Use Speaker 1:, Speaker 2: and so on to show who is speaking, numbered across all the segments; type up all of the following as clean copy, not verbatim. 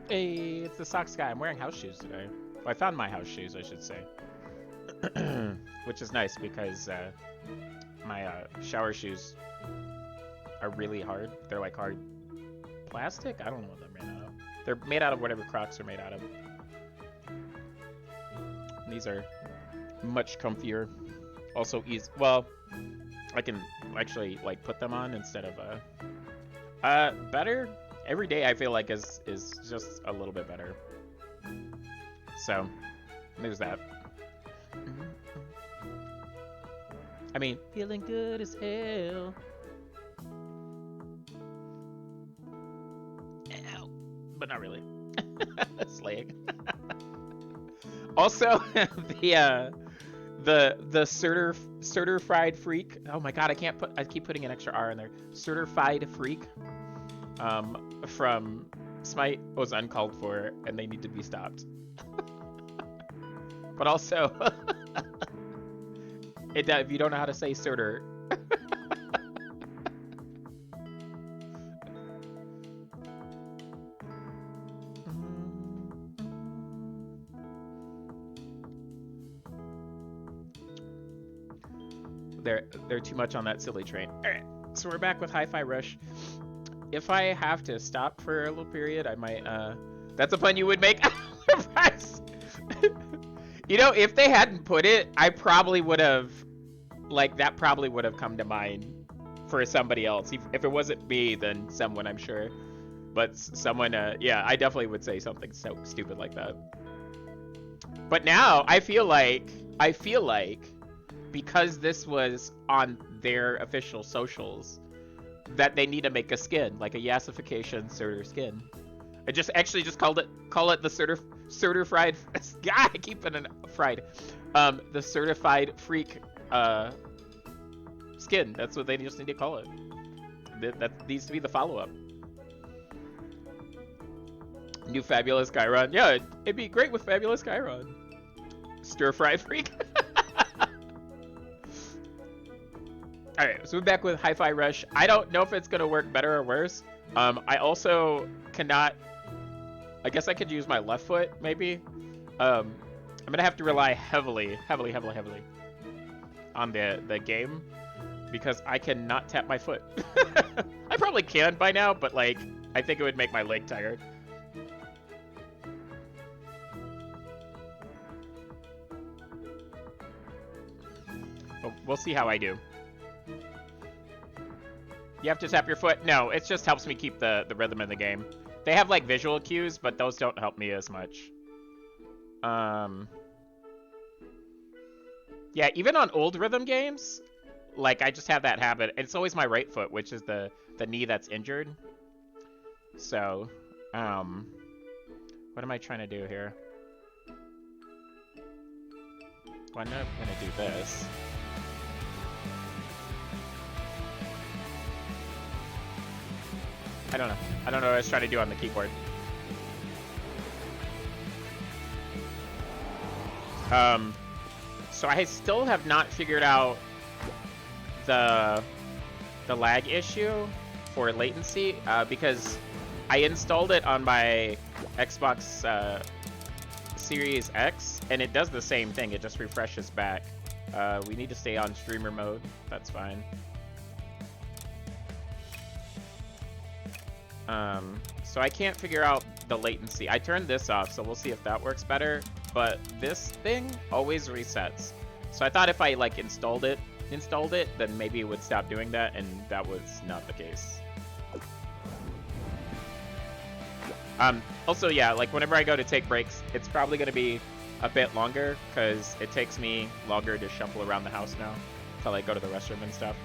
Speaker 1: Hey, it's the socks guy. I'm wearing house shoes today. Well, I found my house shoes, I should say. Which is nice because my shower shoes are really hard. They're like hard plastic? I don't know what they're made out of. They're made out of whatever Crocs are made out of. These are much comfier. Also easy. Well, I can actually like put them on instead of better. Every day I feel like is just a little bit better. So there's that. I mean, feeling good as hell. Ow. But not really. Slaying. Also, the certified freak. Oh my god, I keep putting an extra R in there. Certified freak. From Smite was uncalled for, and they need to be stopped. But also, if you don't know how to say certer. They're too much on that silly train. All right, so we're back with Hi-Fi Rush. If I have to stop for a little period, I might. That's a pun you would make. You know, if they hadn't put it, I probably would have, like, that probably would have come to mind for somebody else. If it wasn't me, then someone, I'm sure. But someone, yeah, I definitely would say something so stupid like that. But now I feel like because this was on their official socials, that they need to make a skin, like a yassification Surtur skin. I just call it the certified. God, I keep it fried. The certified freak skin. That's what they just need to call it. That needs to be the follow-up. New Fabulous Chiron. Yeah, it'd be great with Fabulous Chiron. Stir-fry freak. Alright, so we're back with Hi-Fi Rush. I don't know if it's going to work better or worse. I also cannot... I guess I could use my left foot, maybe. I'm going to have to rely heavily on the game, because I cannot tap my foot. I probably can by now, but, like, I think it would make my leg tired. But we'll see how I do. You have to tap your foot? No, it just helps me keep the rhythm in the game. They have, like, visual cues, but those don't help me as much. Yeah, even on old rhythm games, like, I just have that habit. It's always my right foot, which is the knee that's injured. So, what am I trying to do here? Well, I'm not gonna do this. I don't know. I don't know what I was trying to do on the keyboard. So I still have not figured out the lag issue for latency, because I installed it on my Xbox Series X, and it does the same thing. It just refreshes back. We need to stay on streamer mode. That's fine. So I can't figure out the latency. I turned this off, so we'll see if that works better. But this thing always resets. So I thought if I like installed it, then maybe it would stop doing that, and that was not the case. Also, yeah, like whenever I go to take breaks, it's probably going to be a bit longer, because it takes me longer to shuffle around the house now to like go to the restroom and stuff.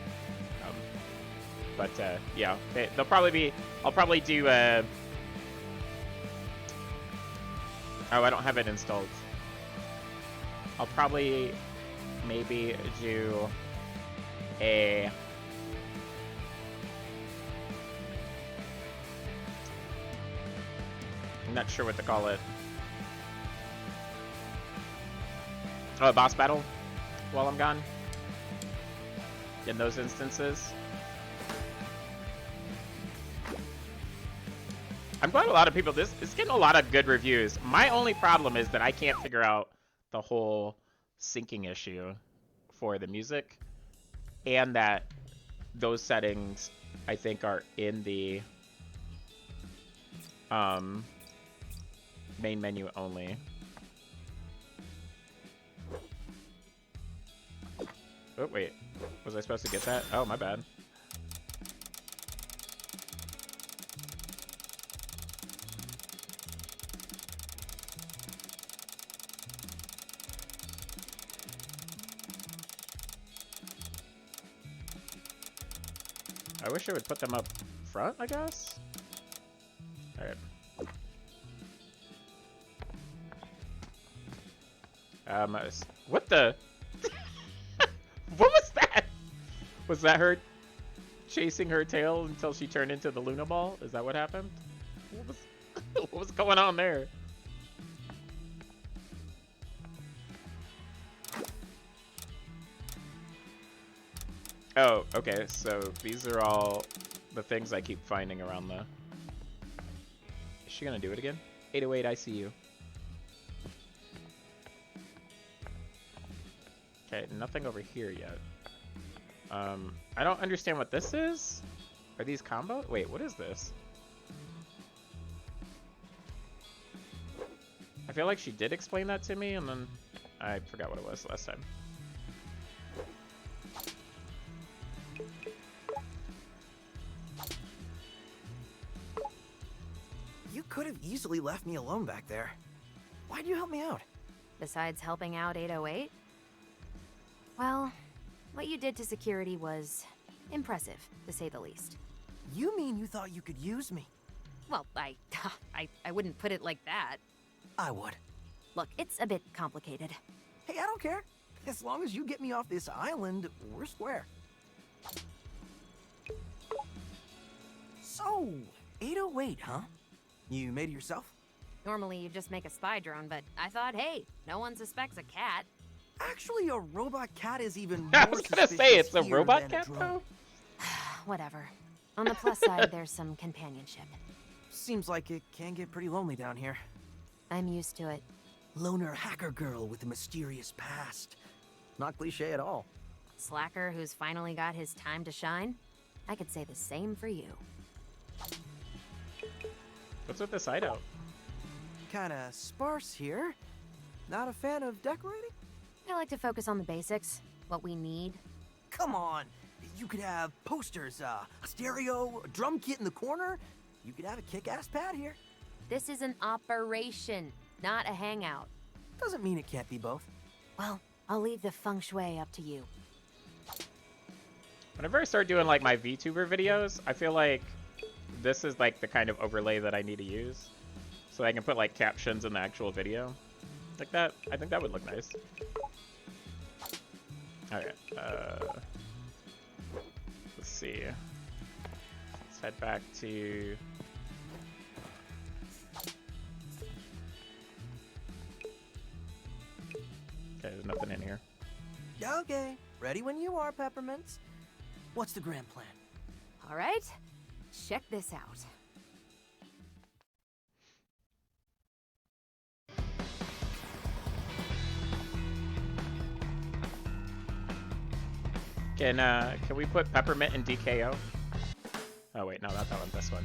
Speaker 1: But yeah, they'll probably be. I'll probably do. Oh, I don't have it installed. I'll probably maybe do a. I'm not sure what to call it. Oh, a boss battle while I'm gone. In those instances. I'm glad a lot of people, it's getting a lot of good reviews. My only problem is that I can't figure out the whole syncing issue for the music, and that those settings, I think, are in the main menu only. Oh, wait. Was I supposed to get that? Oh, my bad. I wish I would put them up front, I guess? Alright. What the? What was that? Was that her chasing her tail until she turned into the Luna Ball? Is that what happened? What was going on there? Oh, okay, so these are all the things I keep finding around the... Is she gonna do it again? 808, I see you. Okay, nothing over here yet. I don't understand what this is. Are these combo? Wait, what is this? I feel like she did explain that to me, and then I forgot what it was last time.
Speaker 2: You could have easily left me alone back there. Why'd you help me out?
Speaker 3: Besides helping out 808? Well, what you did to security was impressive, to say the least.
Speaker 2: You mean you thought you could use me?
Speaker 3: Well, I wouldn't put it like that.
Speaker 2: I would.
Speaker 3: Look, it's a bit complicated.
Speaker 2: Hey, I don't care. As long as you get me off this island, we're square. So, 808, huh? You made it yourself?
Speaker 3: Normally you just make a spy drone, but I thought, hey, no one suspects a cat.
Speaker 2: Actually, a robot cat is even more
Speaker 1: I was gonna say, it's a
Speaker 2: here
Speaker 1: robot
Speaker 2: than
Speaker 1: cat,
Speaker 2: drone.
Speaker 1: though?
Speaker 3: Whatever. On the plus side, there's some companionship.
Speaker 2: Seems like it can get pretty lonely down here.
Speaker 3: I'm used to it.
Speaker 2: Loner hacker girl with a mysterious past. Not cliche at all.
Speaker 3: Slacker who's finally got his time to shine? I could say the same for you.
Speaker 1: What's with this hideout?
Speaker 2: Kinda sparse here. Not a fan of decorating?
Speaker 3: I like to focus on the basics, what we need.
Speaker 2: Come on! You could have posters, a stereo, a drum kit in the corner. You could have a kick-ass pad here.
Speaker 3: This is an operation, not a hangout.
Speaker 2: Doesn't mean it can't be both.
Speaker 3: Well, I'll leave the feng shui up to you.
Speaker 1: Whenever I start doing like my VTuber videos, I feel like this is like the kind of overlay that I need to use. So I can put like captions in the actual video. Like that, I think that would look nice. Okay, let's see. Let's head back to... Okay, there's nothing in here.
Speaker 2: Okay, ready when you are, Peppermints. What's the grand plan?
Speaker 3: All right, check this out.
Speaker 1: Can we put Peppermint in DKO? Oh wait, no, not that one, this one.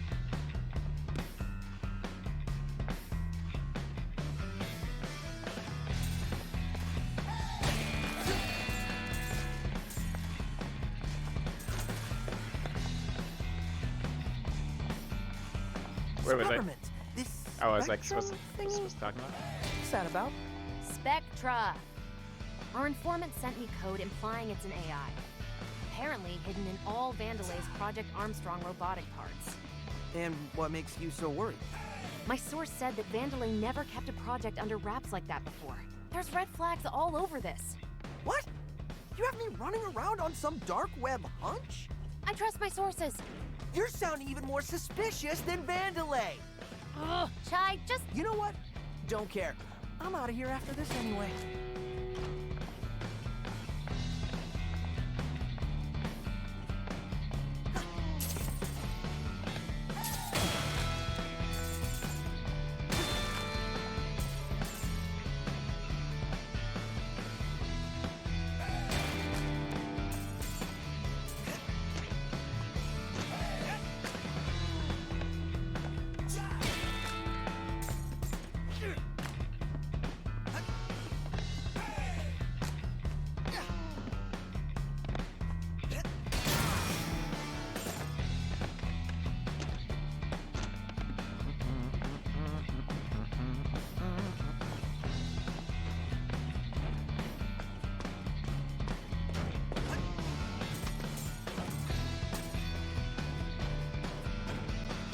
Speaker 1: Where was I?
Speaker 2: Peppermint, this
Speaker 1: Oh, I was like supposed
Speaker 2: spectrum
Speaker 1: to
Speaker 2: thingy?
Speaker 1: talk about.
Speaker 2: What's that about?
Speaker 3: Spectra. Our informant sent me code implying it's an AI. Apparently hidden in all Vandelay's Project Armstrong robotic parts.
Speaker 2: And what makes you so worried?
Speaker 3: My source said that Vandelay never kept a project under wraps like that before. There's red flags all over this.
Speaker 2: What? You have me running around on some dark web hunch?
Speaker 3: I trust my sources.
Speaker 2: You're sounding even more suspicious than Vandelay.
Speaker 3: Ugh, Chai, just...
Speaker 2: You know what? Don't care. I'm out of here after this anyway.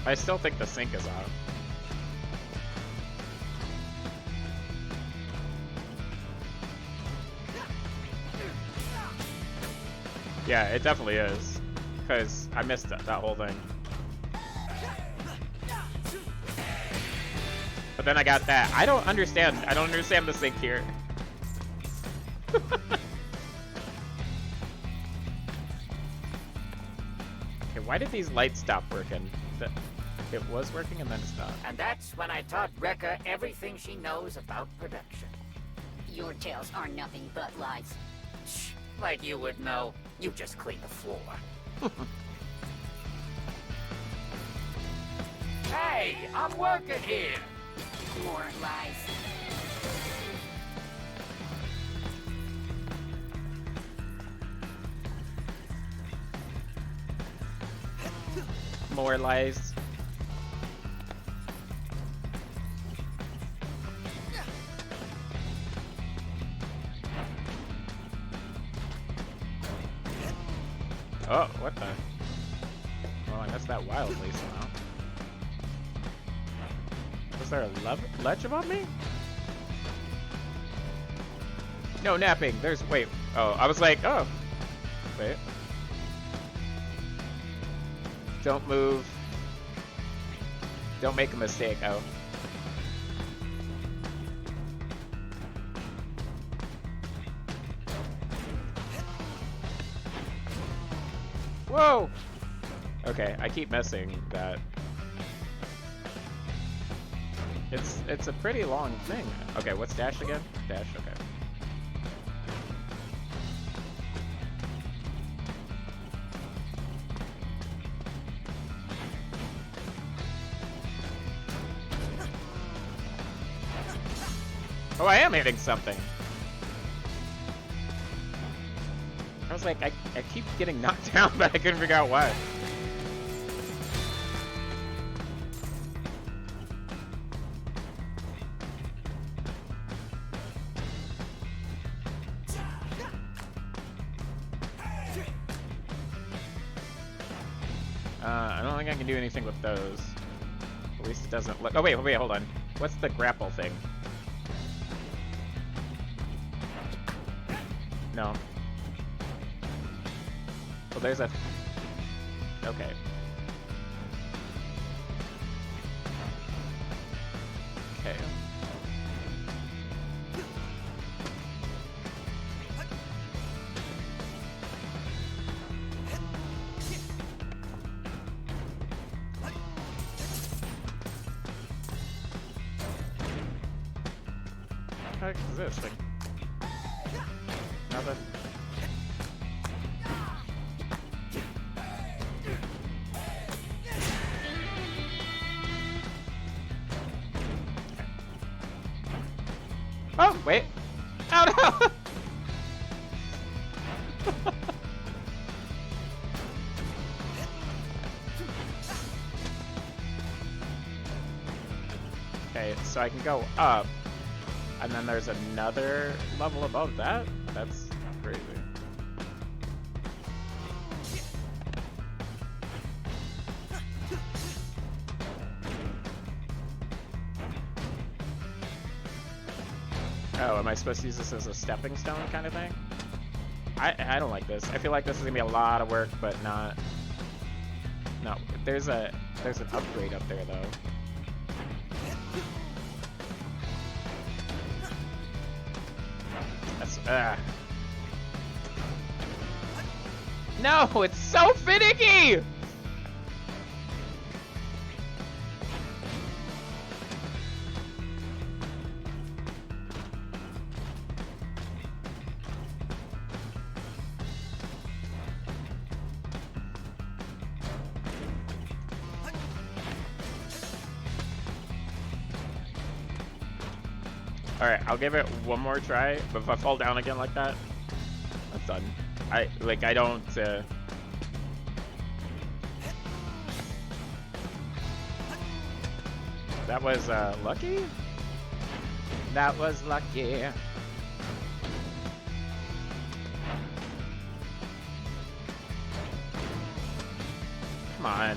Speaker 1: I still think the sync is off. Yeah, it definitely is. Because I missed that whole thing. But then I got that. I don't understand. I don't understand the sync here. Okay, why did these lights stop working? It was working and then it stopped.
Speaker 4: And that's when I taught Rekka everything she knows about production.
Speaker 5: Your tales are nothing but lies.
Speaker 4: Shh, like you would know. You just clean the floor. Hey, I'm working here.
Speaker 5: More lies.
Speaker 1: More lies. Oh, what the? Oh, I missed that wildly somehow. Was there a ledge above me? No, napping. There's, wait. Oh, I was like, oh. Wait. Don't move. Don't make a mistake. Oh. Whoa! Okay, I keep missing that. It's a pretty long thing. Okay, what's dash again? Dash, okay. Oh, I am hitting something. I was like, I keep getting knocked down, but I couldn't figure out why. I don't think I can do anything with those. At least it doesn't look. Oh wait, hold on. What's the grapple thing? No. Well, there's a... Okay. Okay. What the heck is this thing? Nothing. Oh, wait. Oh, no! Okay, so I can go up, and then there's another level above that? That's crazy. Oh, am I supposed to use this as a stepping stone kind of thing? I don't like this. I feel like this is gonna be a lot of work, but not. No, there's an upgrade up there though. That's No, it's so finicky. Alright, I'll give it one more try, but if I fall down again like that, that's done. I don't, That was, lucky? That was lucky. Come on.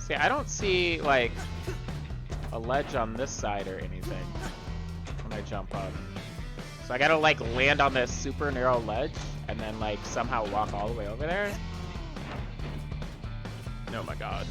Speaker 1: See, I don't see, like, a ledge on this side or anything when I jump up. So I gotta, like, land on this super narrow ledge and then, like, somehow walk all the way over there? Oh my god.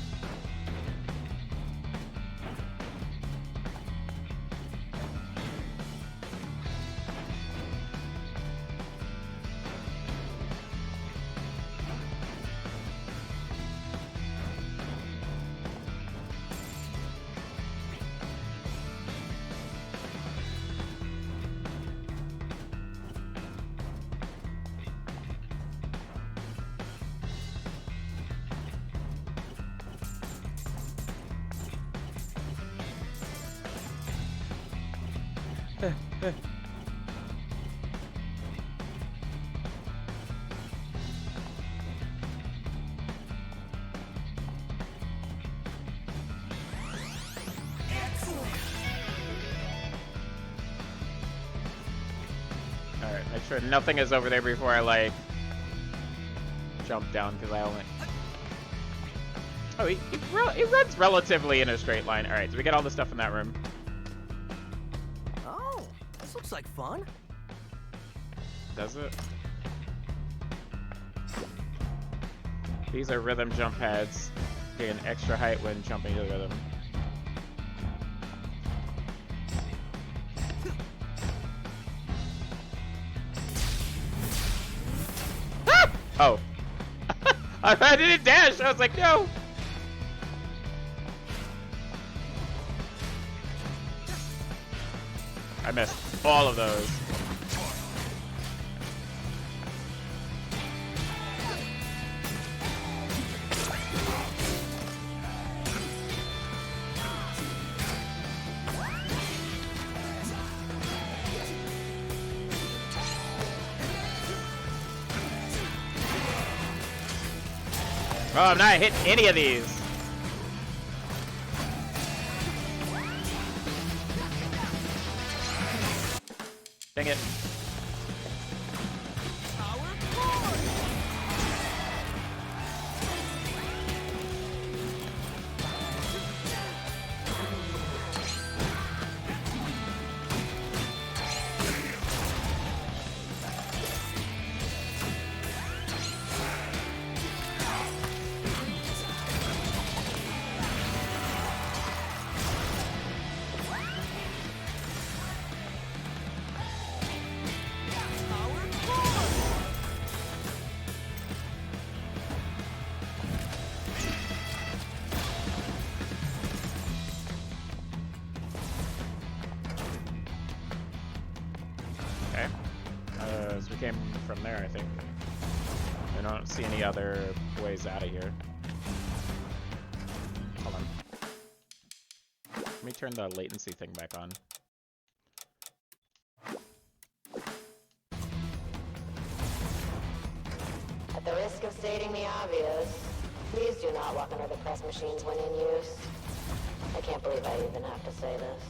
Speaker 1: Alright, make sure nothing is over there before I, like, jump down, because I only... Oh, he runs relatively in a straight line. Alright, so we get all the stuff in that room.
Speaker 2: Oh, this looks like fun.
Speaker 1: Does it? These are rhythm jump pads. Gain extra height when jumping to the rhythm. Ah! Oh. I didn't dash! I was like, no! I missed all of those. Oh, I'm not hitting any of these. Dang it. So we came from there, I think. I don't see any other ways out of here. Hold on. Let me turn the latency thing back on.
Speaker 6: At the risk of stating the obvious, please do not walk under the press machines when in use. I can't believe I even have to say this.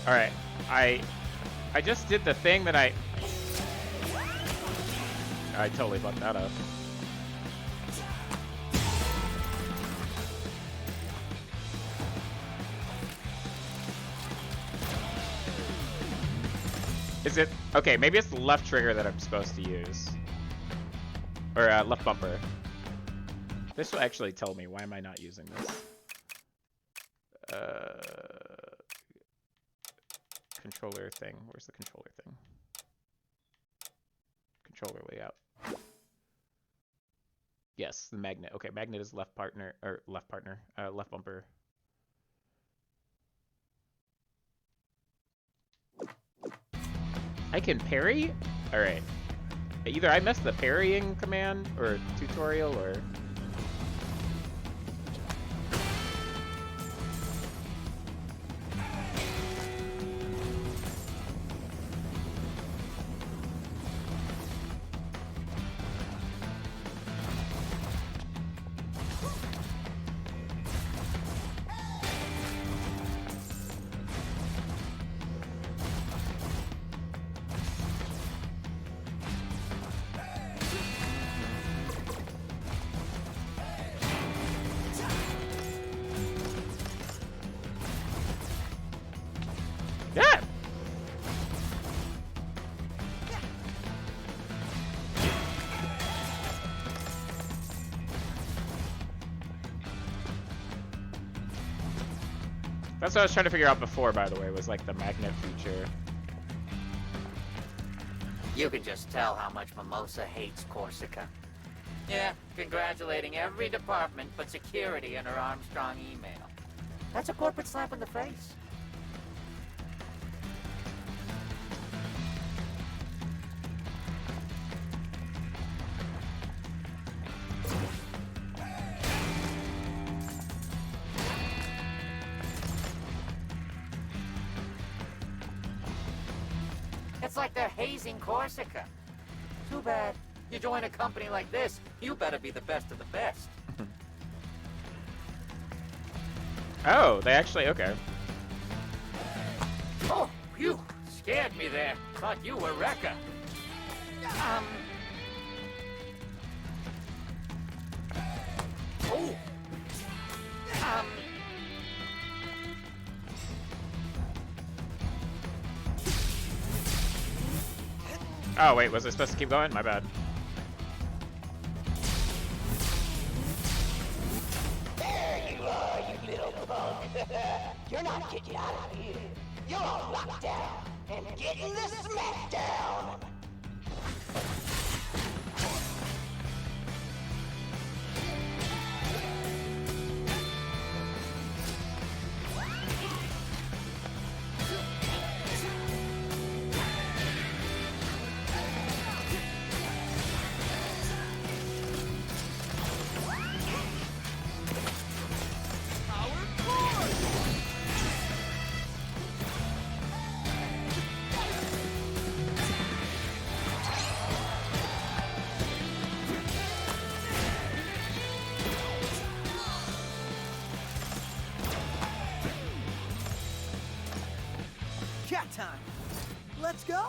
Speaker 1: Alright, I just did the thing that I I totally fucked that up. Is it okay? Maybe it's the left trigger that I'm supposed to use, or left bumper. This will actually tell me why am I not using this. Controller thing. Where's the controller thing? Controller layout. Yes, the magnet. Okay, magnet is left partner or left partner. Left bumper. I can parry? Alright. Either I missed the parrying command or tutorial or... Yeah! That's what I was trying to figure out before, by the way, was like the magnet feature.
Speaker 4: You can just tell how much Mimosa hates Corsica. Yeah, congratulating every department but security in her Armstrong email. That's a corporate slap in the face. It's like they're hazing Corsica. Too bad. You join a company like this, you better be the best of the best.
Speaker 1: Oh, they actually, okay.
Speaker 4: Oh, you scared me there. Thought you were Rekka. Oh.
Speaker 1: Oh, wait, was I supposed to keep going? My bad.
Speaker 7: There you are, you little punk. You're not getting out of here. You're all locked down and getting the smackdown.
Speaker 2: Cat time. Let's go.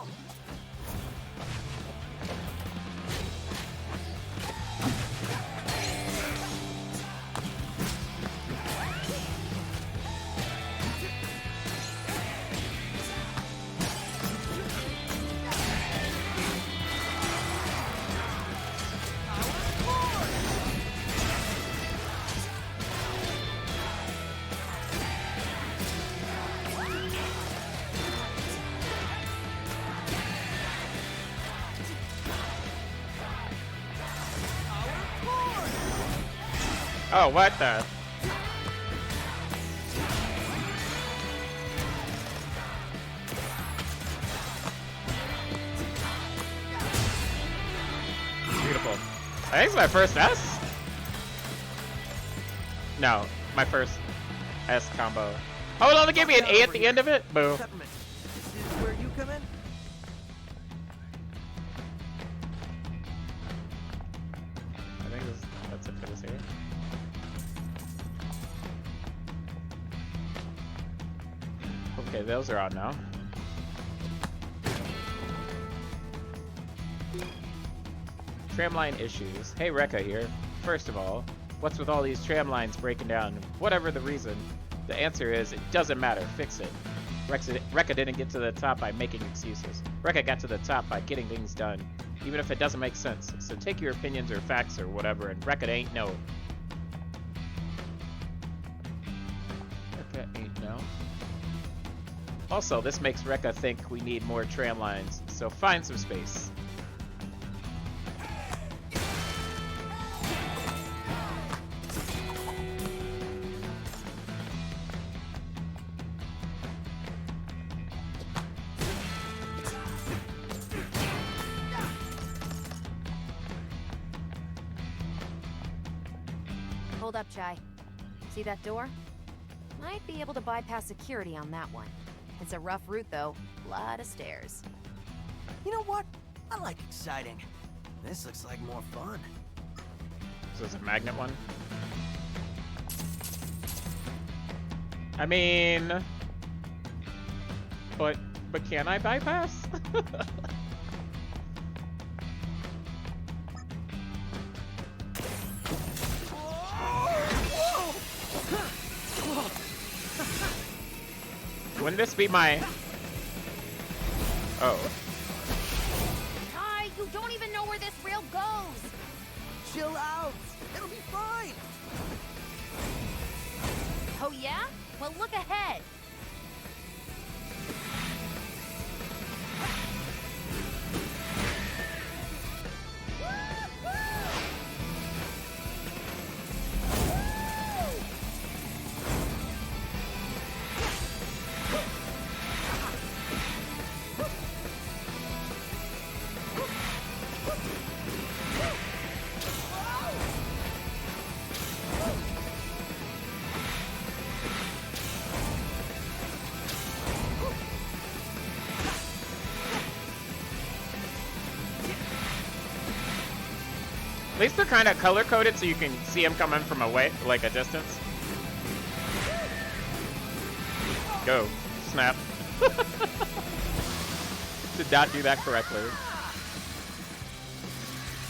Speaker 1: Oh, what the? Beautiful. I think it's my first S? No, my first S combo. Oh, it'll only give me an A at the end of it? Boo.
Speaker 2: Peppermint, this is where you come in?
Speaker 1: I think that's it for this here. Okay, those are on now. Tramline issues. Hey, Rekka here. First of all, what's with all these tram lines breaking down? Whatever the reason, the answer is it doesn't matter. Fix it. Rekka didn't get to the top by making excuses. Rekka got to the top by getting things done, even if it doesn't make sense. So take your opinions or facts or whatever, and Rekka ain't no. Rekka ain't no. Also, this makes Rekka think we need more tram lines, so find some space.
Speaker 3: Hold up, Chai. See that door? Might be able to bypass security on that one. It's a rough route, though. Lot of stairs.
Speaker 2: You know what? I like exciting. This looks like more fun.
Speaker 1: So it's a magnet one? I mean... But can I bypass? Wouldn't this be my... Oh.
Speaker 3: Chai, you don't even know where this rail goes!
Speaker 2: Chill out. It'll be fine.
Speaker 3: Oh yeah? Well, look ahead.
Speaker 1: At least they're kind of color-coded so you can see them coming from away, like a distance. Go. Snap. Did not do that correctly.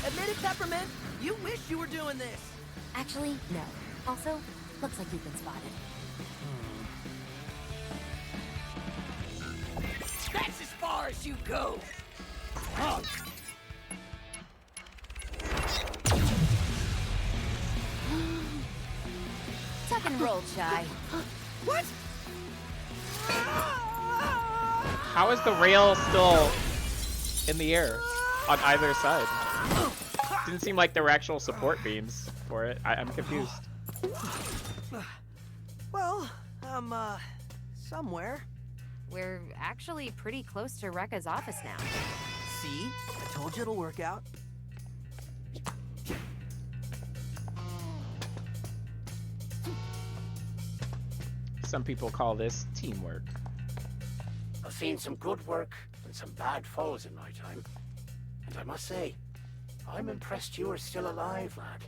Speaker 2: Admit it, Peppermint. You wish you were doing this.
Speaker 3: Actually, no. Also, looks like you've been spotted.
Speaker 7: That's as far as you go. Huh.
Speaker 3: Tuck and roll, Chai.
Speaker 2: What?
Speaker 1: How is the rail still in the air on either side? Didn't seem like there were actual support beams for it. I'm confused.
Speaker 2: Well, I'm, somewhere.
Speaker 3: We're actually pretty close to Rekka's office now.
Speaker 2: See? I told you it'll work out.
Speaker 1: Some people call this teamwork.
Speaker 8: I've seen some good work and some bad falls in my time. And I must say, I'm impressed you are still alive, lad.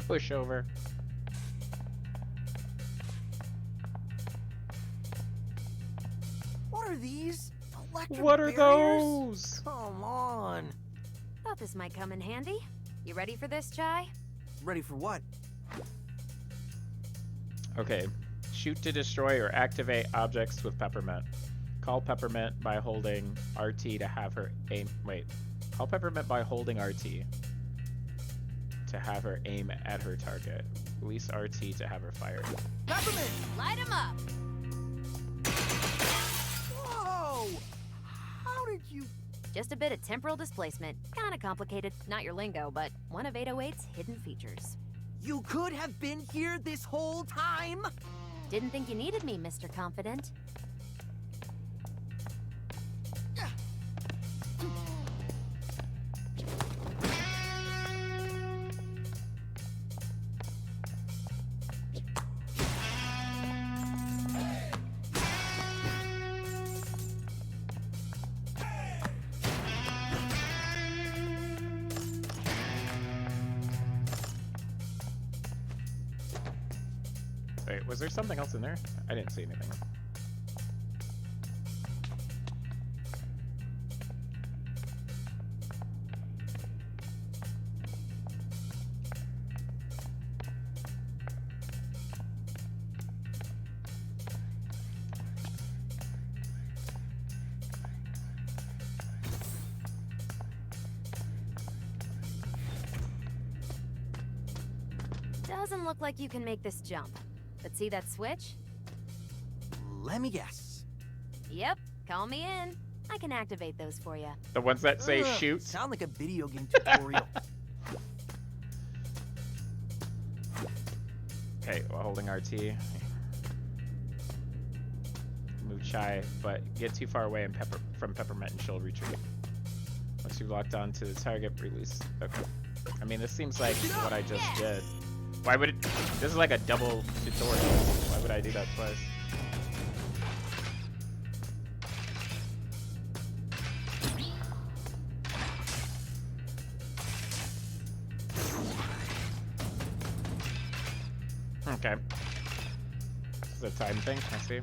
Speaker 1: Push over.
Speaker 2: What are these? Electric
Speaker 1: What are
Speaker 2: barriers?
Speaker 1: those?
Speaker 2: Come on.
Speaker 3: Thought this might come in handy. You ready for this, Chai?
Speaker 2: Ready for what?
Speaker 1: Okay. Shoot to destroy or activate objects with Peppermint. Call Peppermint by holding RT to have her aim. Wait. Call Peppermint by holding RT to have her aim at her target. Release RT to have her fire.
Speaker 2: Peppermint!
Speaker 3: Light 'em up!
Speaker 2: Whoa! How did you...
Speaker 3: Just a bit of temporal displacement. Kinda complicated. Not your lingo, but one of 808's hidden features.
Speaker 2: You could have been here this whole time?
Speaker 3: Didn't think you needed me, Mr. Confident.
Speaker 1: Wait, was there something else in there? I didn't see anything.
Speaker 3: Doesn't look like you can make this jump. But see that switch?
Speaker 2: Let me guess.
Speaker 3: Yep, call me in. I can activate those for you.
Speaker 1: The ones that say
Speaker 2: Ugh,
Speaker 1: shoot?
Speaker 2: Sound like a video game tutorial.
Speaker 1: Okay, while holding RT. Move shy, but get too far away and from Peppermint and she'll retreat. Once you've locked on to the target, release. Okay. I mean, this seems like what I just did. Why would it... This is like a double tutorial. Why would I do that twice? Okay. This is a time thing, I see.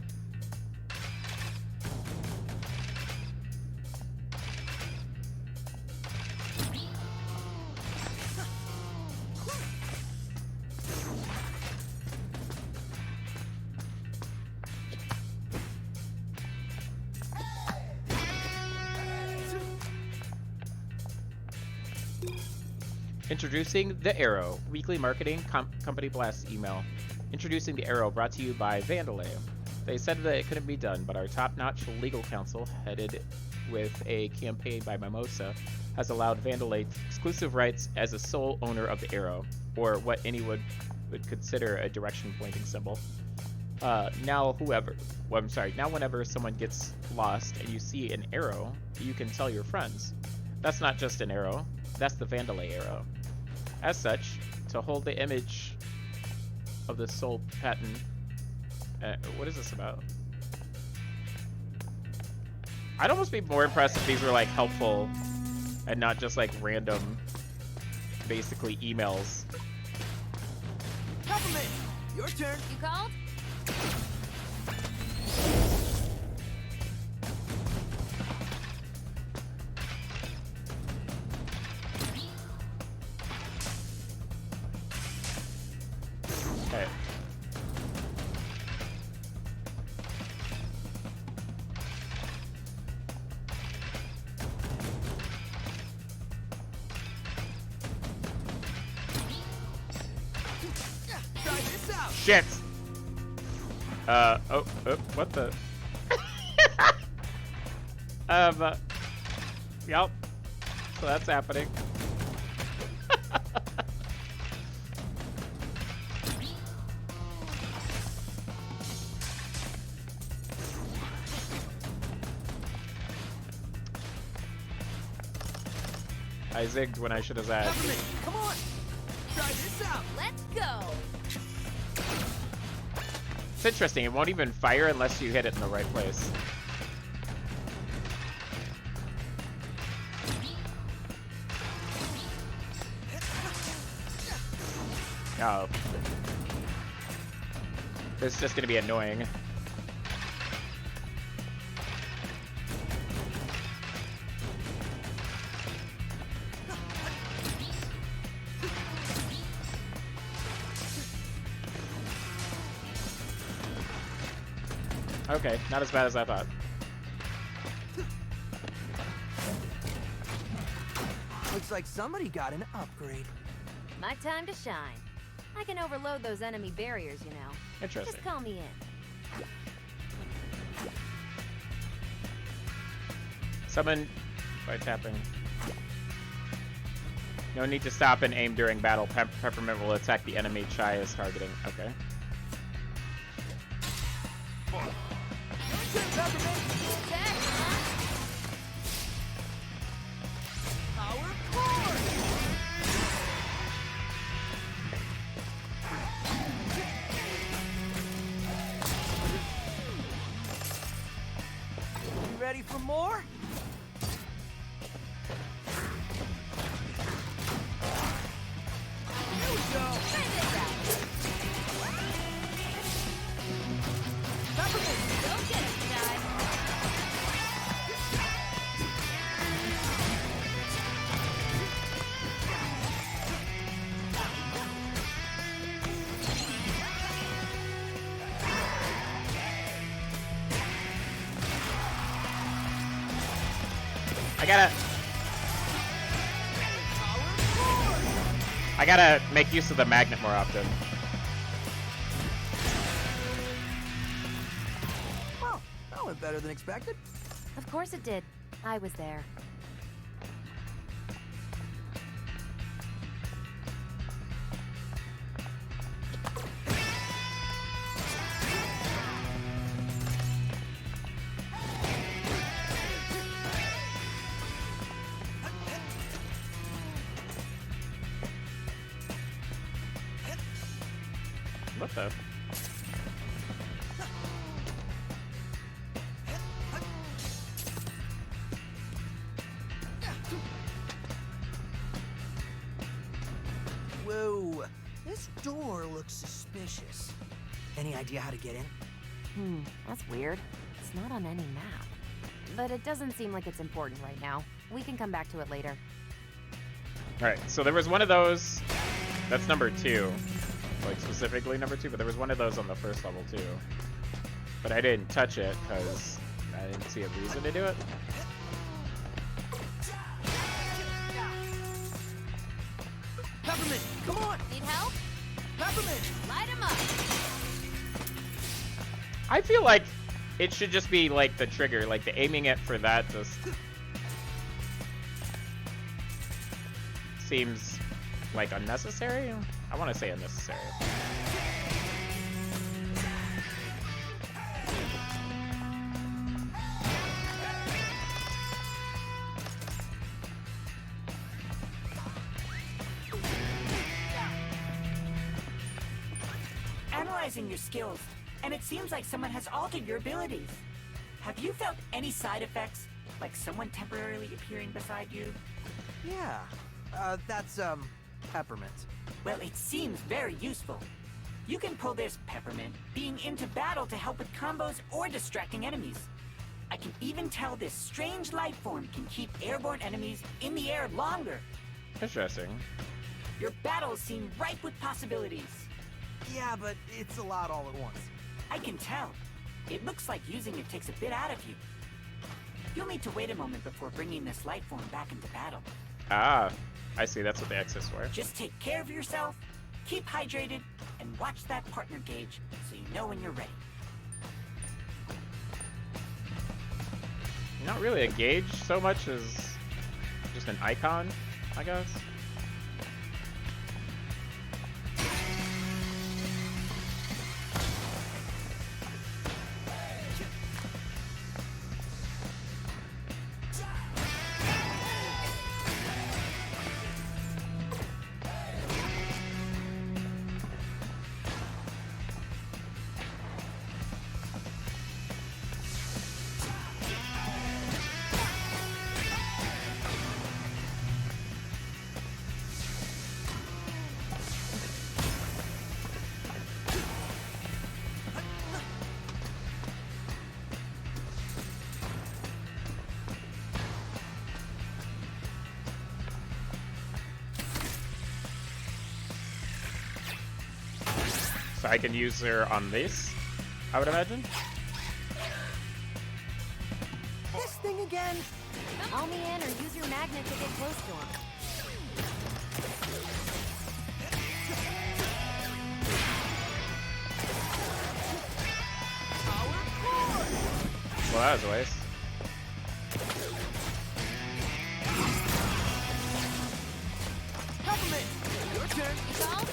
Speaker 1: Introducing The Arrow, weekly marketing company blast email. Introducing The Arrow, brought to you by Vandalay. They said that it couldn't be done, but our top-notch legal counsel, headed with a campaign by Mimosa, has allowed Vandalay exclusive rights as a sole owner of The Arrow, or what anyone would consider a direction-pointing symbol. Now whenever someone gets lost and you see an arrow, you can tell your friends. That's not just an arrow, that's the Vandalay arrow. As such, to hold the image of the sole patent... what is this about? I'd almost be more impressed if these were like helpful and not just like random, basically emails.
Speaker 2: Peppermint, your turn.
Speaker 3: You called?
Speaker 1: Okay.
Speaker 2: Try this out.
Speaker 1: Shit! Oh, what the? Yep. So that's happening. I zigged when I should have zagged.
Speaker 2: Peppermint, come on. Try this out.
Speaker 3: Let's go!
Speaker 1: It's interesting, it won't even fire unless you hit it in the right place. Oh. This is just gonna be annoying. Okay, not as bad as I thought.
Speaker 2: Looks like somebody got an upgrade.
Speaker 3: My time to shine. I can overload those enemy barriers, you know.
Speaker 1: Interesting.
Speaker 3: Just call me in.
Speaker 1: Summon by tapping. No need to stop and aim during battle. Peppermint will attack the enemy Chai is targeting. Okay.
Speaker 2: Power forward. You ready for more? Here we go.
Speaker 1: I gotta make use of the magnet more often.
Speaker 2: Well, that went better than expected.
Speaker 3: Of course it did. I was there.
Speaker 1: What the?
Speaker 2: Whoa, this door looks suspicious. Any idea how to get in?
Speaker 3: That's weird. It's not on any map. But it doesn't seem like it's important right now. We can come back to it later.
Speaker 1: Alright, so there was one of those. That's number 2. Like, specifically number 2, but there was one of those on the first level, too. But I didn't touch it, because I didn't see a reason to do it.
Speaker 2: Peppermint, come on!
Speaker 3: Need help?
Speaker 2: Peppermint!
Speaker 3: Light him up!
Speaker 1: I feel like it should just be, like, the trigger. Like, the aiming it for that just seems, like, unnecessary. I want to say unnecessary.
Speaker 9: Analyzing your skills, and it seems like someone has altered your abilities. Have you felt any side effects, like someone temporarily appearing beside you?
Speaker 2: Yeah, that's, Peppermint.
Speaker 9: Well, it seems very useful. You can pull this Peppermint being into battle to help with combos or distracting enemies. I can even tell this strange life form can keep airborne enemies in the air longer.
Speaker 1: Interesting.
Speaker 9: Your battles seem ripe with possibilities.
Speaker 2: Yeah, but it's a lot all at once.
Speaker 9: I can tell. It looks like using it takes a bit out of you. You'll need to wait a moment before bringing this life form back into battle.
Speaker 1: Ah, I see. That's what the X is for.
Speaker 9: Just take care of yourself, keep hydrated, and watch that partner gauge so you know when you're ready.
Speaker 1: Not really a gauge so much as just an icon, I guess. So I can use her on this, I would imagine.
Speaker 2: This thing again?
Speaker 3: Call me in or use your magnet to get close to him.
Speaker 1: Well, that was a waste.
Speaker 2: Peppermint! Your turn!
Speaker 3: You call?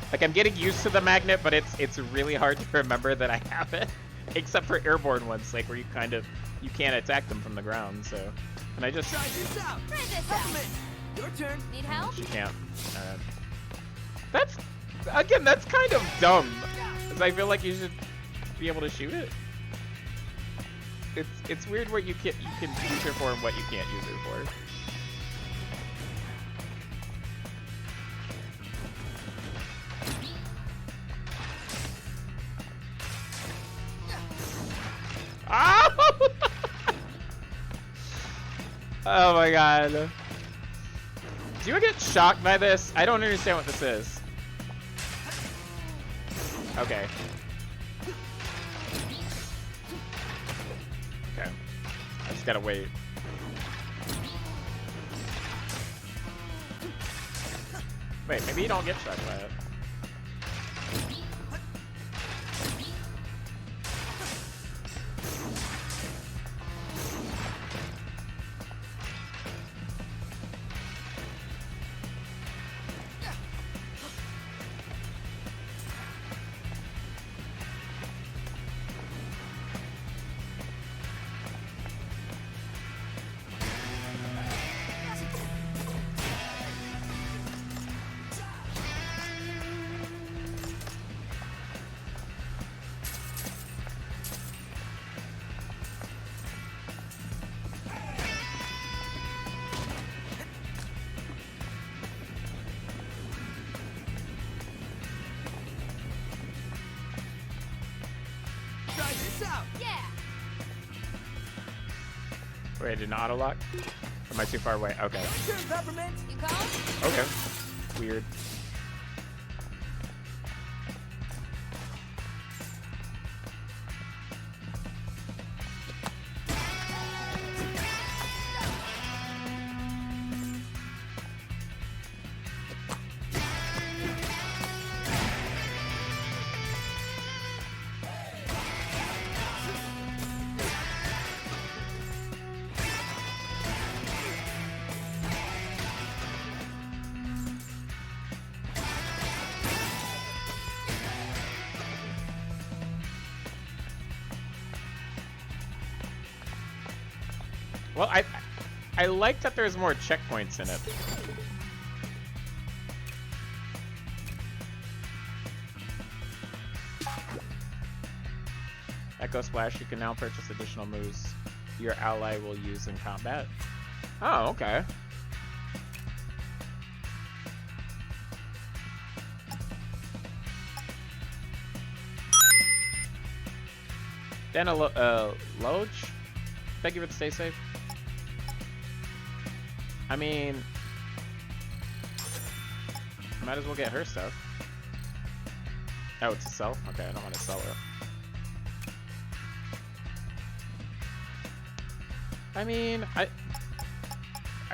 Speaker 1: Like, I'm getting used to the magnet, but it's really hard to remember that I have it. Except for airborne ones, like where you can't attack them from the ground, so. Can I just...
Speaker 2: Try this out!
Speaker 3: Try this
Speaker 2: Peppermint! Your turn!
Speaker 3: Need help?
Speaker 1: She can't. That's, again, that's kind of dumb. Because I feel like you should be able to shoot it. It's weird what you can use her for and what you can't use her for. Oh my god. Do you get shocked by this? I don't understand what this is. Okay. Okay. I just gotta wait. Wait, maybe you don't get shocked by it.
Speaker 2: Try this out.
Speaker 3: Yeah.
Speaker 1: Wait, I didn't auto lock? Or am I too far away? Okay.
Speaker 2: Turn, Peppermint.
Speaker 3: You call?
Speaker 1: Okay. Weird. Well, I like that there's more checkpoints in it. Echo Splash, you can now purchase additional moves your ally will use in combat. Oh, okay. Then Loge, thank you for the stay safe. I mean, might as well get her stuff. Oh, it's a sell? Okay, I don't want to sell her. I mean, I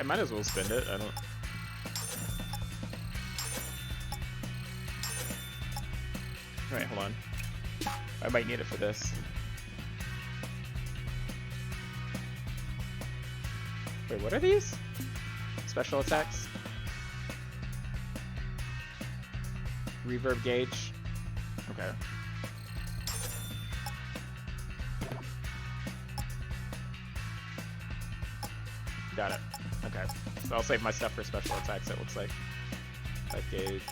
Speaker 1: might as well spend it. I don't. Wait, hold on. I might need it for this. Wait, what are these? Special attacks? Reverb gauge. Okay. Got it. Okay. So I'll save my stuff for special attacks, it looks like. Life gauge.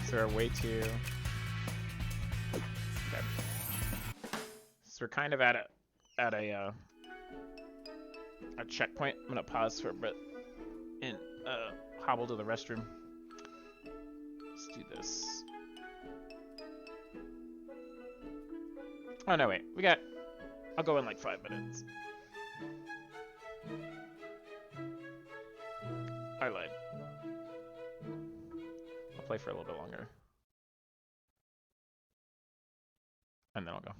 Speaker 1: Is there a way to... Okay. So we're kind of at a checkpoint. I'm gonna pause for a bit and hobble to the restroom. Let's do this. Oh no, wait. I'll go in like 5 minutes. I lied. I'll play for a little bit longer. And then I'll go.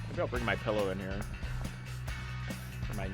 Speaker 1: Maybe I'll bring my pillow in here for my knee.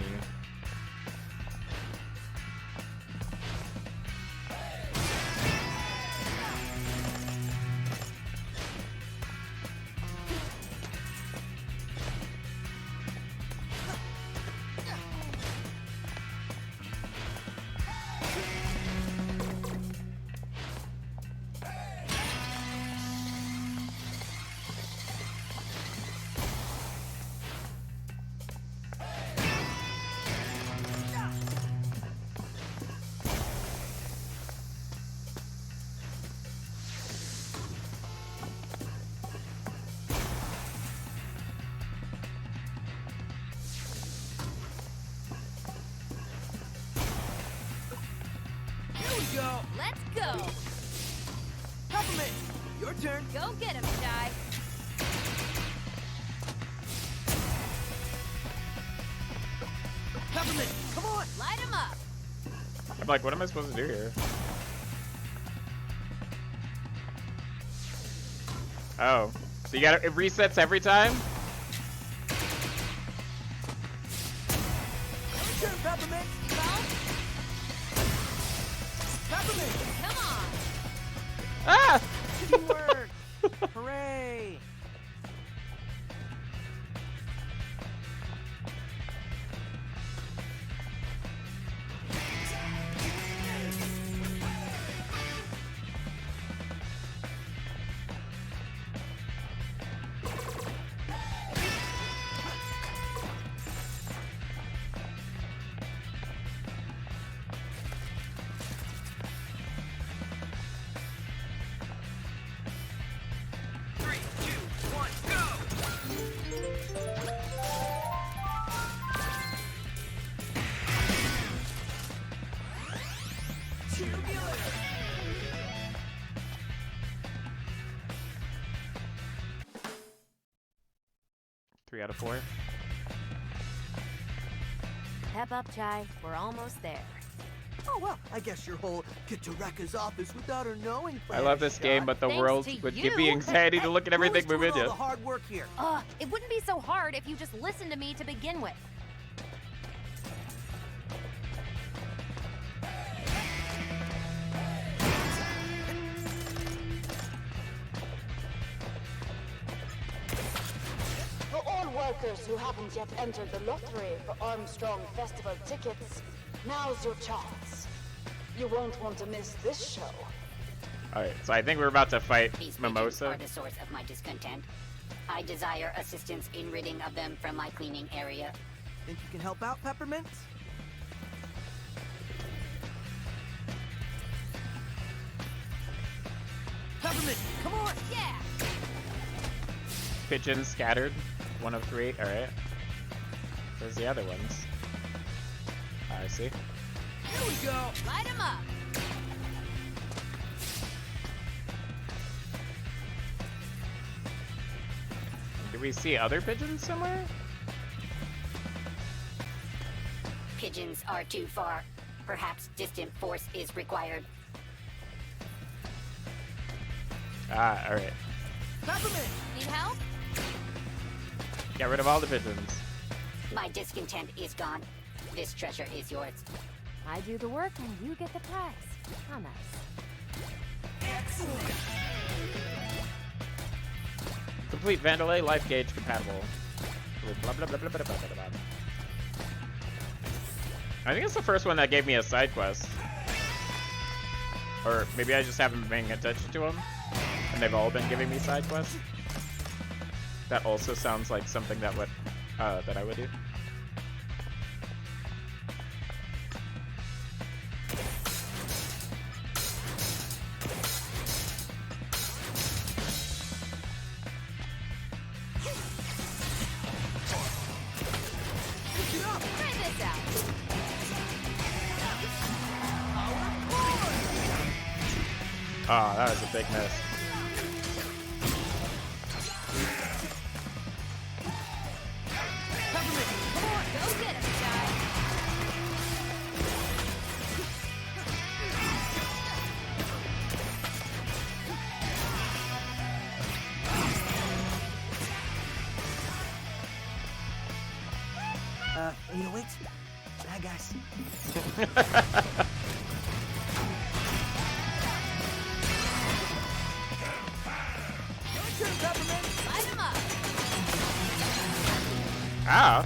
Speaker 2: we go.
Speaker 3: Let's go.
Speaker 2: Peppermint, your turn.
Speaker 3: Go get him, Shy.
Speaker 2: Peppermint, come on.
Speaker 3: Light him up.
Speaker 1: I'm like, what am I supposed to do here? Oh, so you gotta, it resets every time?
Speaker 2: Your turn, Peppermint.
Speaker 3: Well,
Speaker 2: Peppermint.
Speaker 3: come on.
Speaker 1: Ah!
Speaker 2: Teamwork. Hooray.
Speaker 1: Three out of 4.
Speaker 3: Pep up, Chai. We're almost there.
Speaker 2: Oh, well, I guess your whole get to Rekka's office without her knowing
Speaker 1: I love this game, but the
Speaker 3: Thanks
Speaker 1: world
Speaker 3: to
Speaker 1: would give me
Speaker 3: you.
Speaker 1: anxiety to look at everything
Speaker 2: Who's
Speaker 1: move
Speaker 2: doing all
Speaker 1: into.
Speaker 2: the hard work here?
Speaker 3: It wouldn't be so hard if you just listened to me to begin with.
Speaker 6: For all workers who haven't yet entered the lottery for Armstrong Festival tickets, now's your chance. You won't want to miss this show.
Speaker 1: Alright, so I think we're about to fight
Speaker 5: These pigeons
Speaker 1: Mimosa.
Speaker 5: are the source of my discontent. I desire assistance in ridding of them from my cleaning area.
Speaker 2: Think you can help out, Peppermint? Peppermint, come on!
Speaker 3: Yeah.
Speaker 1: Pigeons scattered. 1 of 3. Alright. Where's the other ones? I see.
Speaker 2: Here we go!
Speaker 3: Light him up.
Speaker 1: Do we see other pigeons somewhere?
Speaker 5: Pigeons are too far. Perhaps distant force is required.
Speaker 1: Ah, alright.
Speaker 2: Peppermint!
Speaker 3: Need help?
Speaker 1: Get rid of all the pigeons.
Speaker 5: My discontent is gone. This treasure is yours.
Speaker 3: I do the work and you get the prize. How nice.
Speaker 2: Excellent!
Speaker 1: Complete Vandalay life gauge compatible. Blah, blah, blah, blah, blah, blah, blah, blah. I think it's the first one that gave me a side quest. Or maybe I just haven't been paying attention to them. And they've all been giving me side quests. That also sounds like something that would that I would do.
Speaker 3: Try this out.
Speaker 1: Oh, that was a big miss.
Speaker 2: Peppermint, come on!
Speaker 3: Go get him, Chai.
Speaker 2: You know, wait. Bad guys. Your turn, Peppermint!
Speaker 3: Light him up.
Speaker 1: Ow.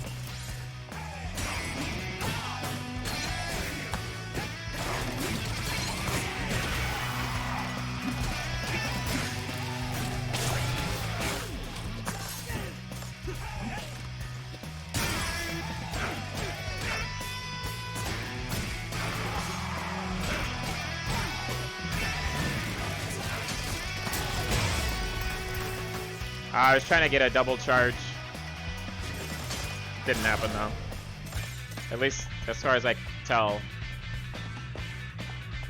Speaker 1: I was trying to get a double charge. Didn't happen though. At least as far as I can tell.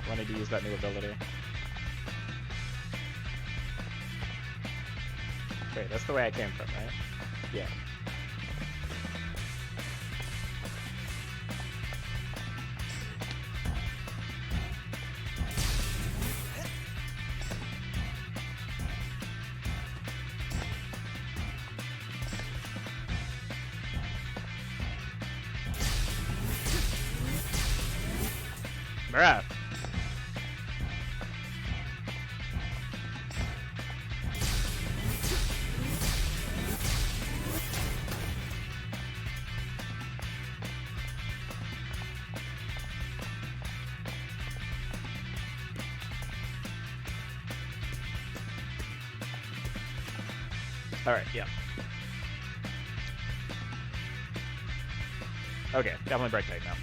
Speaker 1: Wanted to use that new ability. Wait, that's the way I came from, right? Yeah. Bruh. Alright, yeah. Okay, definitely break tight now.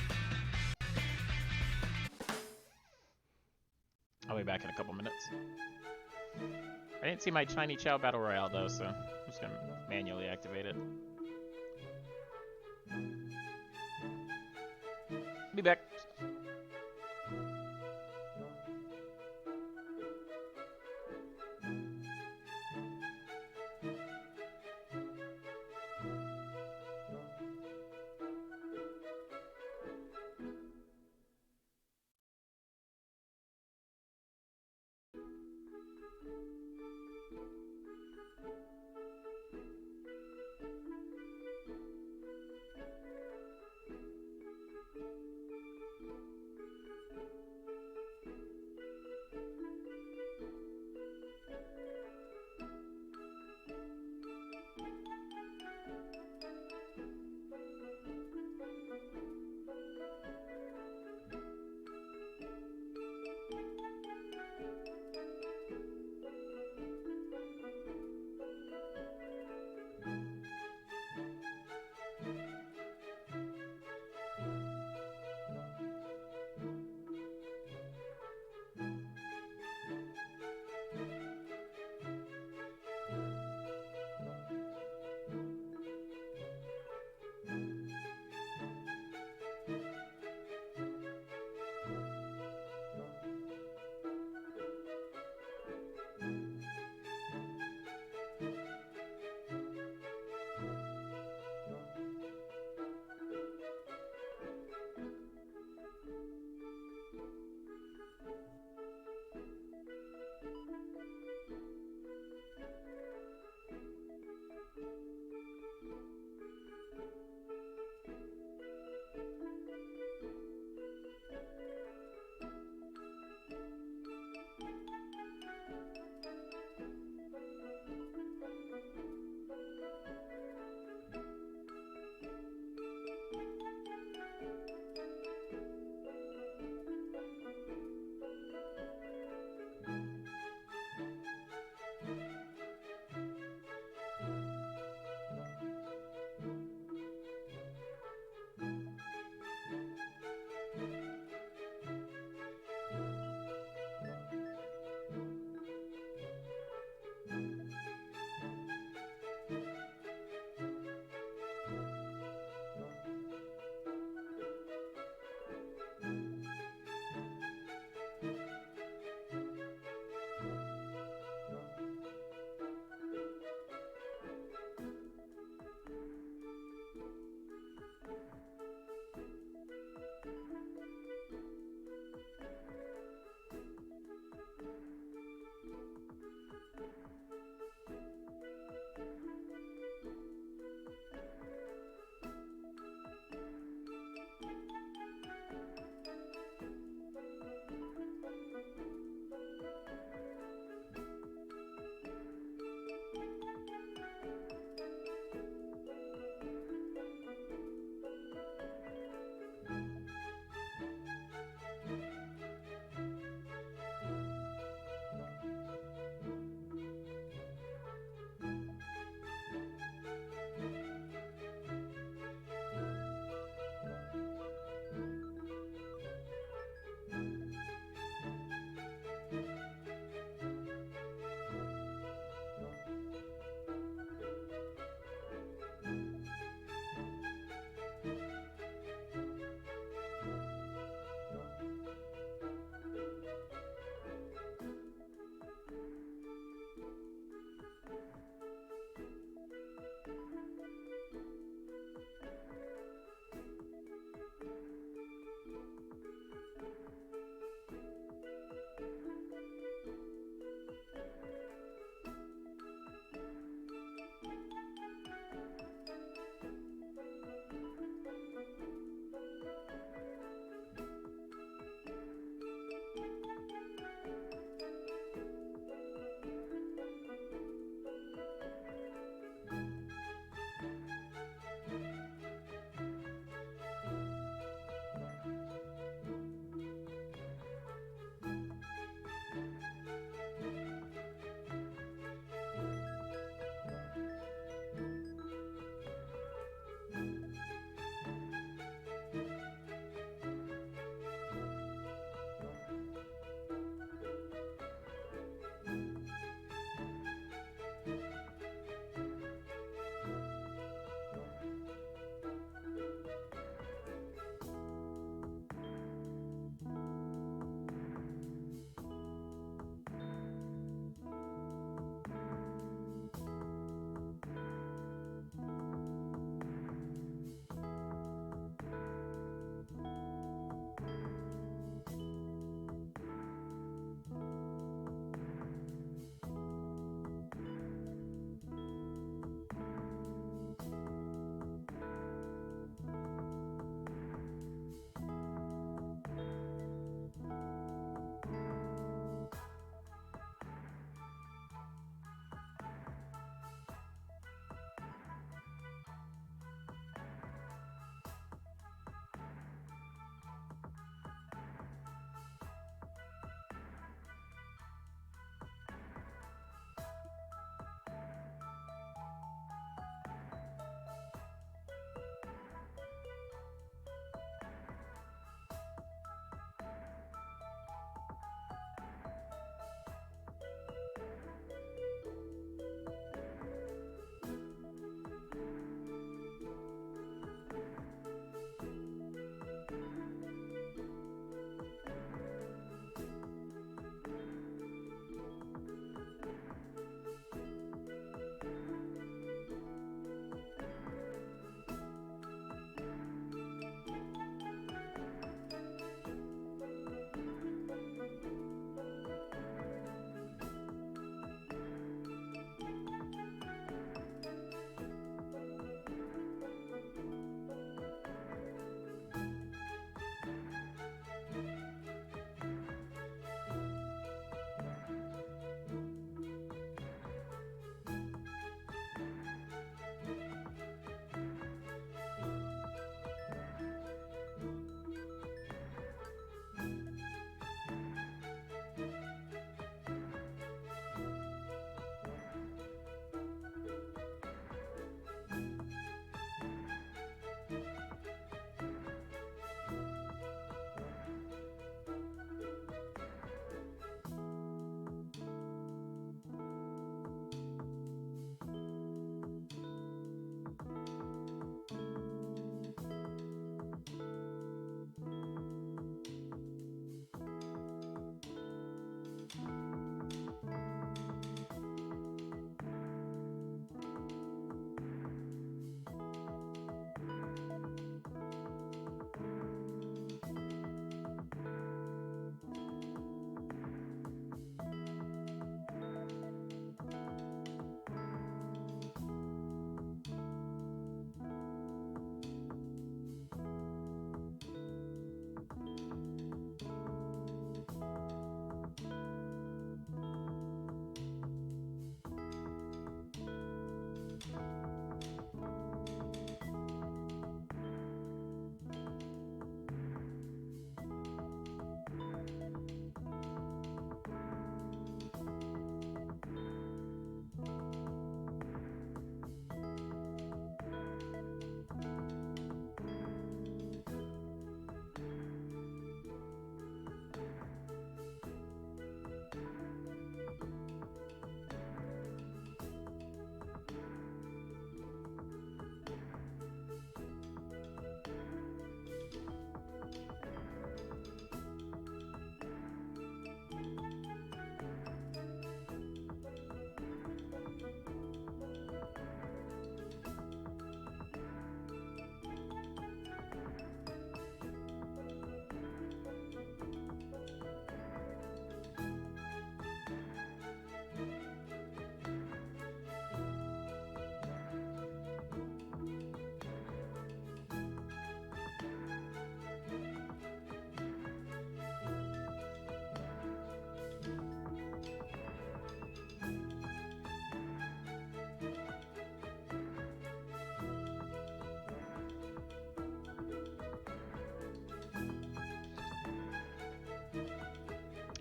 Speaker 1: I'll be back in a couple minutes. I didn't see my Shiny Chow Battle Royale though, so I'm just gonna manually activate it. Be back.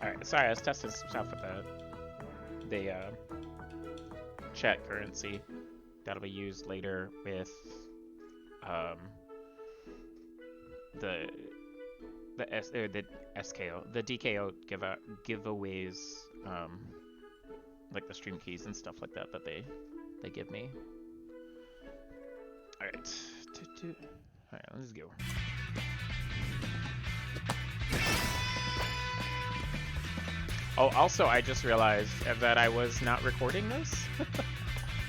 Speaker 1: Alright, sorry, I was testing some stuff with the chat currency that'll be used later with the SKO, the DKO giveaways, like the stream keys and stuff like that they give me. Alright. Alright, let's go. Oh, also, I just realized that I was not recording this.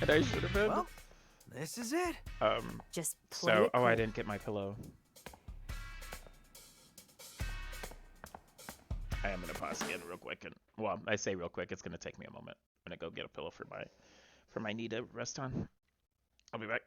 Speaker 1: And I should have been.
Speaker 2: Well, this is it.
Speaker 3: Just play
Speaker 1: So,
Speaker 3: it
Speaker 1: oh, I
Speaker 3: cool.
Speaker 1: didn't get my pillow. I am gonna pause again real quick, and well, I say real quick, it's gonna take me a moment. I'm gonna go get a pillow for my knee to rest on. I'll be back.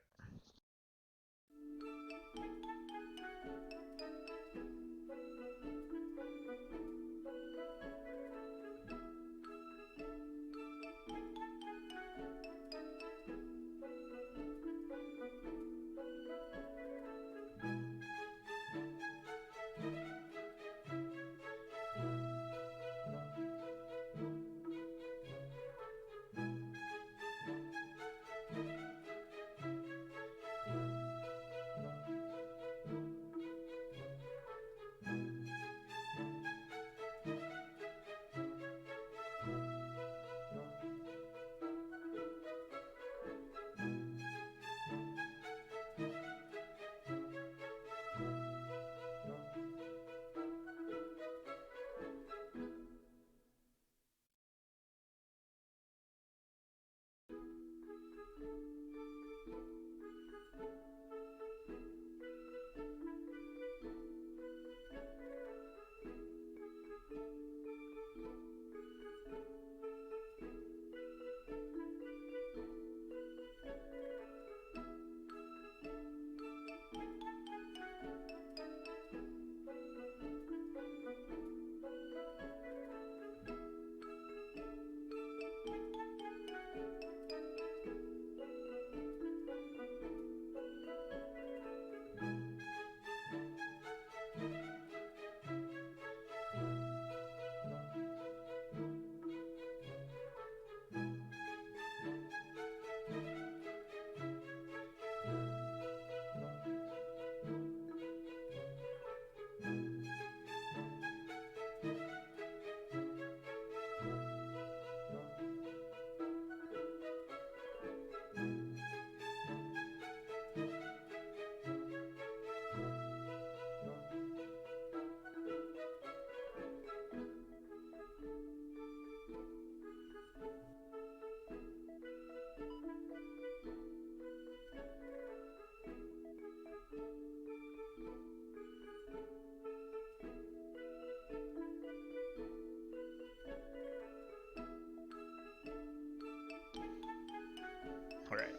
Speaker 1: Alright,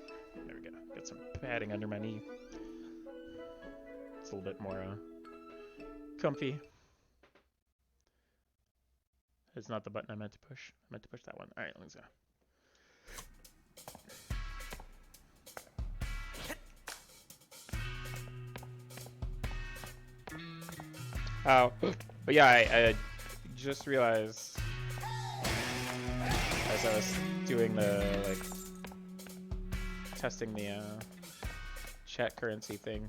Speaker 1: there we go. Got some padding under my knee. It's a little bit more comfy. It's not the button I meant to push. I meant to push that one. Alright, let's go. Oh, but yeah, I just realized as I was doing the, like, testing the chat currency thing.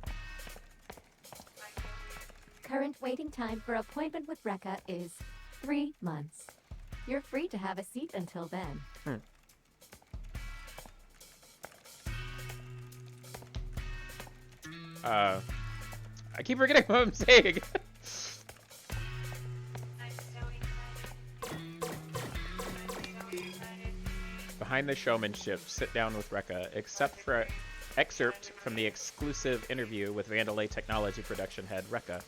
Speaker 10: Current waiting time for appointment with Rekka is 3 months. You're free to have a seat until then.
Speaker 1: I keep forgetting what I'm saying. Behind the showmanship, sit down with Rekka, except for an excerpt from the exclusive interview with Vandelay Technology production head Rekka.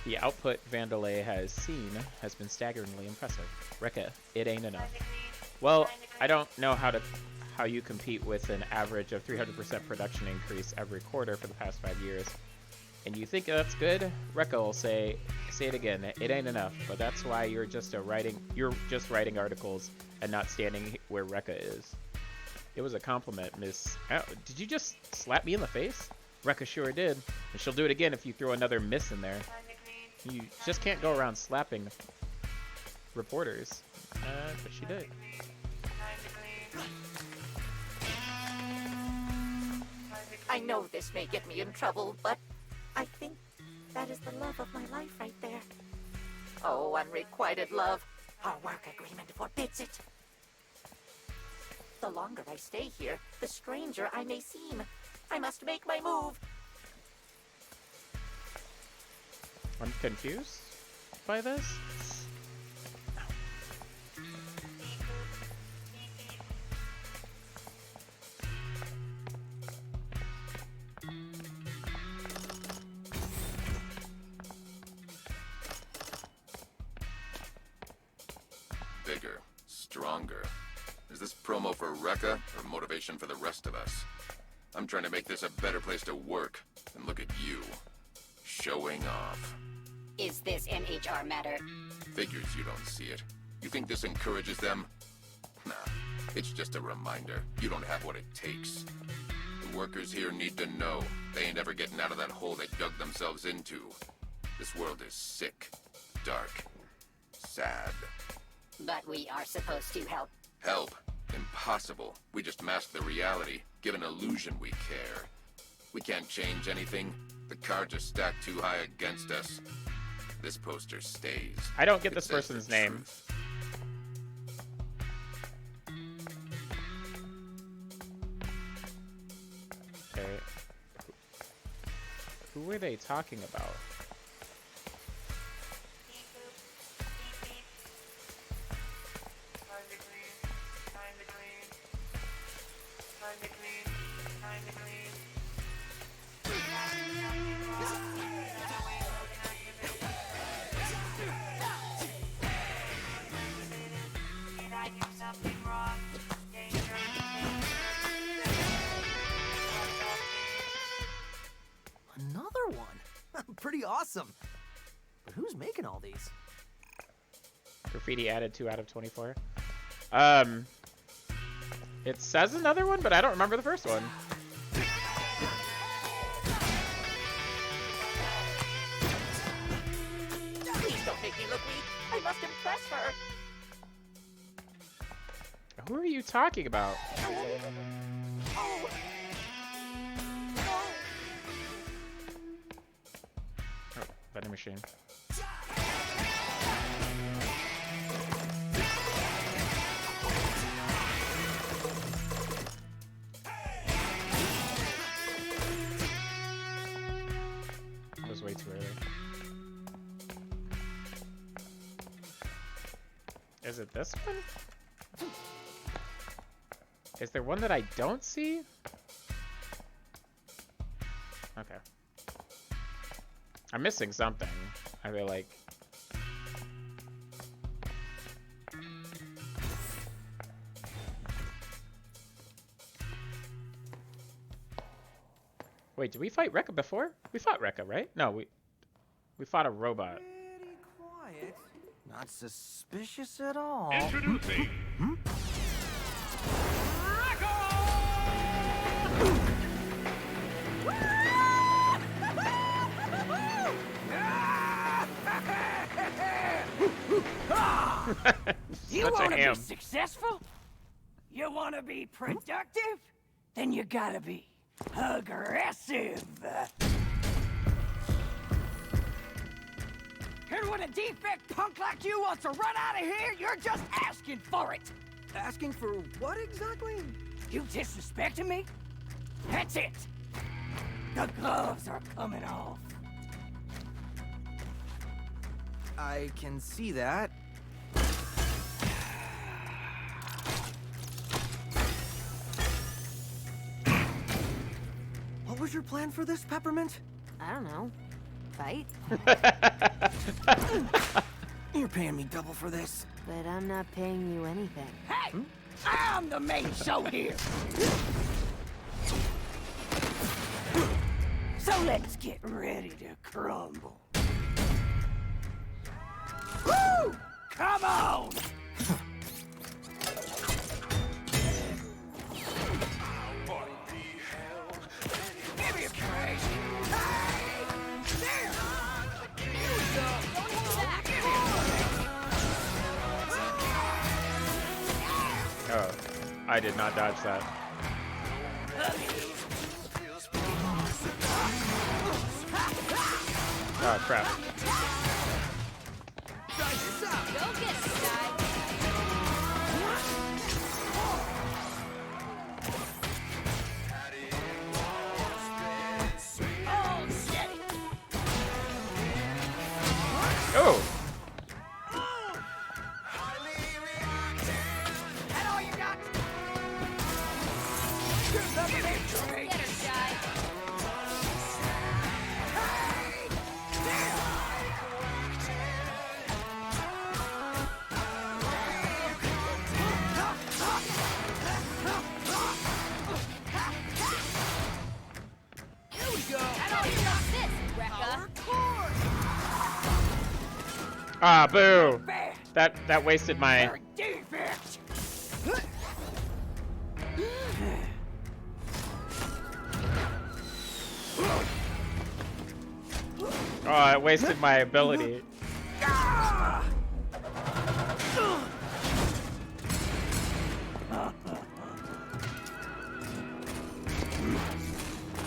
Speaker 1: The output Vandelay has seen has been staggeringly impressive. Rekka, it ain't enough. Well, I don't know how you compete with an average of 300% production increase every quarter for the past 5 years. And you think that's good? Rekka will say it again, it ain't enough, but that's why you're just writing articles and not standing where Rekka is. It was a compliment, Miss. Oh, did you just slap me in the face? Rekka sure did, and she'll do it again if you throw another miss in there. You just can't go around slapping. reporters. But she did.
Speaker 4: I know this may get me in trouble, but I think that is the love of my life right there. Oh, unrequited love. Our work agreement forbids it. The longer I stay here, the stranger I may seem. I must make my move.
Speaker 1: I'm confused by this.
Speaker 11: Bigger, stronger. Is this promo for Rekka or motivation for the rest of us? I'm trying to make this a better place to work. And look at you. Showing off.
Speaker 5: Is this an HR matter?
Speaker 11: Figures you don't see it. You think this encourages them? Nah, it's just a reminder. You don't have what it takes. The workers here need to know they ain't ever getting out of that hole they dug themselves into. This world is sick, dark, sad.
Speaker 5: But we are supposed to help.
Speaker 11: Help? Impossible. We just mask the reality, give an illusion we care. We can't change anything. The cards are stacked too high against us. This poster stays.
Speaker 1: I don't get
Speaker 11: It
Speaker 1: this
Speaker 11: says
Speaker 1: person's
Speaker 11: the
Speaker 1: name.
Speaker 11: truth.
Speaker 1: Okay. Who were they talking about?
Speaker 2: Another one. Pretty awesome. But who's making all these?
Speaker 1: Graffiti added 2 out of 24. It says another one, but I don't remember the first one.
Speaker 4: Please don't make me look weak. I must impress her.
Speaker 1: Who are you talking about?
Speaker 4: Oh.
Speaker 1: Oh, vending machine. That was way too early. Is it this one? Is there one that I don't see? Okay. I'm missing something. I feel like. Wait, did we fight Rekka before? We fought Rekka, right? No, we fought a robot.
Speaker 2: Pretty quiet. Not suspicious at all.
Speaker 12: Introducing.
Speaker 9: You
Speaker 1: Such a
Speaker 9: want to
Speaker 1: ham.
Speaker 9: be successful? You want to be productive? Then you gotta be aggressive. And when a defect punk like you wants to run out of here, you're just asking for it.
Speaker 2: Asking for what exactly?
Speaker 9: You disrespecting me? That's it. The gloves are coming off.
Speaker 2: I can see that. What was your plan for this, Peppermint?
Speaker 3: I don't know. Fight?
Speaker 2: You're paying me double for this.
Speaker 3: But I'm not paying you anything.
Speaker 9: Hey! I'm the main show here. So let's get ready to crumble. Woo! Come on! Give me a break. Hey! There! Give me a break.
Speaker 1: I did not dodge that. Oh crap.
Speaker 3: Go get it, guy.
Speaker 1: Oh! Ah, boo! That wasted my... Oh, it wasted my ability.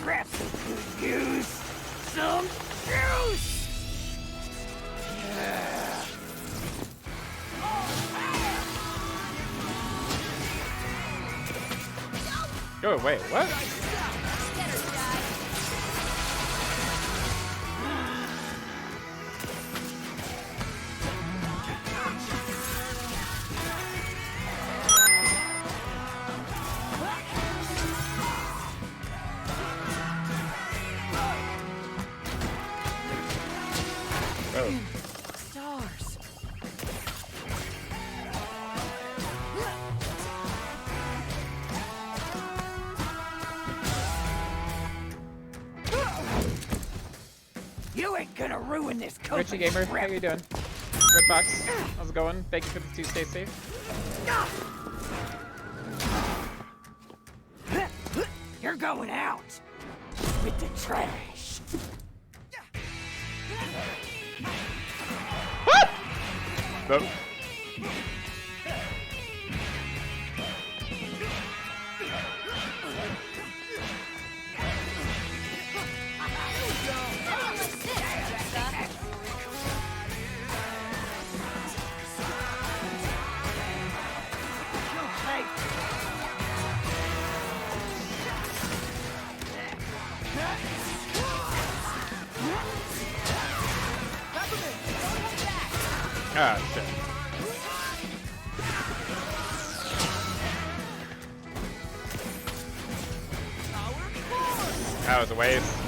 Speaker 9: Grab some good juice! Some juice!
Speaker 1: Oh, wait, what? Oh.
Speaker 9: Stars! You ain't gonna ruin this company.
Speaker 1: Richie Gamer, how you doing? Red Box, how's it going? Thank you for the 2, stay safe.
Speaker 9: You're going out with the trash.
Speaker 1: Nope. Ah, shit. That was a waste.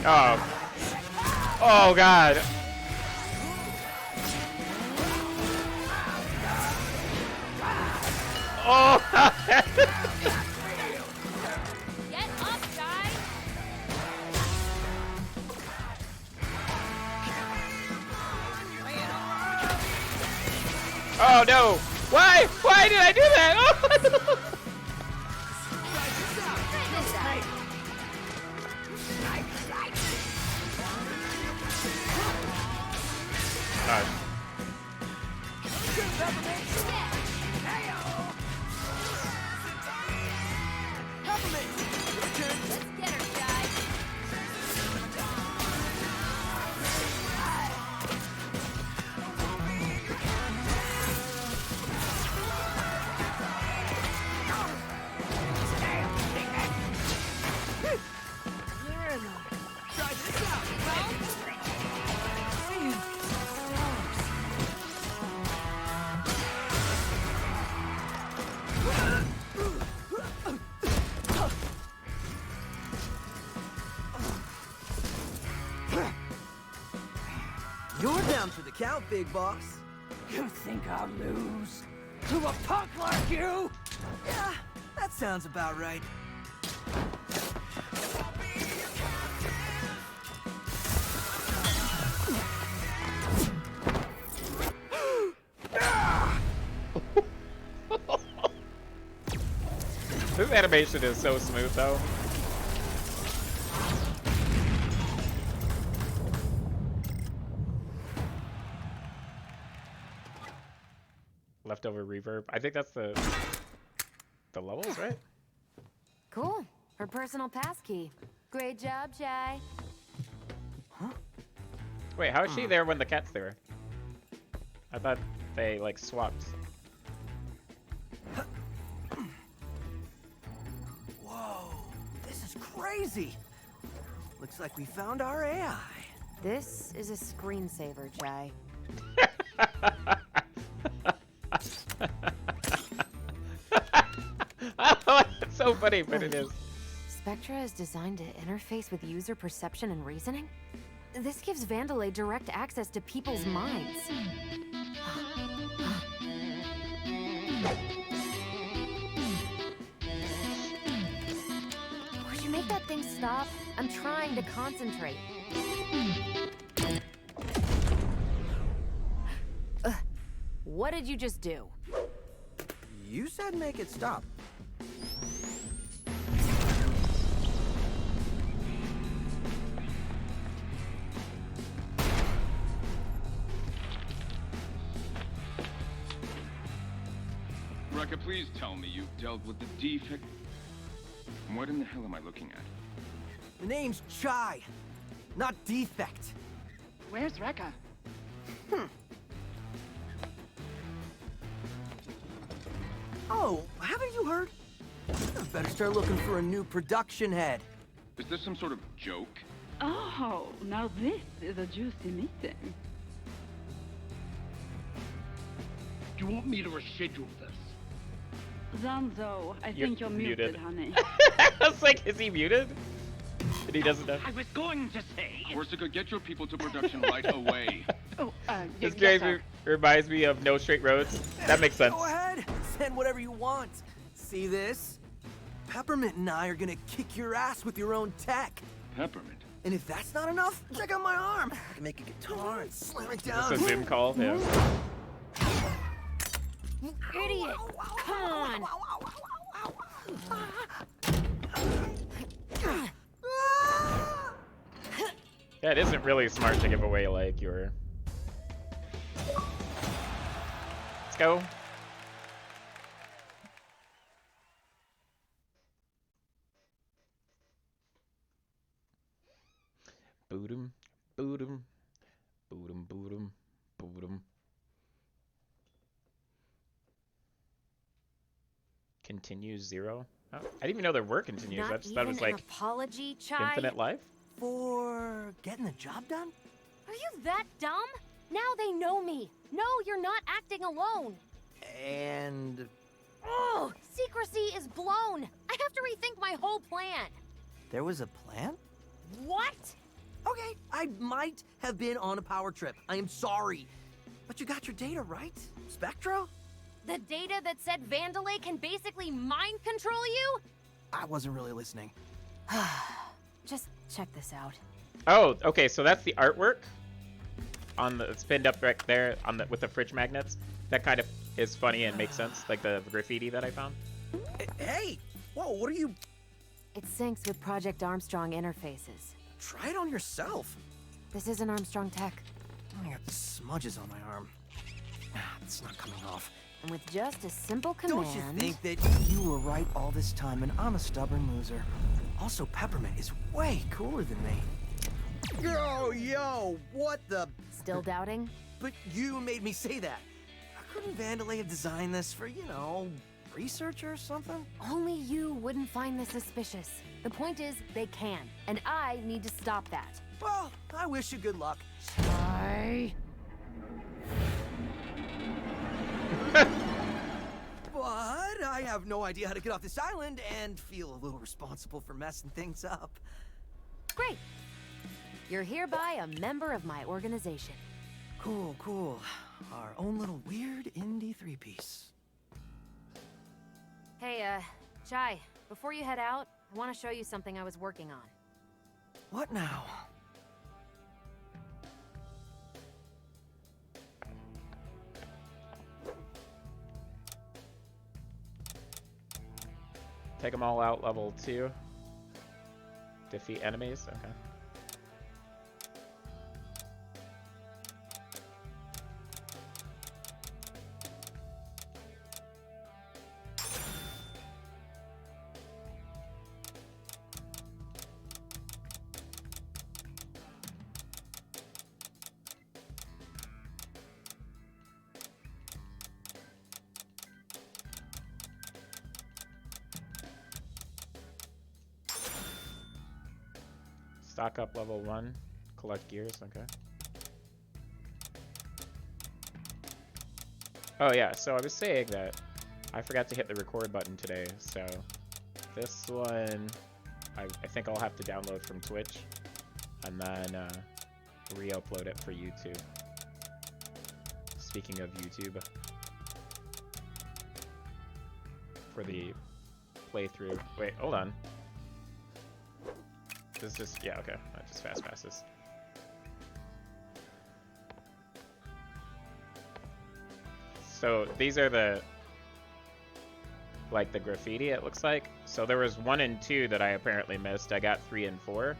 Speaker 1: Oh. Oh, God. Oh.
Speaker 3: Get up, guy.
Speaker 1: Oh, no. Why? Why did I do that? Oh.
Speaker 2: You're down for the count, big boss.
Speaker 9: You think I'll lose to a punk like you?
Speaker 2: Yeah, that sounds about right.
Speaker 1: animation is so smooth, though. Leftover reverb. I think that's the levels, right?
Speaker 3: Cool. Her personal passkey. Great job, Chai.
Speaker 1: Wait, how is she there when the cat's there? I thought they like swapped.
Speaker 2: Whoa, this is crazy. Looks like we found our AI.
Speaker 3: This is a screensaver, Chai.
Speaker 1: Oh, it's so funny, but it is.
Speaker 3: Spectra is designed to interface with user perception and reasoning? This gives Vandelay direct access to people's minds. Would you make that thing stop? I'm trying to concentrate. What did you just do?
Speaker 2: You said make it stop.
Speaker 12: Rekka, please tell me you've dealt with the defect. What in the hell am I looking at?
Speaker 2: The name's Chai, not Defect.
Speaker 6: Where's Rekka?
Speaker 2: Oh, haven't you heard? I better start looking for a new production head.
Speaker 12: Is this some sort of joke?
Speaker 6: Oh, now this is a juicy meeting.
Speaker 13: Do you want me to reschedule this?
Speaker 6: Zanzo, I
Speaker 1: You're
Speaker 6: think you're muted, honey.
Speaker 1: I was like, is he muted? And he doesn't know.
Speaker 13: I was going to say.
Speaker 12: Corsica, get your people to production right away.
Speaker 6: Oh,
Speaker 1: This
Speaker 6: yes,
Speaker 1: game reminds me of No Straight Roads. That makes sense.
Speaker 2: Go ahead, send whatever you want. See this? Peppermint and I are gonna kick your ass with your own tech.
Speaker 12: Peppermint?
Speaker 2: And if that's not enough, check out my arm. I can make a guitar and slam it
Speaker 1: Is
Speaker 2: down.
Speaker 1: this a Zoom call? Yeah.
Speaker 3: You idiot! Come on!
Speaker 1: Yeah, it isn't really smart to give away like your. Let's go. Boodum, boodum, boodum, boodum, boodum. Continue 0. Oh, I didn't even know there were continues.
Speaker 3: Not
Speaker 1: I just
Speaker 3: even
Speaker 1: thought it was like
Speaker 3: an apology, Chai?
Speaker 1: infinite life.
Speaker 2: For getting the job done?
Speaker 3: Are you that dumb? Now they know me. No, you're not acting alone.
Speaker 2: And
Speaker 3: Oh, secrecy is blown. I have to rethink my whole plan.
Speaker 2: there was a plan?
Speaker 3: What?
Speaker 2: Okay, I might have been on a power trip. I am sorry. But you got your data right, Spectra?
Speaker 3: The data that said Vandelay can basically mind control you?
Speaker 2: I wasn't really listening.
Speaker 3: Just check this out.
Speaker 1: Oh, okay. So that's the artwork on the it's pinned up right there on the with the fridge magnets. That kind of is funny and makes sense, like the graffiti that I found.
Speaker 2: Hey! Whoa, what are you...
Speaker 3: It syncs with Project Armstrong interfaces.
Speaker 2: Try it on yourself.
Speaker 3: This isn't Armstrong tech.
Speaker 2: I got smudges on my arm. It's not coming off.
Speaker 3: And with just a simple command...
Speaker 2: Don't you think that you were right all this time and I'm a stubborn loser? Also, Peppermint is way cooler than me. Yo, what the...
Speaker 3: Still doubting?
Speaker 2: But you made me say that. Couldn't Vandelay have designed this for, you know, research or something?
Speaker 3: Only you wouldn't find this suspicious. The point is, they can. And I need to stop that.
Speaker 2: Well, I wish you good luck.
Speaker 3: Bye.
Speaker 2: But I have no idea how to get off this island and feel a little responsible for messing things up.
Speaker 3: Great. You're hereby a member of my organization.
Speaker 2: Cool. Our own little weird indie three-piece.
Speaker 3: Hey, Chai, before you head out, I want to show you something I was working on.
Speaker 2: What now?
Speaker 1: Take them all out, level 2. Defeat enemies, okay. Stock up level 1, collect gears, okay. Oh yeah, so I was saying that I forgot to hit the record button today, so this one I think I'll have to download from Twitch and then re-upload it for YouTube. Speaking of YouTube, for the playthrough. Wait, hold on. This is just, yeah, okay. I just fast pass this. So these are the, like the graffiti it looks like. So there was 1 and 2 that I apparently missed. I got 3 and 4.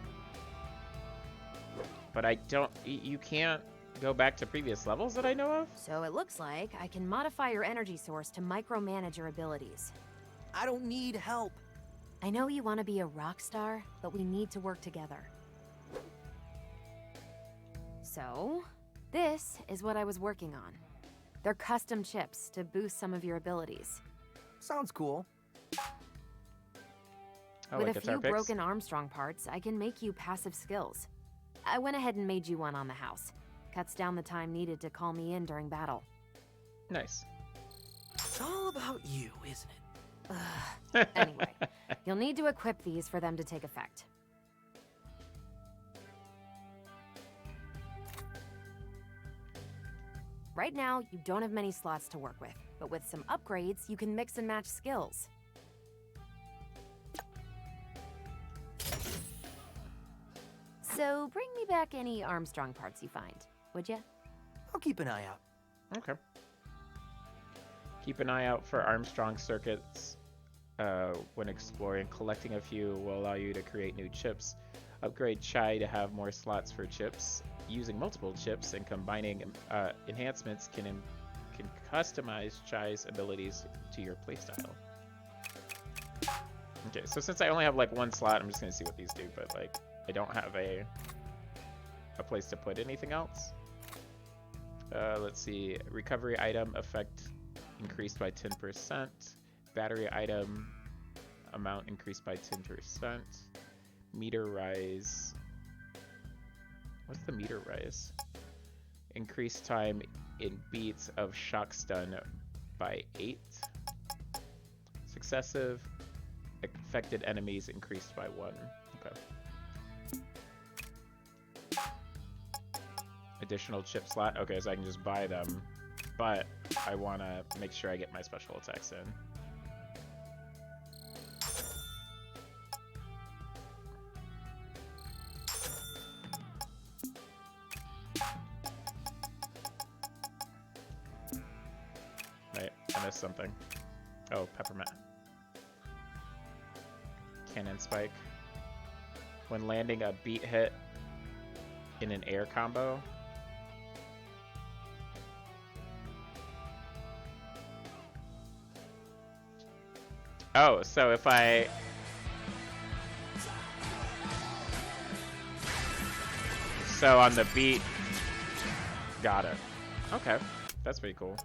Speaker 1: But I don't, you can't go back to previous levels that I know of?
Speaker 3: So it looks like I can modify your energy source to micromanage your abilities.
Speaker 2: I don't need help.
Speaker 3: I know you want to be a rock star, but we need to work together. So, this is what I was working on. They're custom chips to boost some of your abilities.
Speaker 2: Sounds cool.
Speaker 1: Oh,
Speaker 3: With
Speaker 1: like
Speaker 3: a
Speaker 1: guitar
Speaker 3: few
Speaker 1: picks?
Speaker 3: broken Armstrong parts, I can make you passive skills. I went ahead and made you one on the house. Cuts down the time needed to call me in during battle.
Speaker 1: Nice.
Speaker 2: It's all about you, isn't it?
Speaker 3: Anyway, you'll need to equip these for them to take effect. Right now, you don't have many slots to work with, but with some upgrades, you can mix and match skills. So bring me back any Armstrong parts you find, would ya?
Speaker 2: I'll keep an eye out.
Speaker 1: Okay. Keep an eye out for Armstrong circuits when exploring. Collecting a few will allow you to create new chips. Upgrade Chai to have more slots for chips. Using multiple chips and combining enhancements can customize Chai's abilities to your playstyle. Okay, so since I only have like 1 slot, I'm just gonna see what these do, but like I don't have a place to put anything else. Let's see. Recovery item effect increased by 10%. Battery item amount increased by 10%. Meter rise. What's the meter rise? Increased time in beats of shock stun by 8. Successive affected enemies increased by 1. Okay. Additional chip slot. Okay, so I can just buy them, but I want to make sure I get my special attacks in. Wait, I missed something. Oh, peppermint. Cannon spike. When landing a beat hit in an air combo. Oh, so if I... So on the beat... Got it. Okay, that's pretty cool.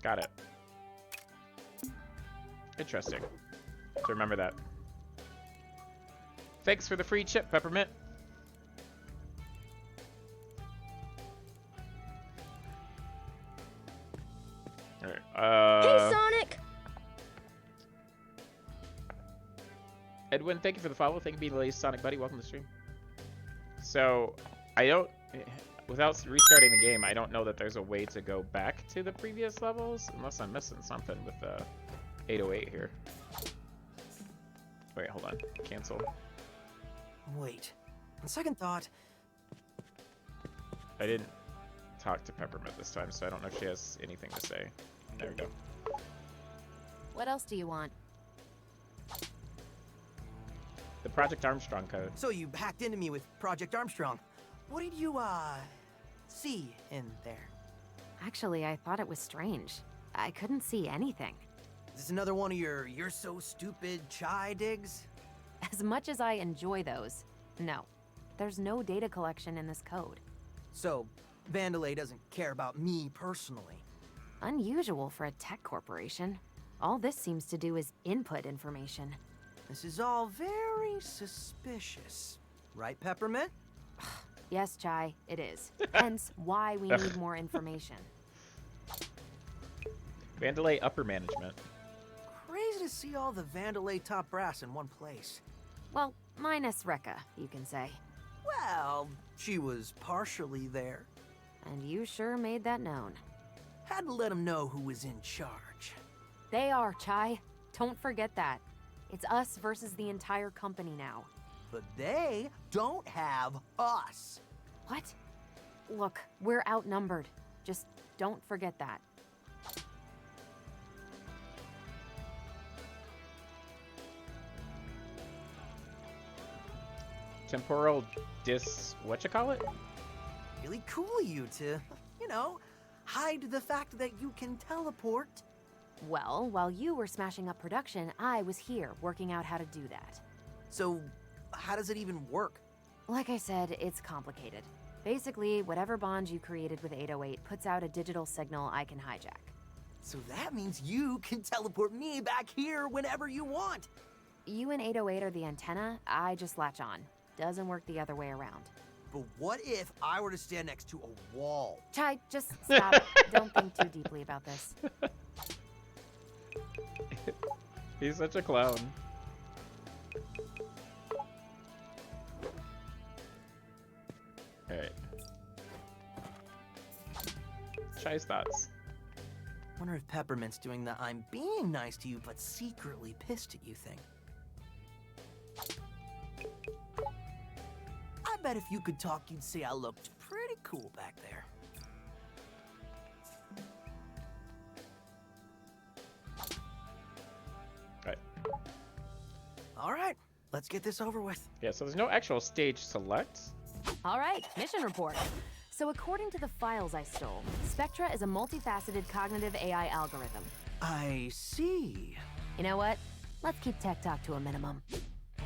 Speaker 1: Got it. Interesting. So remember that. Thanks for the free chip, Peppermint. Alright,
Speaker 14: Hey, Sonic!
Speaker 1: Edwin, thank you for the follow. Thank you for being the Sonic Buddy. Welcome to the stream. So, I don't... Without restarting the game, I don't know that there's a way to go back to the previous levels, unless I'm missing something with the 808 here. Wait, hold on. Cancel.
Speaker 2: Wait. On second thought,
Speaker 1: I didn't talk to Peppermint this time, so I don't know if she has anything to say. There we go.
Speaker 3: What else do you want?
Speaker 1: The Project Armstrong code.
Speaker 2: So you hacked into me with Project Armstrong. What did you, see in there?
Speaker 3: Actually, I thought it was strange. I couldn't see anything.
Speaker 2: Is this another one of your "you're so stupid" chai digs?
Speaker 3: As much as I enjoy those, no. There's no data collection in this code.
Speaker 2: So, Vandalay doesn't care about me personally.
Speaker 3: Unusual for a tech corporation. All this seems to do is input information.
Speaker 2: This is all very suspicious. Right, Peppermint?
Speaker 3: Yes, Chai, it is. Hence, why we need more information.
Speaker 1: Vandalay upper management.
Speaker 2: Crazy to see all the Vandalay top brass in one place.
Speaker 3: Well, minus Rekka, you can say.
Speaker 2: Well, she was partially there.
Speaker 3: And you sure made that known.
Speaker 2: Had to let him know who was in charge.
Speaker 3: They are, Chai. Don't forget that. It's us versus the entire company now.
Speaker 2: But they don't have us.
Speaker 3: What? Look, we're outnumbered. Just don't forget that.
Speaker 1: Temporal whatchamacallit?
Speaker 2: Really cool of you to, hide the fact that you can teleport.
Speaker 3: Well, while you were smashing up production, I was here working out how to do that.
Speaker 2: So, how does it even work?
Speaker 3: Like I said, it's complicated. Basically, whatever bond you created with 808 puts out a digital signal I can hijack.
Speaker 2: So that means you can teleport me back here whenever you want.
Speaker 3: You and 808 are the antenna, I just latch on. Doesn't work the other way around.
Speaker 2: But what if I were to stand next to a wall?
Speaker 3: Chai, just stop. Don't think too deeply about this.
Speaker 1: He's such a clown. Alright. Chai's thoughts.
Speaker 2: Wonder if Peppermint's doing the "I'm being nice to you but secretly pissed at you" thing. I bet if you could talk, you'd say I looked pretty cool back there.
Speaker 1: Right.
Speaker 2: All right, let's get this over with.
Speaker 1: Yeah, so there's no actual stage select.
Speaker 3: All right, mission report. So according to the files I stole, Spectra is a multifaceted cognitive AI algorithm.
Speaker 2: I see.
Speaker 3: You know what? Let's keep tech talk to a minimum.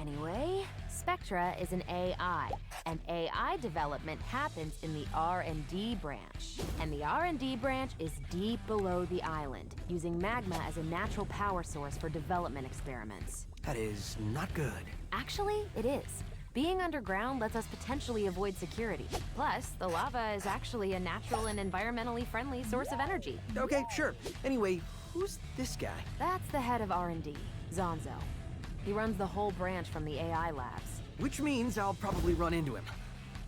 Speaker 3: Anyway, Spectra is an AI, and AI development happens in the R&D branch. And the R&D branch is deep below the island, using magma as a natural power source for development experiments.
Speaker 2: That is not good.
Speaker 3: Actually, it is. Being underground lets us potentially avoid security. Plus, the lava is actually a natural and environmentally friendly source of energy.
Speaker 2: Okay, sure. Anyway, who's this guy?
Speaker 3: That's the head of R&D, Zonzo. He runs the whole branch from the AI labs.
Speaker 2: Which means I'll probably run into him.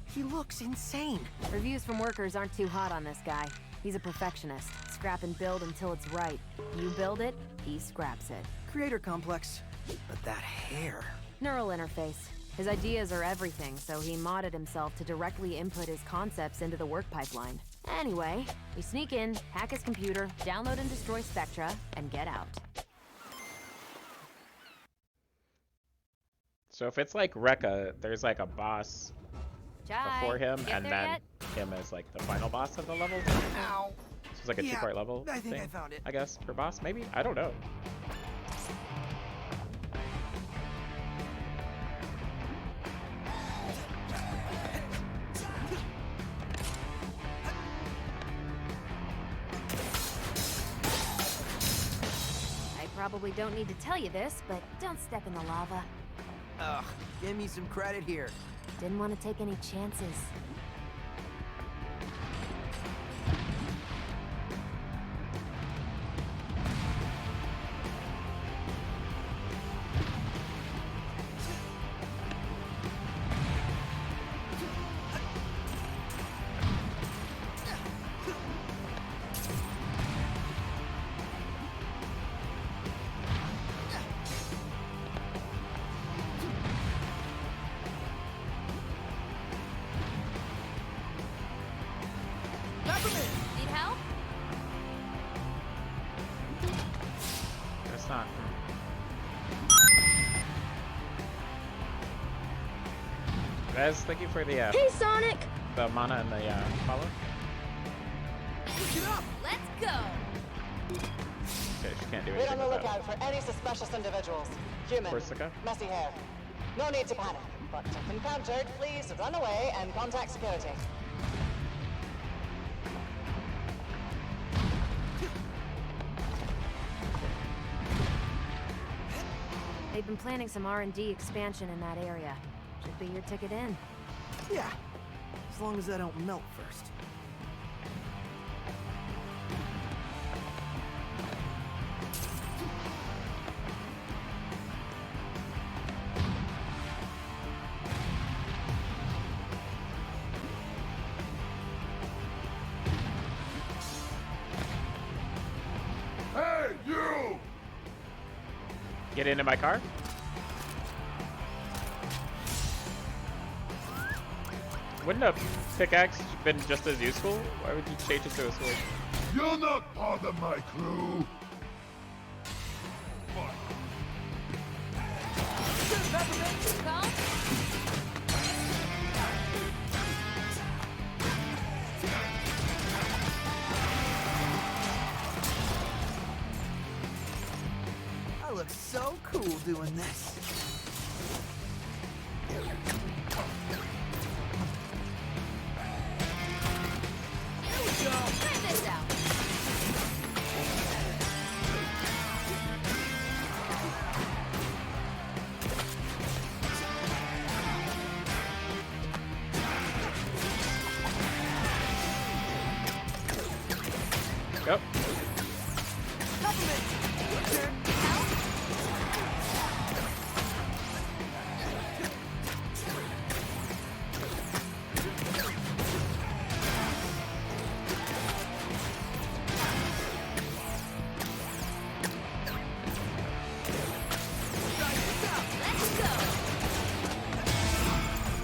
Speaker 2: He looks insane.
Speaker 3: Reviews from workers aren't too hot on this guy. He's a perfectionist. Scrap and build until it's right. You build it, he scraps it.
Speaker 2: Creator complex. But that hair.
Speaker 3: Neural interface. His ideas are everything, so he modded himself to directly input his concepts into the work pipeline. Anyway, we sneak in, hack his computer, download and destroy Spectra, and get out.
Speaker 1: So if it's like Rekka, there's like a boss
Speaker 3: Chai,
Speaker 1: before him,
Speaker 3: get
Speaker 1: and
Speaker 3: there
Speaker 1: then
Speaker 3: yet?
Speaker 1: him as like the final boss of the level.
Speaker 2: Ow.
Speaker 1: So it's like a two-part level
Speaker 2: I think
Speaker 1: thing,
Speaker 2: I found it.
Speaker 1: I guess, per boss, maybe? I don't know.
Speaker 3: I probably don't need to tell you this, but don't step in the lava.
Speaker 2: Ugh, give me some credit here.
Speaker 3: Didn't want to take any chances.
Speaker 1: Guys, thank you for the
Speaker 14: Hey, Sonic!
Speaker 1: the mana and the follow.
Speaker 3: Let's go!
Speaker 1: Okay, she can't do
Speaker 15: Be
Speaker 1: anything
Speaker 15: on the
Speaker 1: with that.
Speaker 15: lookout for any suspicious individuals. Human,
Speaker 1: Corsica?
Speaker 15: messy hair. No need to panic, but if encountered, please run away and contact security.
Speaker 3: They've been planning some R&D expansion in that area. Should be your ticket in.
Speaker 2: Yeah, as long as I don't melt first.
Speaker 11: Hey, you!
Speaker 1: Get into my car. Wouldn't a pickaxe been just as useful? Why would you change it to a sword?
Speaker 11: You'll not bother my crew!
Speaker 2: I look so cool doing this.
Speaker 3: Try this out.
Speaker 1: Go.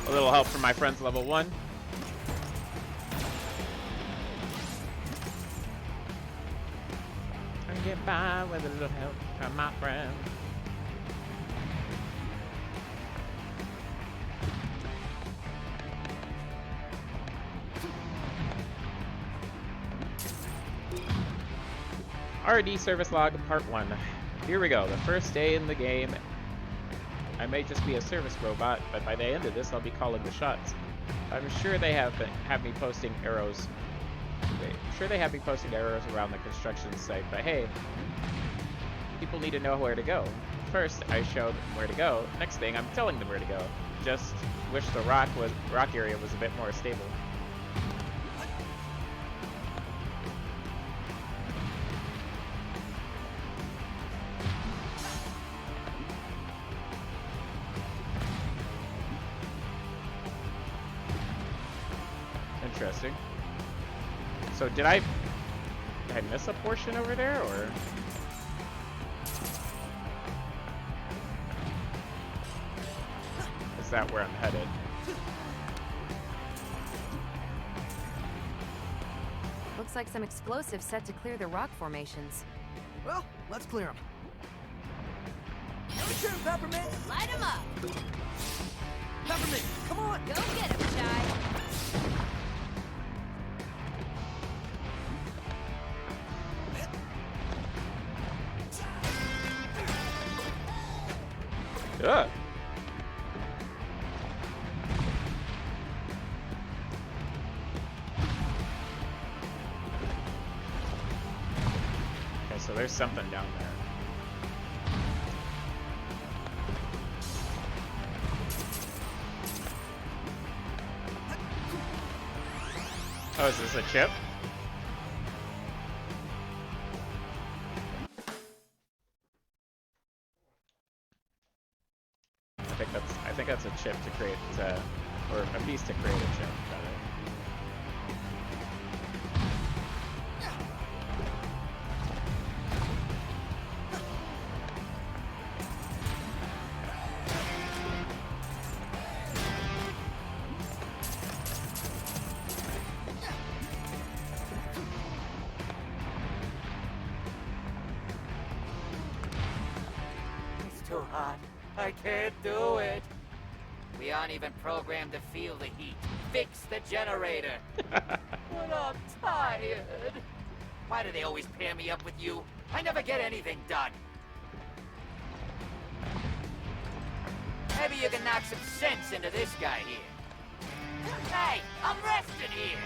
Speaker 1: A little help from my friends level 1. I can get by with a little help from my friends. R&D service log part 1. Here we go, the first day in the game. I may just be a service robot, but by the end of this I'll be calling the shots. I'm sure they have me posting arrows. I'm sure they have me posting arrows around the construction site, but hey, people need to know where to go. First, I show them where to go. Next thing, I'm telling them where to go. Just wish the rock area was a bit more stable. Interesting. So did I miss a portion over there, or? Is that where I'm headed?
Speaker 3: Looks like some explosives set to clear the rock formations.
Speaker 2: Well, let's clear them.
Speaker 3: Your turn, Peppermint! Light 'em up!
Speaker 2: Peppermint, come on!
Speaker 3: Go get 'em, Chai!
Speaker 1: Yeah. Okay, so there's something down there. Oh, is this a chip? I think that's a chip to create, or a piece to create a chip, rather.
Speaker 15: It's too hot. I can't do it.
Speaker 4: We aren't even programmed to feel the heat. Fix the generator. But I'm tired. Why do they always pair me up with you? I never get anything done. Maybe you can knock some sense into this guy here. Hey, I'm resting here.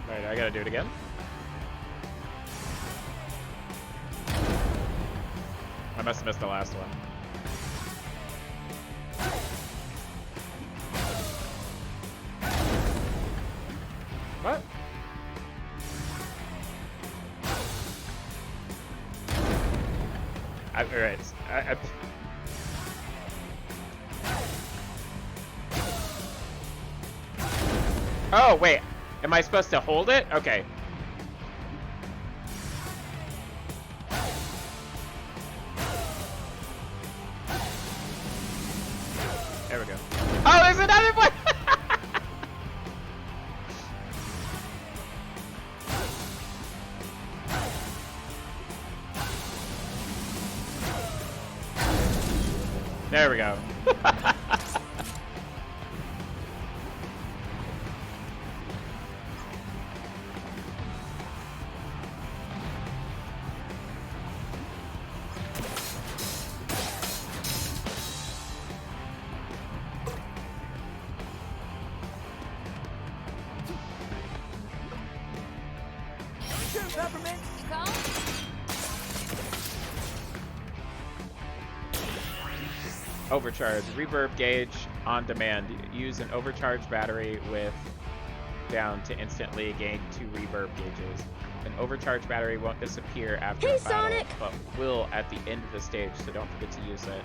Speaker 1: Alright, I gotta do it again. I must have missed the last one. What? Alright. Oh, wait. Am I supposed to hold it? Okay. There we go. Oh, there's another one! There we go.
Speaker 2: Sure, Peppermint.
Speaker 1: Overcharge. Reverb gauge on demand. Use an overcharged battery with down to instantly gain 2 reverb gauges. An overcharged battery won't disappear after a battle,
Speaker 3: Sonic!
Speaker 1: but will at the end of the stage, so don't forget to use it.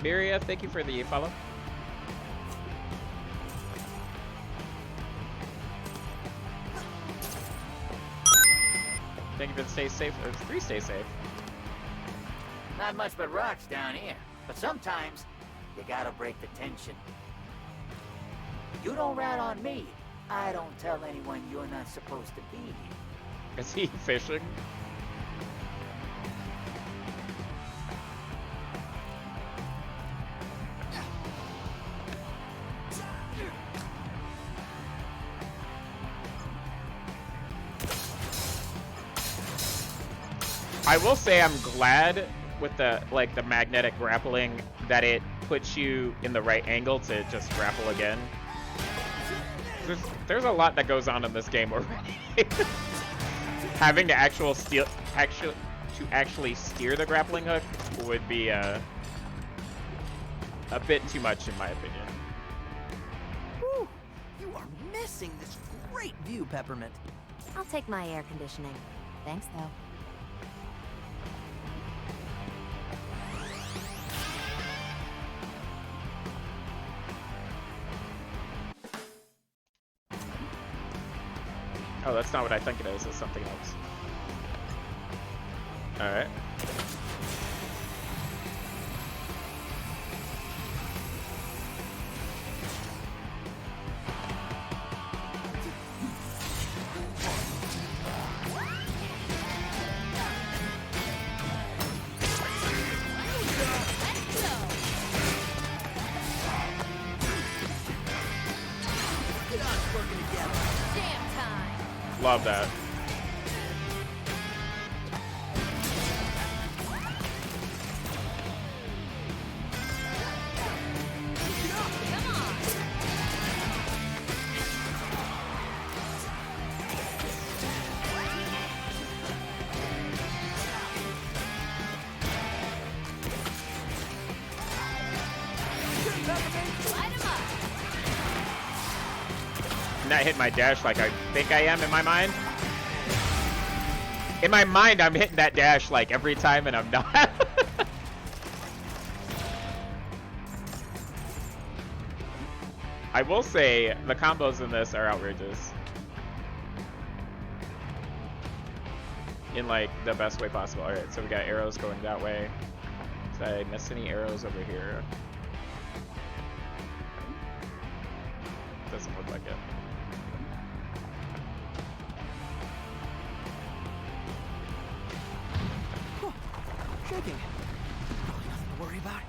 Speaker 1: Miria, thank you for the follow. Thank you for the stay safe, or 3 stay safe.
Speaker 4: Not much but rocks down here. But sometimes, you gotta break the tension. You don't rat on me. I don't tell anyone you're not supposed to be here.
Speaker 1: Is he fishing? I will say I'm glad with the the magnetic grappling that it puts you in the right angle to just grapple again. There's a lot that goes on in this game already. Having to actually steer the grappling hook would be a bit too much in my opinion.
Speaker 2: Whew, you are missing this great view, Peppermint.
Speaker 3: I'll take my air conditioning. Thanks, though.
Speaker 1: Oh, that's not what I think it is. It's something else. Alright. Love that. I'm not hitting my dash like I think I am in my mind. In my mind, I'm hitting that dash like every time and I'm not. I will say the combos in this are outrageous. In like the best way possible. Alright, so we got arrows going that way. Did I miss any arrows over here? Doesn't look like it.
Speaker 2: Shaking. Probably nothing to worry about.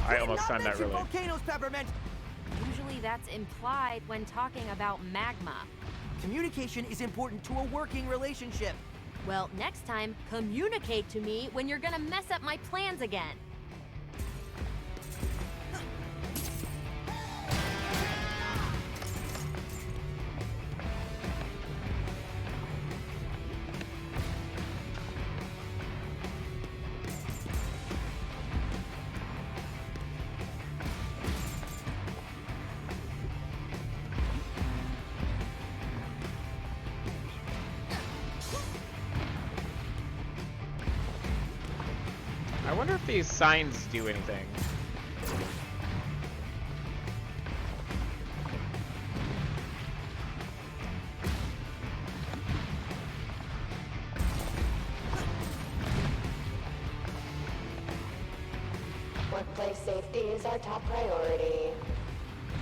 Speaker 1: I almost timed that really.
Speaker 2: Volcanoes, Peppermint.
Speaker 3: Usually that's implied when talking about magma.
Speaker 2: Communication is important to a working relationship.
Speaker 3: Well, next time, communicate to me when you're gonna mess up my plans again.
Speaker 1: I wonder if these signs do anything.
Speaker 15: Workplace safety is our top priority.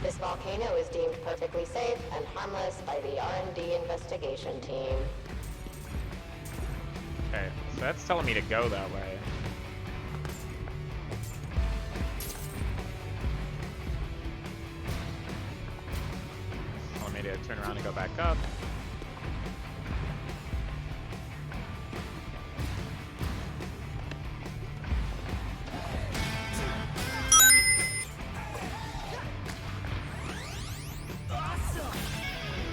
Speaker 15: This volcano is deemed perfectly safe and harmless by the R&D investigation team.
Speaker 1: Okay, so that's telling me to go that way. Telling me to turn around and go back up.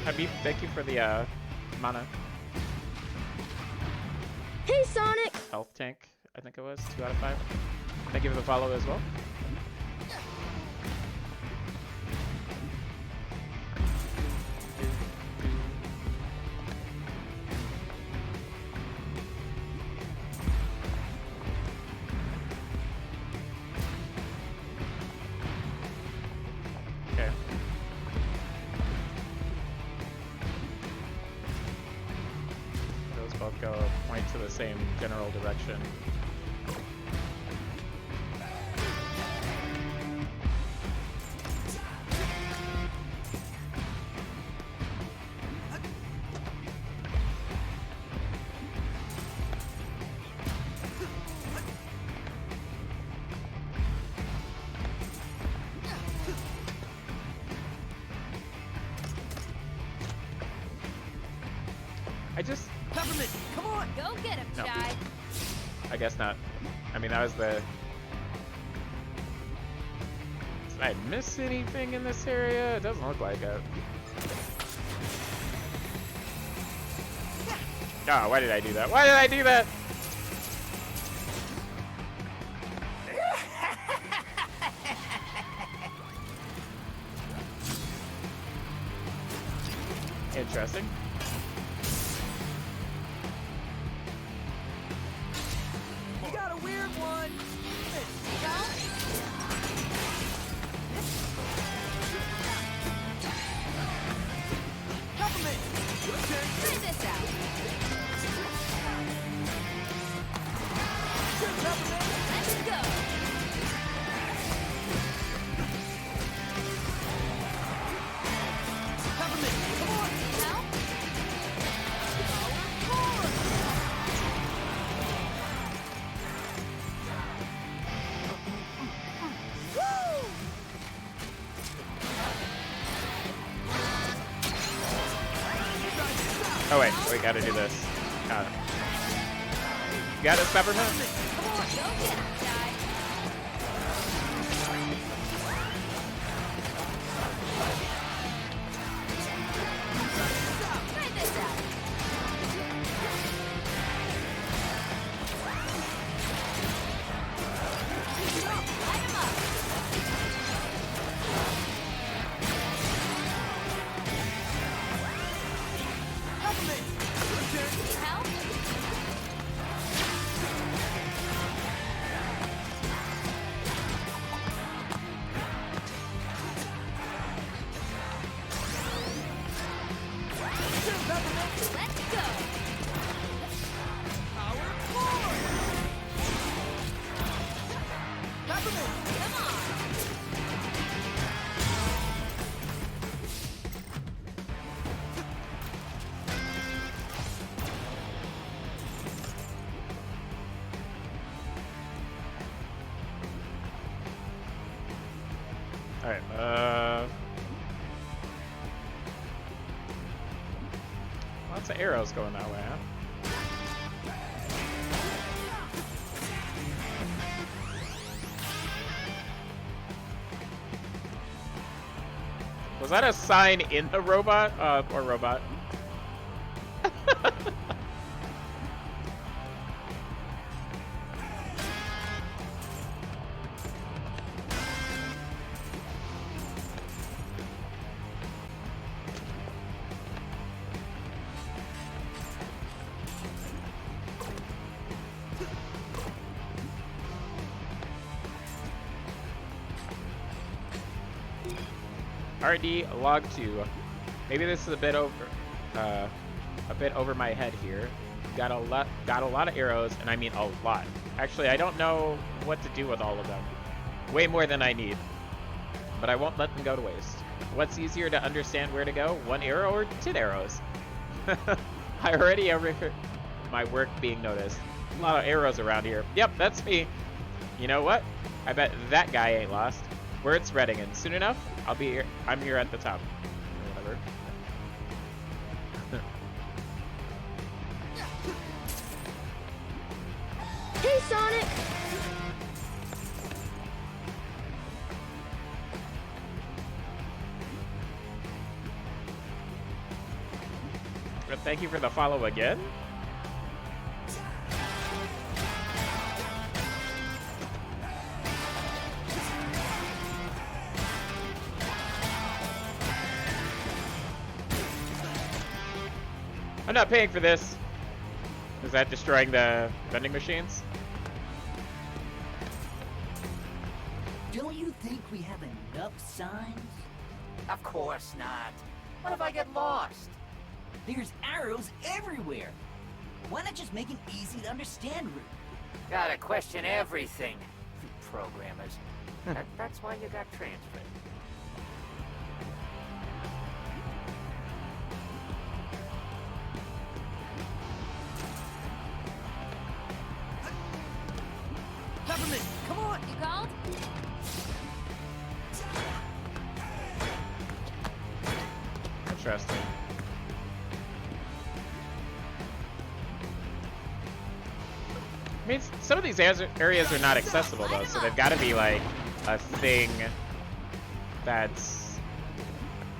Speaker 1: Habib, thank you for the mana.
Speaker 3: Hey, Sonic!
Speaker 1: Health tank, I think it was, 2 out of 5. Thank you for the follow as well. Okay. Those both point to the same general direction. I just...
Speaker 2: Peppermint, come on!
Speaker 3: Go get him,
Speaker 1: No.
Speaker 3: Shy.
Speaker 1: I guess not. I mean, that was the... Did I miss anything in this area? It doesn't look like it. Oh, why did I do that? Why did I do that? Interesting.
Speaker 2: You got a weird one. Peppermint, your turn.
Speaker 3: Try this out.
Speaker 2: Good, Peppermint.
Speaker 3: Let's go.
Speaker 2: Peppermint, come on.
Speaker 3: Help?
Speaker 1: Oh wait, we gotta do this. Got it. You got this, Peppermint?
Speaker 3: Go get him, Shy.
Speaker 1: Alright, lots of arrows going that way, huh? Was that a sign in the robot? Poor robot. RD log 2. Maybe this is a bit over my head here. Got a lot of arrows, and I mean a lot. Actually, I don't know what to do with all of them. Way more than I need. But I won't let them go to waste. What's easier to understand where to go? 1 arrow or 10 arrows? I already overheard my work being noticed. A lot of arrows around here. Yep, that's me. You know what? I bet that guy ain't lost. Word's spreading, and soon enough, I'll be here. I'm here at the top. Or whatever.
Speaker 3: Hey, Sonic!
Speaker 1: But thank you for the follow again. I'm not paying for this. Is that destroying the vending machines?
Speaker 9: Don't you think we have enough signs?
Speaker 4: Of course not. What if I get lost?
Speaker 9: There's arrows everywhere. Why not just make an easy to understand route?
Speaker 4: Gotta question everything, you programmers. That's why you got transferred.
Speaker 2: Peppermint, come on!
Speaker 3: You called?
Speaker 1: Interesting. I mean, some of these areas are not accessible though, so they've got to be like a thing that's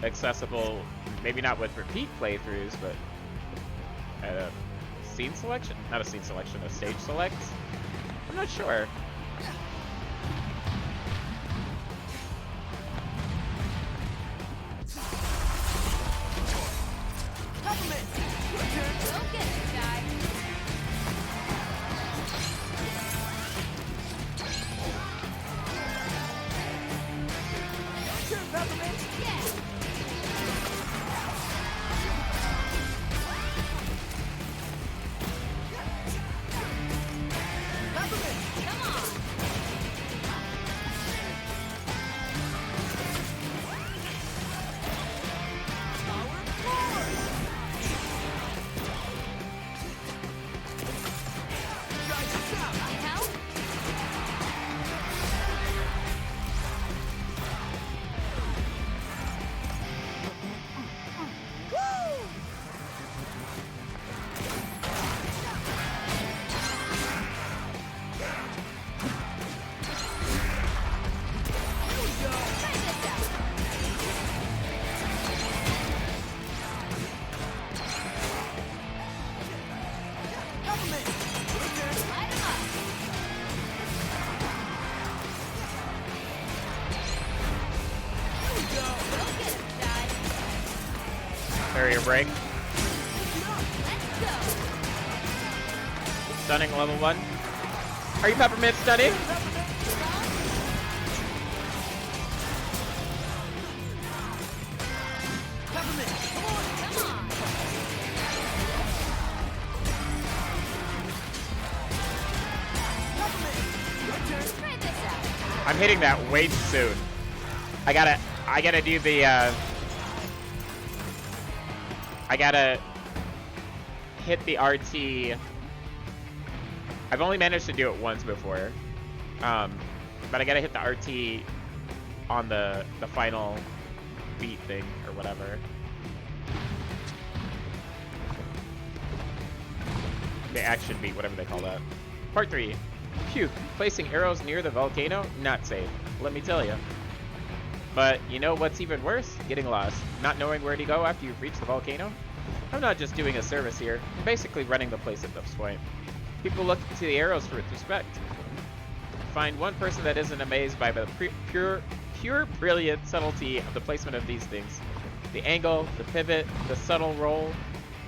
Speaker 1: accessible. Maybe not with repeat playthroughs, but at a scene selection? Not a scene selection, a stage select? I'm not sure.
Speaker 2: Peppermint!
Speaker 3: Don't get it, guy.
Speaker 2: Sure, Peppermint!
Speaker 3: Yeah.
Speaker 2: Peppermint!
Speaker 3: Come on. Need help? Try this out.
Speaker 2: Peppermint!
Speaker 3: Light 'em up. Don't get it, guy.
Speaker 1: Barrier break.
Speaker 3: Let's go.
Speaker 1: Stunning level 1. Are you Peppermint stunning?
Speaker 2: Peppermint! Come on!
Speaker 3: Come on.
Speaker 2: Peppermint! Your turn!
Speaker 3: Try this out.
Speaker 1: I'm hitting that way too soon. I gotta do the, I gotta hit the RT. I've only managed to do it once before. But I gotta hit the RT on the final beat thing or whatever. The action beat, whatever they call that. Part 3. Phew, placing arrows near the volcano? Not safe, let me tell you. But you know what's even worse? Getting lost. Not knowing where to go after you've reached the volcano? I'm not just doing a service here. I'm basically running the place at this point. People look to the arrows for respect. Find one person that isn't amazed by the pure brilliant subtlety of the placement of these things. The angle, the pivot, the subtle roll.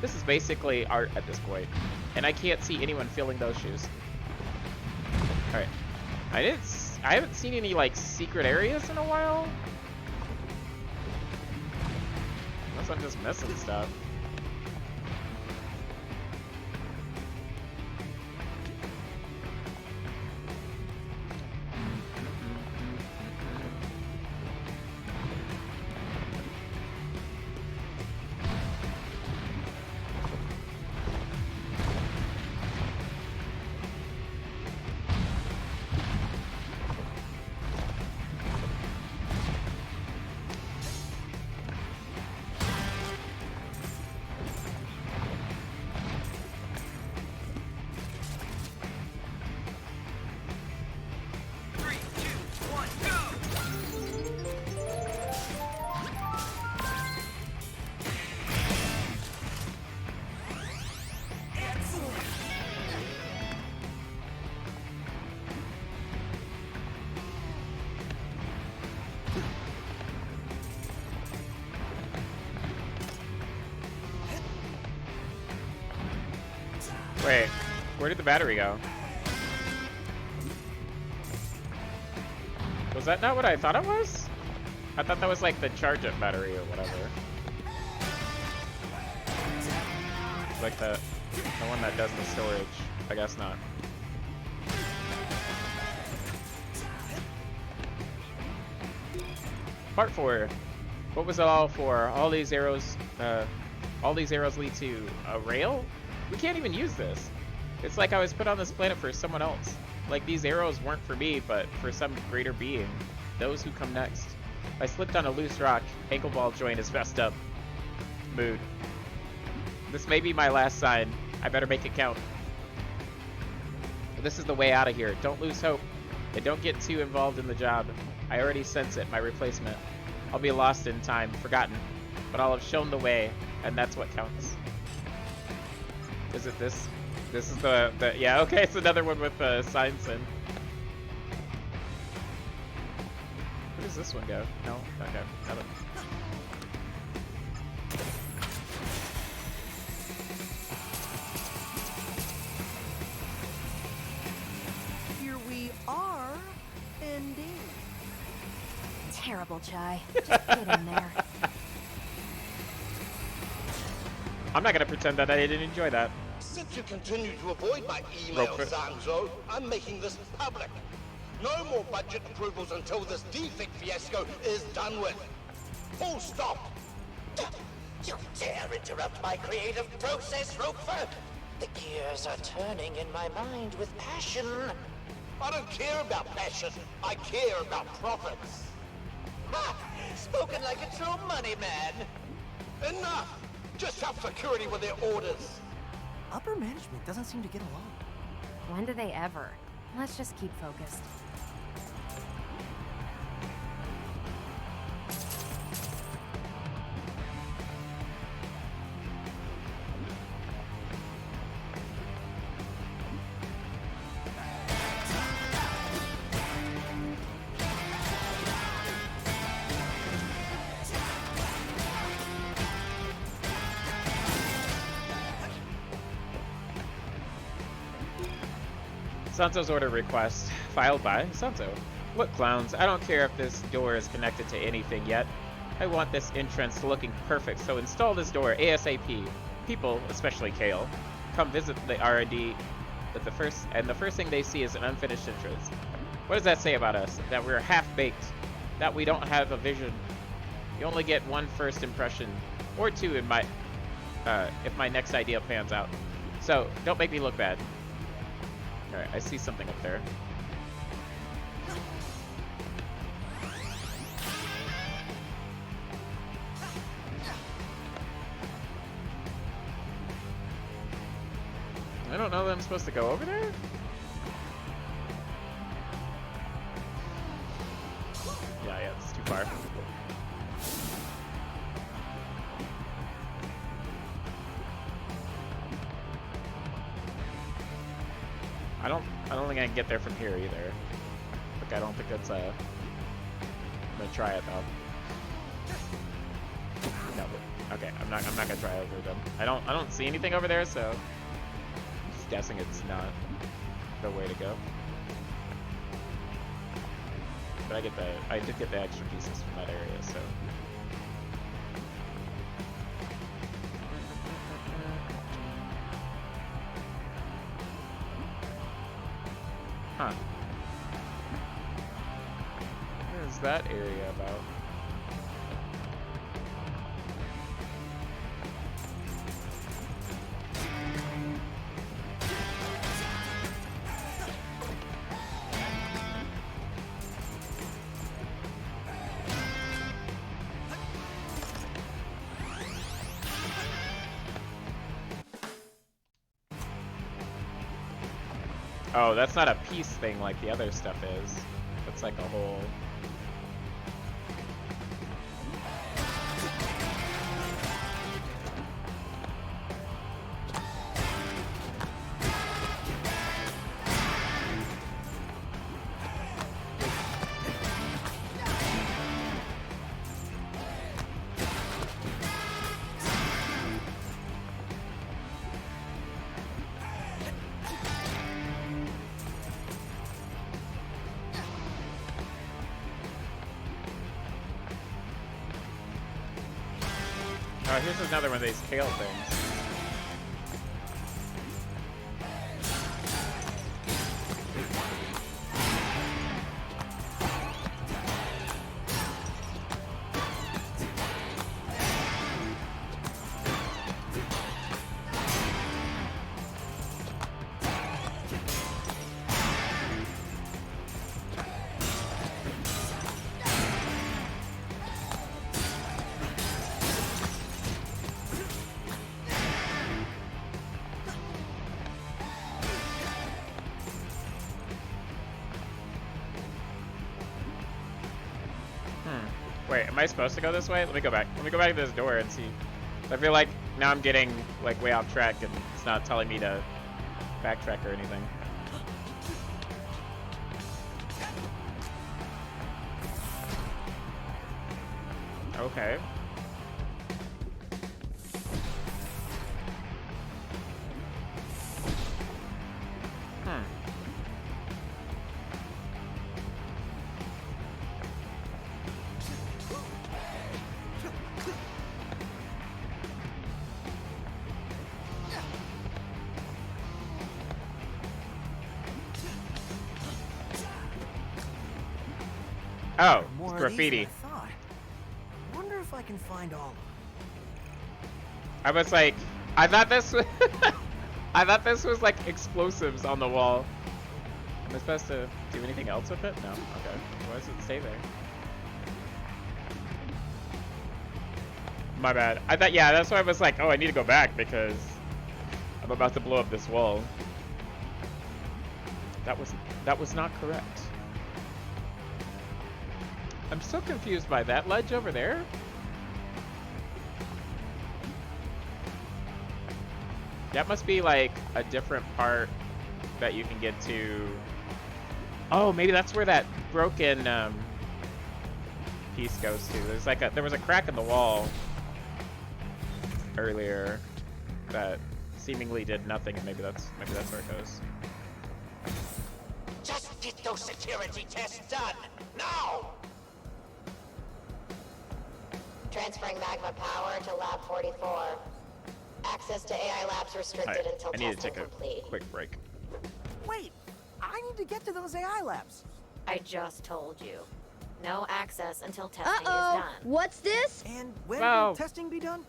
Speaker 1: This is basically art at this point. And I can't see anyone filling those shoes. Alright. I haven't seen any like secret areas in a while. Unless I'm just missing stuff. Wait, where did the battery go? Was that not what I thought it was? I thought that was like the charge-up battery or whatever. Like the one that does the storage. I guess not. Part 4. What was it all for? All these arrows lead to a rail? We can't even use this. It's like I was put on this planet for someone else. Like these arrows weren't for me, but for some greater being. Those who come next. I slipped on a loose rock. Ankle ball joint is messed up. Mood. This may be my last sign. I better make it count. This is the way out of here. Don't lose hope. And don't get too involved in the job. I already sense it, my replacement. I'll be lost in time, forgotten. But I'll have shown the way, and that's what counts. Is it this? This is the yeah, okay, it's another one with signs in. Where does this one go? No? Okay, nothing.
Speaker 2: Here we are, indeed.
Speaker 3: Terrible, Chai. Just get in there.
Speaker 1: I'm not gonna pretend that I didn't enjoy that.
Speaker 7: Since you continue to avoid my email, Sanzo, I'm making this public. No more budget approvals until this defect fiasco is done with. Full stop.
Speaker 4: You dare interrupt my creative process, Roquefort? The gears are turning in my mind with passion.
Speaker 7: I don't care about passion. I care about profits.
Speaker 4: Ha! Spoken like a true money man.
Speaker 7: Enough! Just have security with their orders.
Speaker 2: Upper management doesn't seem to get along.
Speaker 3: When do they ever? Let's just keep focused.
Speaker 1: Sanso's order request. Filed by Sanso. What clowns? I don't care if this door is connected to anything yet. I want this entrance looking perfect, so install this door ASAP. People, especially Kale, come visit the R&D, but the first thing they see is an unfinished entrance. What does that say about us? That we're half-baked. That we don't have a vision. You only get one first impression. Or two in my... if my next idea pans out. So, don't make me look bad. Alright, I see something up there. I don't know that I'm supposed to go over there? Yeah, it's too far. I don't think I can get there from here either. Like, I don't think that's I'm gonna try it though. No, but, okay, I'm not gonna try over them. I don't see anything over there, so I'm just guessing it's not the way to go. But I did get the extra pieces from that area, so. Huh. What is that area about? Oh, that's not a piece thing like the other stuff is. That's like a whole... Oh, here's another one of these kale things. Wait, am I supposed to go this way? Let me go back. Let me go back to this door and see. I feel like now I'm getting like way off track and it's not telling me to backtrack or anything. Okay. Oh, it's graffiti.
Speaker 2: I wonder if I can find all of them.
Speaker 1: I was like, I thought this was I thought this was like explosives on the wall. Am I supposed to do anything else with it? No? Okay. Why does it stay there? My bad. I thought, yeah, that's why I was like, oh, I need to go back because I'm about to blow up this wall. That was not correct. I'm so confused by that ledge over there. That must be like a different part that you can get to. Oh, maybe that's where that broken piece goes to. There was a crack in the wall earlier that seemingly did nothing, and maybe that's where it goes.
Speaker 7: Just get those security tests done now.
Speaker 15: Transferring magma power to Lab 44. Access to AI labs restricted
Speaker 1: Right.
Speaker 15: until
Speaker 1: I need to
Speaker 15: testing
Speaker 1: take a
Speaker 15: complete.
Speaker 1: quick break.
Speaker 2: Wait, I need to get to those AI labs.
Speaker 15: I just told you. No access until testing is
Speaker 14: Uh-oh!
Speaker 15: done.
Speaker 14: What's this?
Speaker 2: And when
Speaker 1: Wow.
Speaker 2: will testing be done?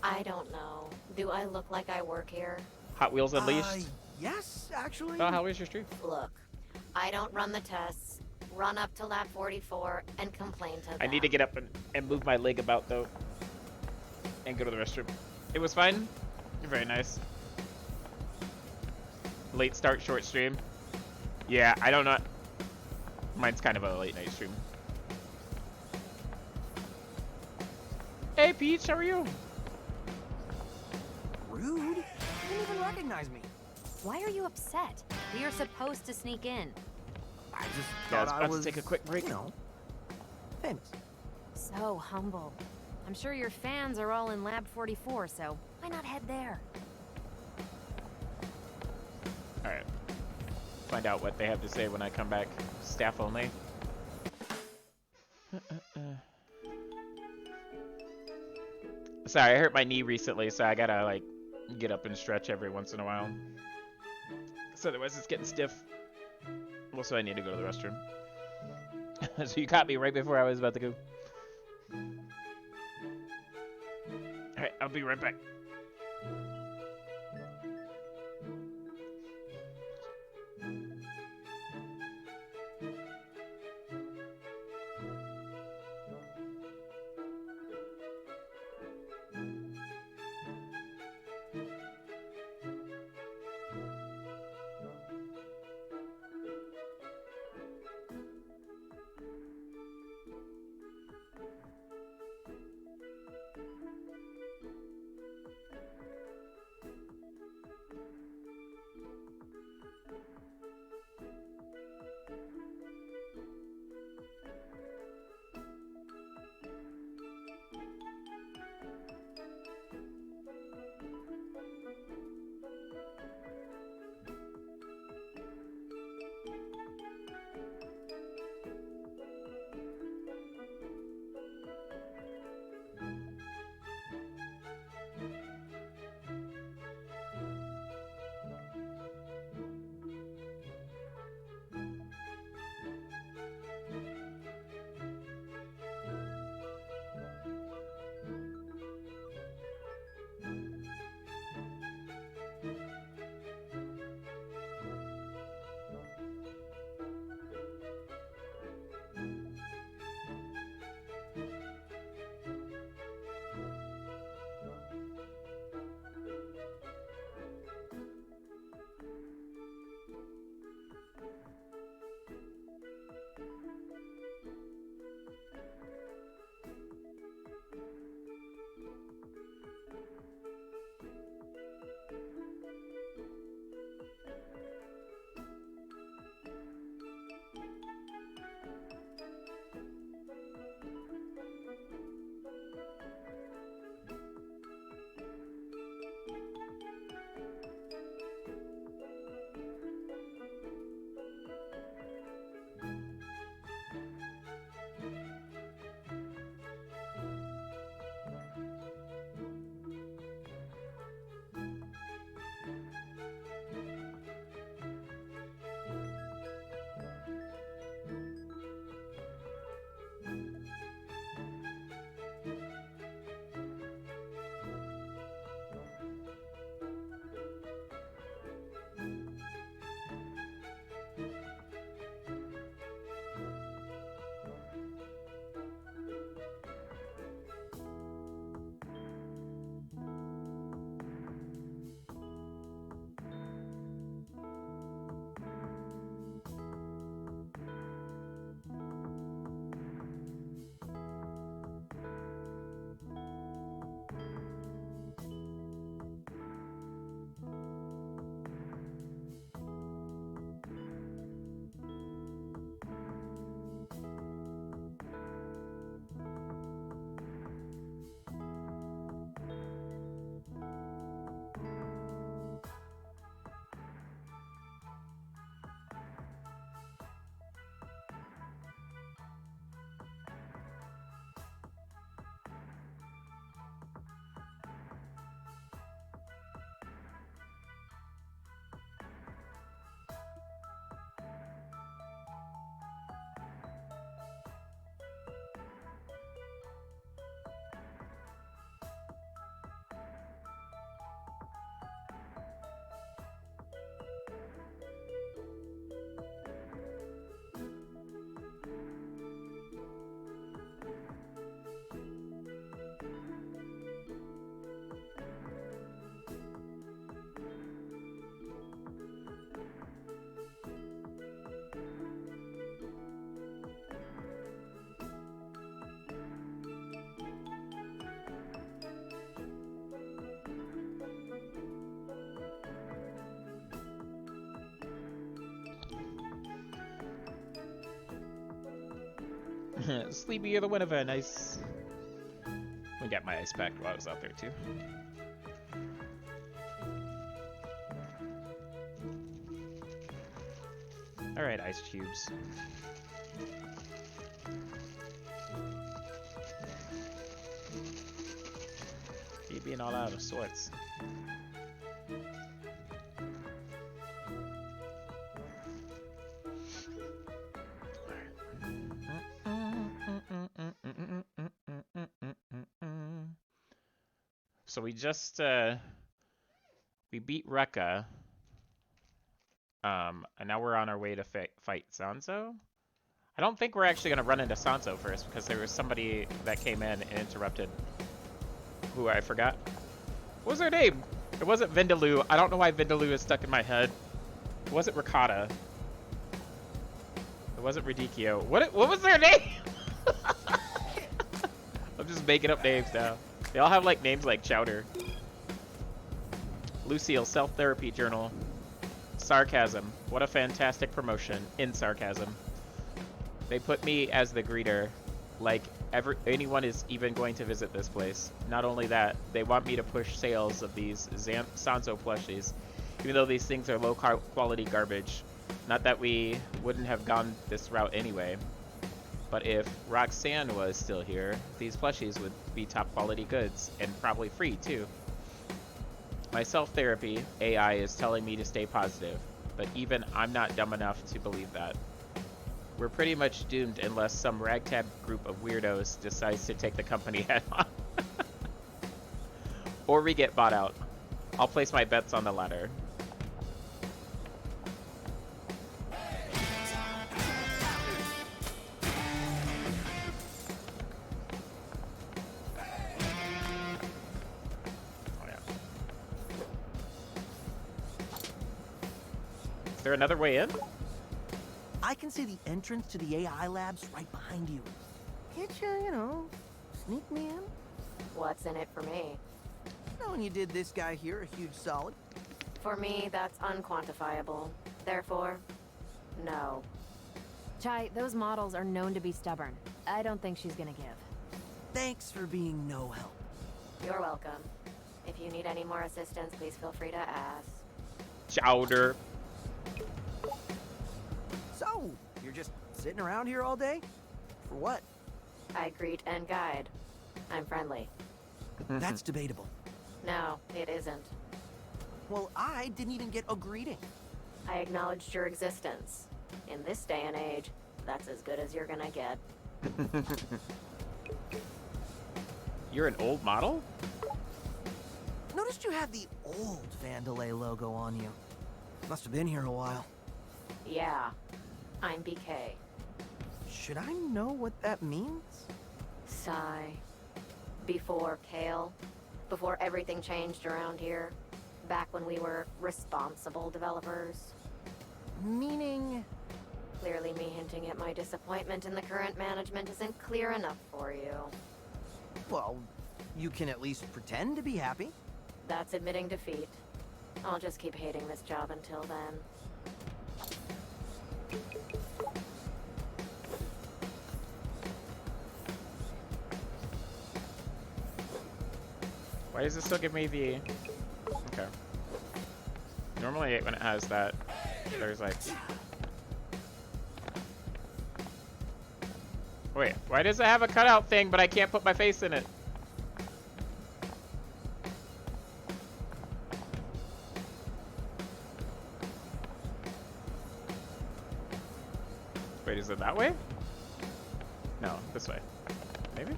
Speaker 15: I don't know. Do I look like I work here?
Speaker 1: Hot Wheels Unleashed.
Speaker 2: Yes, actually.
Speaker 1: Oh, how was your stream?
Speaker 15: Look, I don't run the tests. Run up to lab 44 and complain to them.
Speaker 1: I need to get up and move my leg about though, and go to the restroom. It was fine. Very nice. Late start, short stream. Yeah, I don't know. Mine's kind of a late night stream. Hey Peach, how are you?
Speaker 2: Rude. You didn't even recognize me.
Speaker 3: Why are you upset? We are supposed to sneak in.
Speaker 2: I just
Speaker 1: Yeah, I was
Speaker 2: thought
Speaker 1: about to take a quick break.
Speaker 2: You know, famous.
Speaker 3: So humble. I'm sure your fans are all in Lab 44, so why not head there?
Speaker 1: Alright. Find out what they have to say when I come back. Staff only. Sorry, I hurt my knee recently, so I gotta, like, get up and stretch every once in a while. So otherwise it's getting stiff. Also, I need to go to the restroom. So you caught me right before I was about to go. Alright, I'll be right back. Sleepy, you're the winner. Nice. We got my ice pack while I was out there too. Alright, ice cubes. Keep being all out of sorts. So we just we beat Rekka, and now we're on our way to fight Sanzo. I don't think we're actually gonna run into Sanzo first because there was somebody that came in and interrupted. Who I forgot. What was her name? It wasn't Vindaloo. I don't know why Vindaloo is stuck in my head. It wasn't Ricotta. It wasn't Radicchio. What was their name? I'm just making up names now. They all have like names like Chowder. Lucille, Self-Therapy Journal. Sarcasm. What a fantastic promotion. In Sarcasm. They put me as the greeter. Like anyone is even going to visit this place. Not only that, they want me to push sales of these Sanzo plushies. Even though these things are low quality garbage. Not that we wouldn't have gone this route anyway. But if Roxanne was still here, these plushies would be top quality goods, and probably free too. My self-therapy, AI, is telling me to stay positive, but even I'm not dumb enough to believe that. We're pretty much doomed unless some ragtag group of weirdos decides to take the company head on. Or we get bought out. I'll place my bets on the latter. Is there another way in?
Speaker 2: I can see the entrance to the AI labs right behind you. Can't you, sneak me in?
Speaker 3: What's in it for me?
Speaker 2: Knowing you did this guy here a huge solid.
Speaker 3: For me, that's unquantifiable. Therefore, no. Chai, those models are known to be stubborn. I don't think she's gonna give.
Speaker 2: Thanks for being no help.
Speaker 3: You're welcome. If you need any more assistance, please feel free to ask.
Speaker 1: Chowder.
Speaker 2: So, you're just sitting around here all day? For what?
Speaker 3: I greet and guide. I'm friendly.
Speaker 2: That's debatable.
Speaker 3: No, it isn't.
Speaker 2: Well, I didn't even get a greeting.
Speaker 3: I acknowledged your existence. In this day and age, that's as good as you're gonna get.
Speaker 1: You're an old model?
Speaker 2: Noticed you have the old Vandelay logo on you. Must have been here a while.
Speaker 3: Yeah. I'm BK.
Speaker 2: Should I know what that means?
Speaker 3: Sigh. Before Kale. Before everything changed around here. Back when we were responsible developers.
Speaker 2: Meaning?
Speaker 3: Clearly me hinting at my disappointment in the current management isn't clear enough for you.
Speaker 2: Well, you can at least pretend to be happy.
Speaker 3: That's admitting defeat. I'll just keep hating this job until then.
Speaker 1: Why does it still give me the... Okay. Normally when it has that, there's like... Wait, why does it have a cutout thing but I can't put my face in it? Wait, is it that way? No, this way. Maybe?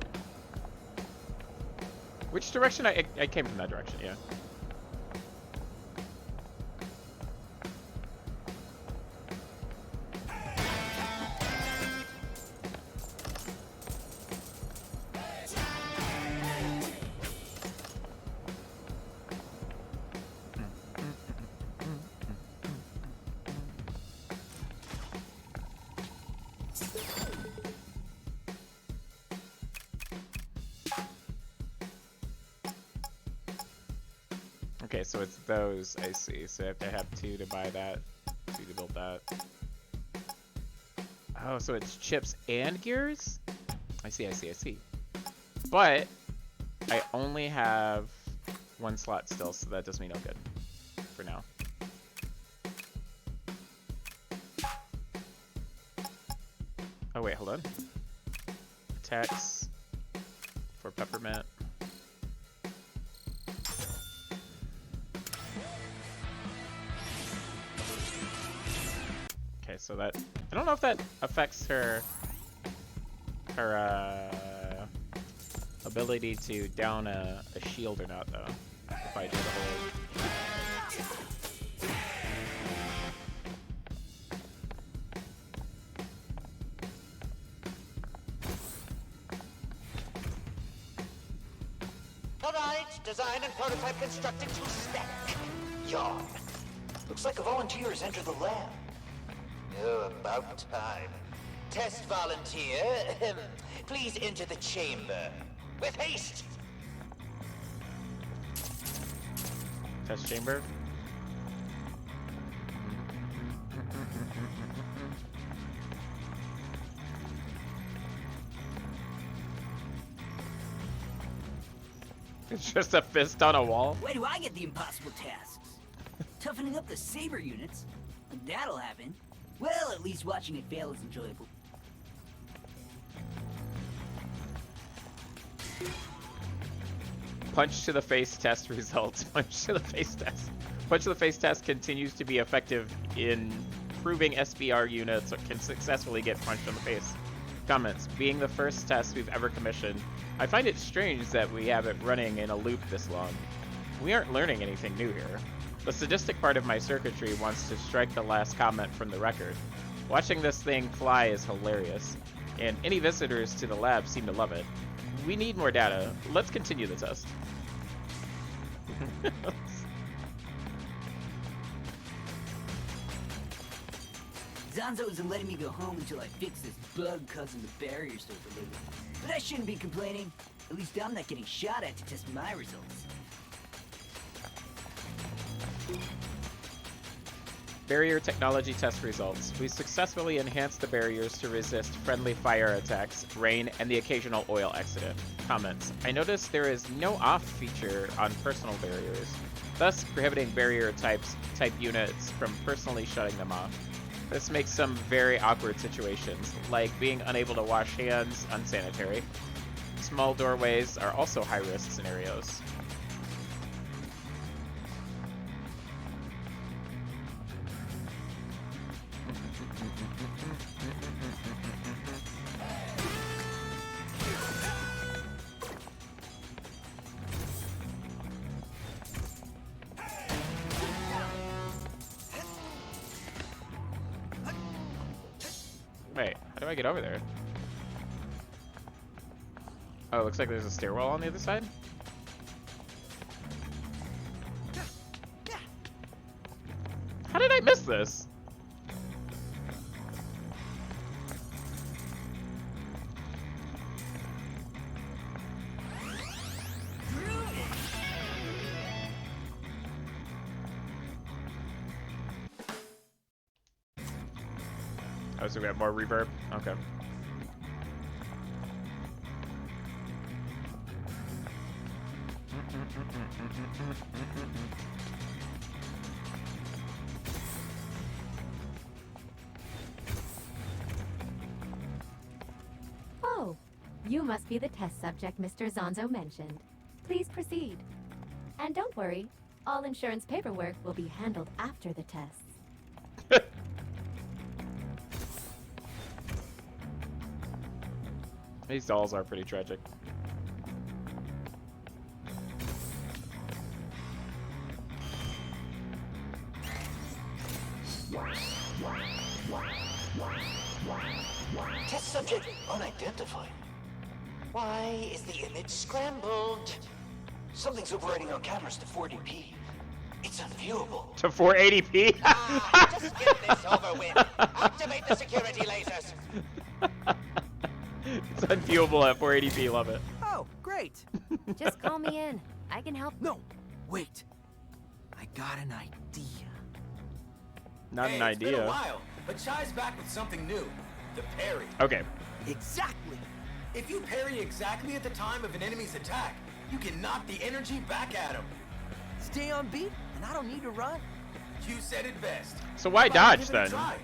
Speaker 1: Which direction? I came from that direction, yeah. Okay, so it's those, I see. So I have to have 2 to buy that, 2 to build that. Oh, so it's chips and gears? I see. But I only have one slot still, so that does me no good for now. Oh wait, hold on. Attacks for Peppermint. Okay, so that, I don't know if that affects her ability to down a shield or not, though. If I do the whole.
Speaker 7: Alright, design and prototype constructed to spec. Yawn.
Speaker 14: Looks like a volunteer has entered the lab.
Speaker 7: Oh, about time. Test volunteer, please enter the chamber. With haste!
Speaker 1: Test chamber. It's just a fist on a wall.
Speaker 9: Why do I get the impossible tasks? Toughening up the Saber units? That'll happen. Well, at least watching it fail is enjoyable.
Speaker 1: Punch to the face test results. Punch to the face test. Punch to the face test continues to be effective in proving SBR units can successfully get punched in the face. Comments. Being the first test we've ever commissioned, I find it strange that we have it running in a loop this long. We aren't learning anything new here. The sadistic part of my circuitry wants to strike the last comment from the record. Watching this thing fly is hilarious, and any visitors to the lab seem to love it. We need more data. Let's continue the test.
Speaker 9: Zanzo isn't letting me go home until I fix this bug causing the barriers to overload. But I shouldn't be complaining. At least I'm not getting shot at to test my results.
Speaker 1: Barrier technology test results. We successfully enhanced the barriers to resist friendly fire attacks, rain, and the occasional oil accident. Comments. I noticed there is no off feature on personal barriers, thus prohibiting barrier type units from personally shutting them off. This makes some very awkward situations, like being unable to wash hands unsanitary. Small doorways are also high-risk scenarios. Wait, how do I get over there? Oh, it looks like there's a stairwell on the other side? How did I miss this? Oh, so we have more reverb? Okay.
Speaker 10: Oh, you must be the test subject Mr. Zanzo mentioned. Please proceed. And don't worry, all insurance paperwork will be handled after the tests.
Speaker 1: These dolls are pretty tragic.
Speaker 14: Test subject unidentified. Why is the image scrambled? Something's overriding our cameras to 480p. It's unviewable.
Speaker 1: To 480p?
Speaker 7: Just get this over with. Activate the security lasers.
Speaker 1: It's unviewable at 480p, love it.
Speaker 2: Oh, great.
Speaker 3: Just call me in. I can help.
Speaker 2: No, wait. I got an idea.
Speaker 1: Not an
Speaker 16: It's been a
Speaker 1: idea.
Speaker 16: while, but Chai's back with something new. The parry.
Speaker 1: Okay.
Speaker 2: Exactly.
Speaker 16: If you parry exactly at the time of an enemy's attack, you can knock the energy back at him.
Speaker 2: Stay on beat, and I don't need to run.
Speaker 16: You said it best.
Speaker 1: So why
Speaker 16: How about
Speaker 1: dodge
Speaker 16: give it a
Speaker 1: then?
Speaker 16: try?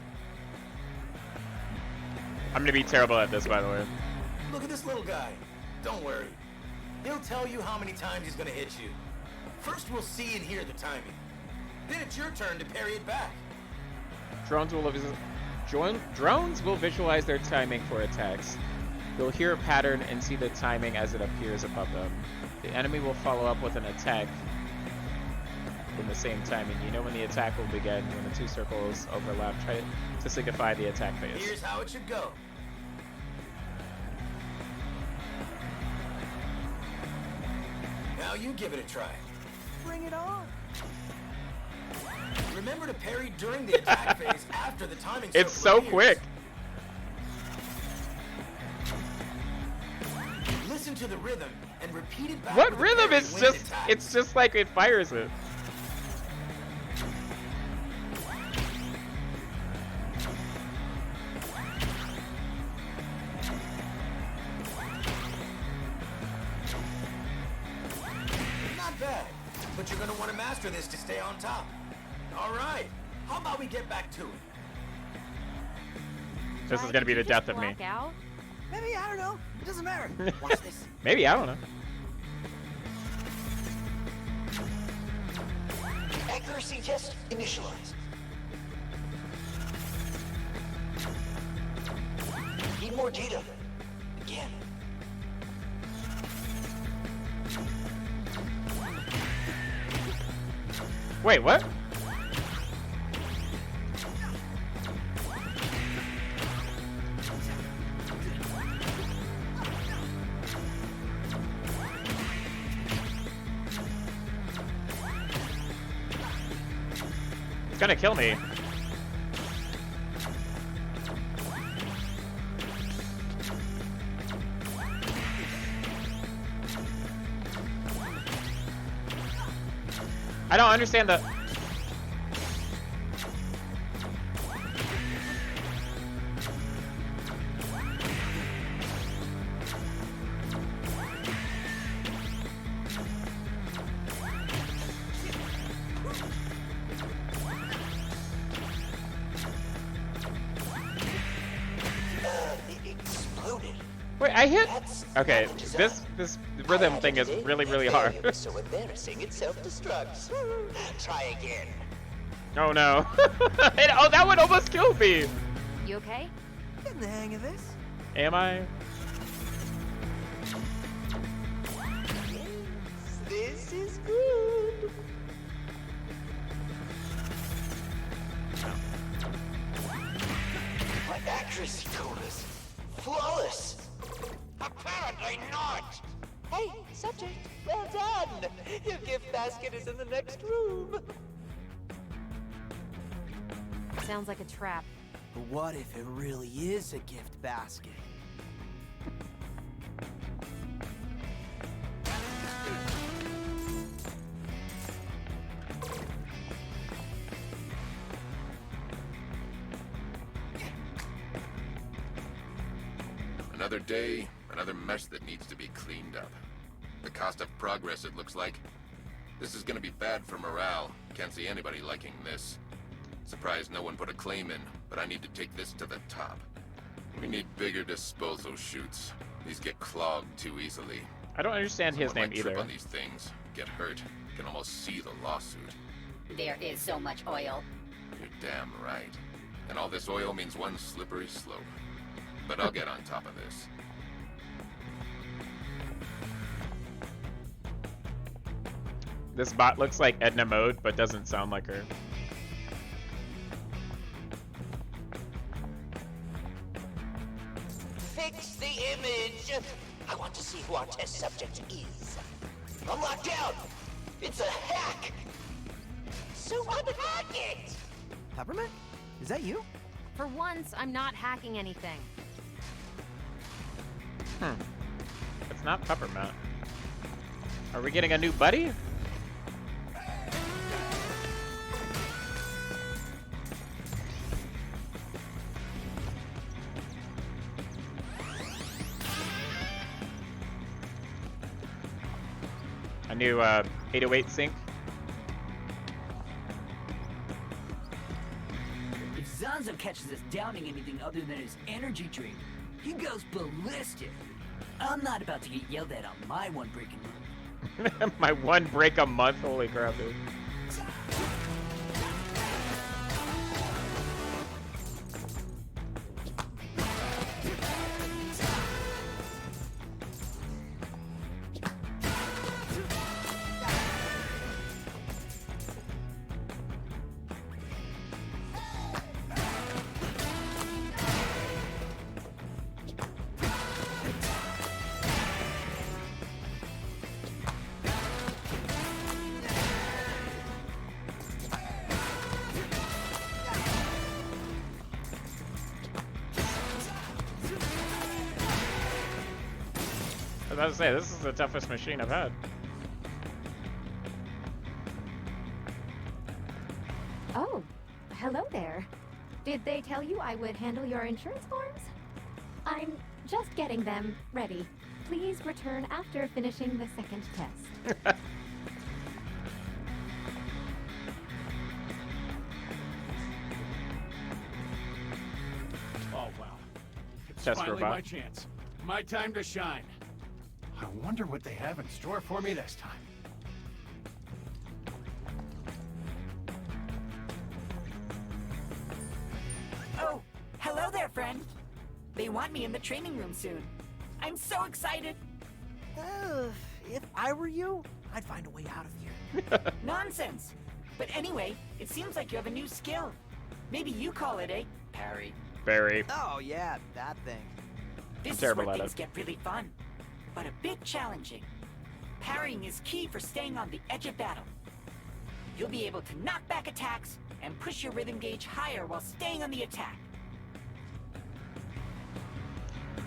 Speaker 1: I'm gonna be terrible at this, by the way.
Speaker 16: Look at this little guy. Don't worry. He'll tell you how many times he's gonna hit you. First we'll see and hear the timing. Then it's your turn to parry it back.
Speaker 1: Drones will visualize their timing for attacks. You'll hear a pattern and see the timing as it appears above them. The enemy will follow up with an attack in the same timing. You know when the attack will begin when the two circles overlap. Try to signify the attack phase.
Speaker 16: Here's how it should go. Now you give it a try.
Speaker 2: Bring it on.
Speaker 16: Remember to parry during the attack phase after the timing
Speaker 1: It's
Speaker 16: circle
Speaker 1: so
Speaker 16: appears.
Speaker 1: quick.
Speaker 16: Listen to the rhythm and repeat it back.
Speaker 1: What
Speaker 16: with a
Speaker 1: rhythm?
Speaker 16: parry
Speaker 1: It's
Speaker 16: when it
Speaker 1: just
Speaker 16: attacks.
Speaker 1: it's just like it fires it.
Speaker 16: Not bad, but you're gonna want to master this to stay on top. All right, how about we get back to it?
Speaker 1: This is gonna be the death of me.
Speaker 3: Black out?
Speaker 2: Maybe, I don't know. It doesn't matter. Watch this.
Speaker 1: Maybe, I don't know.
Speaker 14: Accuracy test initialized. Need more data. Again.
Speaker 1: Wait, what? It's gonna kill me. I don't understand the...
Speaker 14: It exploded.
Speaker 1: Wait, I hit...
Speaker 14: That's
Speaker 1: Okay,
Speaker 14: not design.
Speaker 1: this rhythm thing is really, really hard.
Speaker 14: It was so embarrassing it self-destructs. Try again.
Speaker 1: Oh no. Oh, that one almost killed me.
Speaker 3: You okay?
Speaker 2: Getting the hang of this.
Speaker 1: Am I?
Speaker 14: This is good. My accuracy code is flawless.
Speaker 7: Apparently not!
Speaker 14: Hey, subject, well done. Your gift basket is in the next room.
Speaker 3: Sounds like a trap.
Speaker 2: But what if it really is a gift basket?
Speaker 11: Another day, another mess that needs to be cleaned up. The cost of progress, it looks like. This is gonna be bad for morale. Can't see anybody liking this. Surprised no one put a claim in, but I need to take this to the top. We need bigger disposal chutes. These get clogged too easily.
Speaker 1: I don't understand his
Speaker 11: Someone
Speaker 1: name
Speaker 11: might trip
Speaker 1: either.
Speaker 11: on these things, get hurt, can almost see the lawsuit.
Speaker 5: There is so much oil.
Speaker 11: You're damn right. And all this oil means one slippery slope. But I'll get on top of this.
Speaker 1: This bot looks like Edna Mode, but doesn't sound like her.
Speaker 14: Fix the image. I want to see who our test subject is. I'm locked down. It's a hack. So unhack it.
Speaker 2: Peppermint? Is that you?
Speaker 3: For once, I'm not hacking anything.
Speaker 1: It's not Peppermint. Are we getting a new buddy? new 808 sync.
Speaker 9: If Zanzo catches us downing anything other than his energy drink, he goes ballistic. I'm not about to get yelled at on my one break a month.
Speaker 1: My one break a month, holy crap, dude. I was about to say, this is the toughest machine I've had.
Speaker 10: Oh, hello there. Did they tell you I would handle your insurance forms? I'm just getting them ready. Please return after finishing the second test.
Speaker 17: Oh, wow. It's
Speaker 1: Test
Speaker 17: finally
Speaker 1: robot.
Speaker 17: my chance. My time to shine. I wonder what they have in store for me this time.
Speaker 9: Oh, hello there, friend. They want me in the training room soon. I'm so excited.
Speaker 2: If I were you, I'd find a way out of here.
Speaker 9: Nonsense. But anyway, it seems like you have a new skill. Maybe you call it a parry.
Speaker 1: Barry.
Speaker 2: Oh, yeah, that thing.
Speaker 9: This is
Speaker 1: terrible
Speaker 9: where
Speaker 1: at
Speaker 9: things
Speaker 1: it.
Speaker 9: get really fun, but a bit challenging. Parrying is key for staying on the edge of battle. You'll be able to knock back attacks and push your rhythm gauge higher while staying on the attack.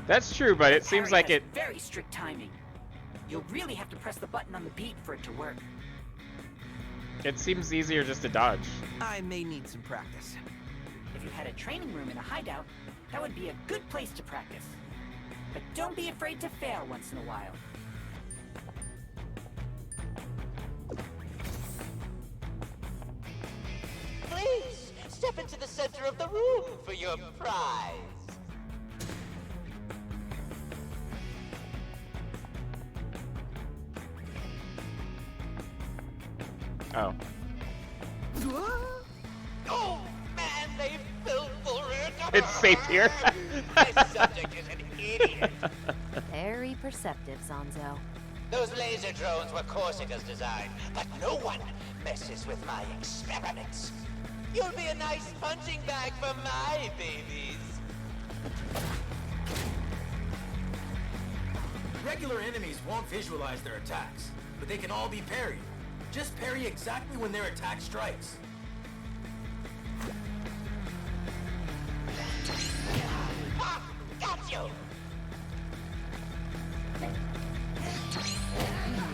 Speaker 1: That's true, but it seems
Speaker 9: Parry
Speaker 1: like
Speaker 9: has
Speaker 1: it...
Speaker 9: very strict timing. You'll really have to press the button on the beat for it to work.
Speaker 1: It seems easier just to dodge.
Speaker 2: I may need some practice.
Speaker 9: If you had a training room in a hideout, that would be a good place to practice. But don't be afraid to fail once in a while.
Speaker 14: Please, step into the center of the room for your prize.
Speaker 1: Oh.
Speaker 14: Oh, man, they fell for it.
Speaker 1: It's safe here.
Speaker 14: This subject is an idiot.
Speaker 3: Very perceptive, Zanzo.
Speaker 14: Those laser drones were Corsica's design, but no one messes with my experiments. You'll be a nice punching bag for my babies.
Speaker 16: Regular enemies won't visualize their attacks, but they can all be parried. Just parry exactly when their attack strikes.
Speaker 14: Ha! Got you!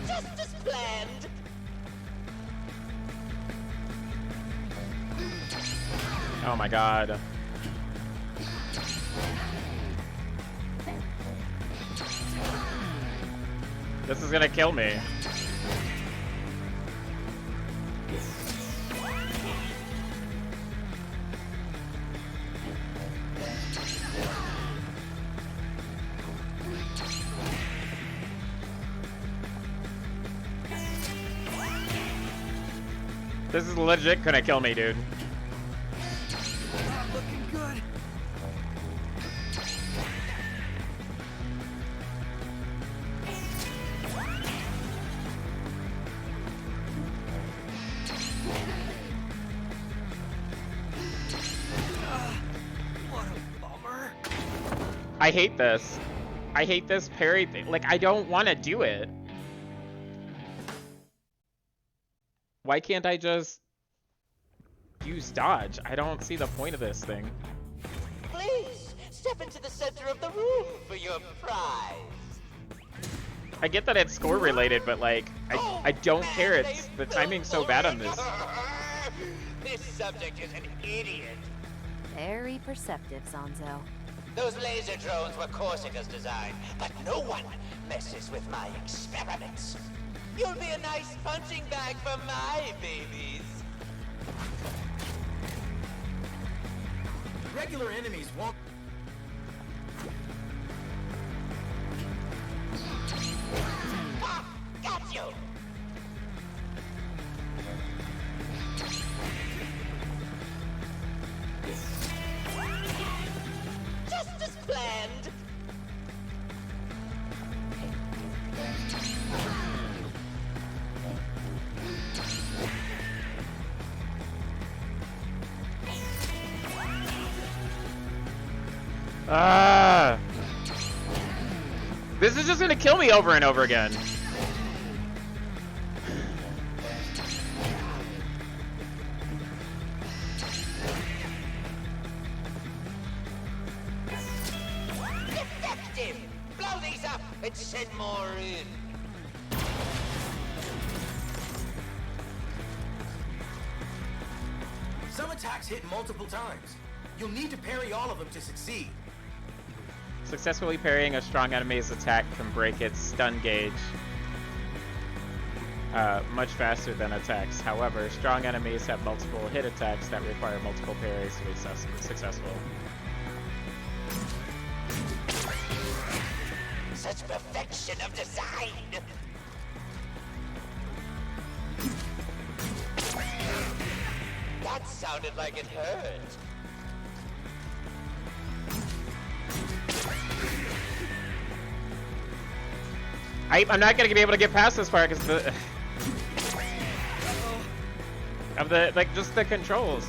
Speaker 14: Just as planned.
Speaker 1: Oh my god. This is gonna kill me. This is legit gonna kill me, dude.
Speaker 2: Not looking good. What a bummer.
Speaker 1: I hate this. I hate this parry thing. Like, I don't want to do it. Why can't I just use dodge? I don't see the point of this thing.
Speaker 14: Please, step into the center of the room for your prize.
Speaker 1: I get that it's score related, but like, I don't care. It's the timing's so bad on this.
Speaker 14: This subject is an idiot.
Speaker 3: Very perceptive, Zanzo.
Speaker 14: Those laser drones were Corsica's design, but no one messes with my experiments. You'll be a nice punching bag for my babies.
Speaker 16: Regular enemies won't...
Speaker 14: Ha! Got you! Just as planned.
Speaker 1: Ah! This is just gonna kill me over and over again.
Speaker 14: Effective! Blow these up and send more in.
Speaker 16: Some attacks hit multiple times. You'll need to parry all of them to succeed.
Speaker 1: Successfully parrying a strong enemy's attack can break its stun gauge much faster than attacks. However, strong enemies have multiple hit attacks that require multiple parries to be successful.
Speaker 14: Such perfection of design! That sounded like it hurt.
Speaker 1: I'm not gonna be able to get past this part because of the like just the controls.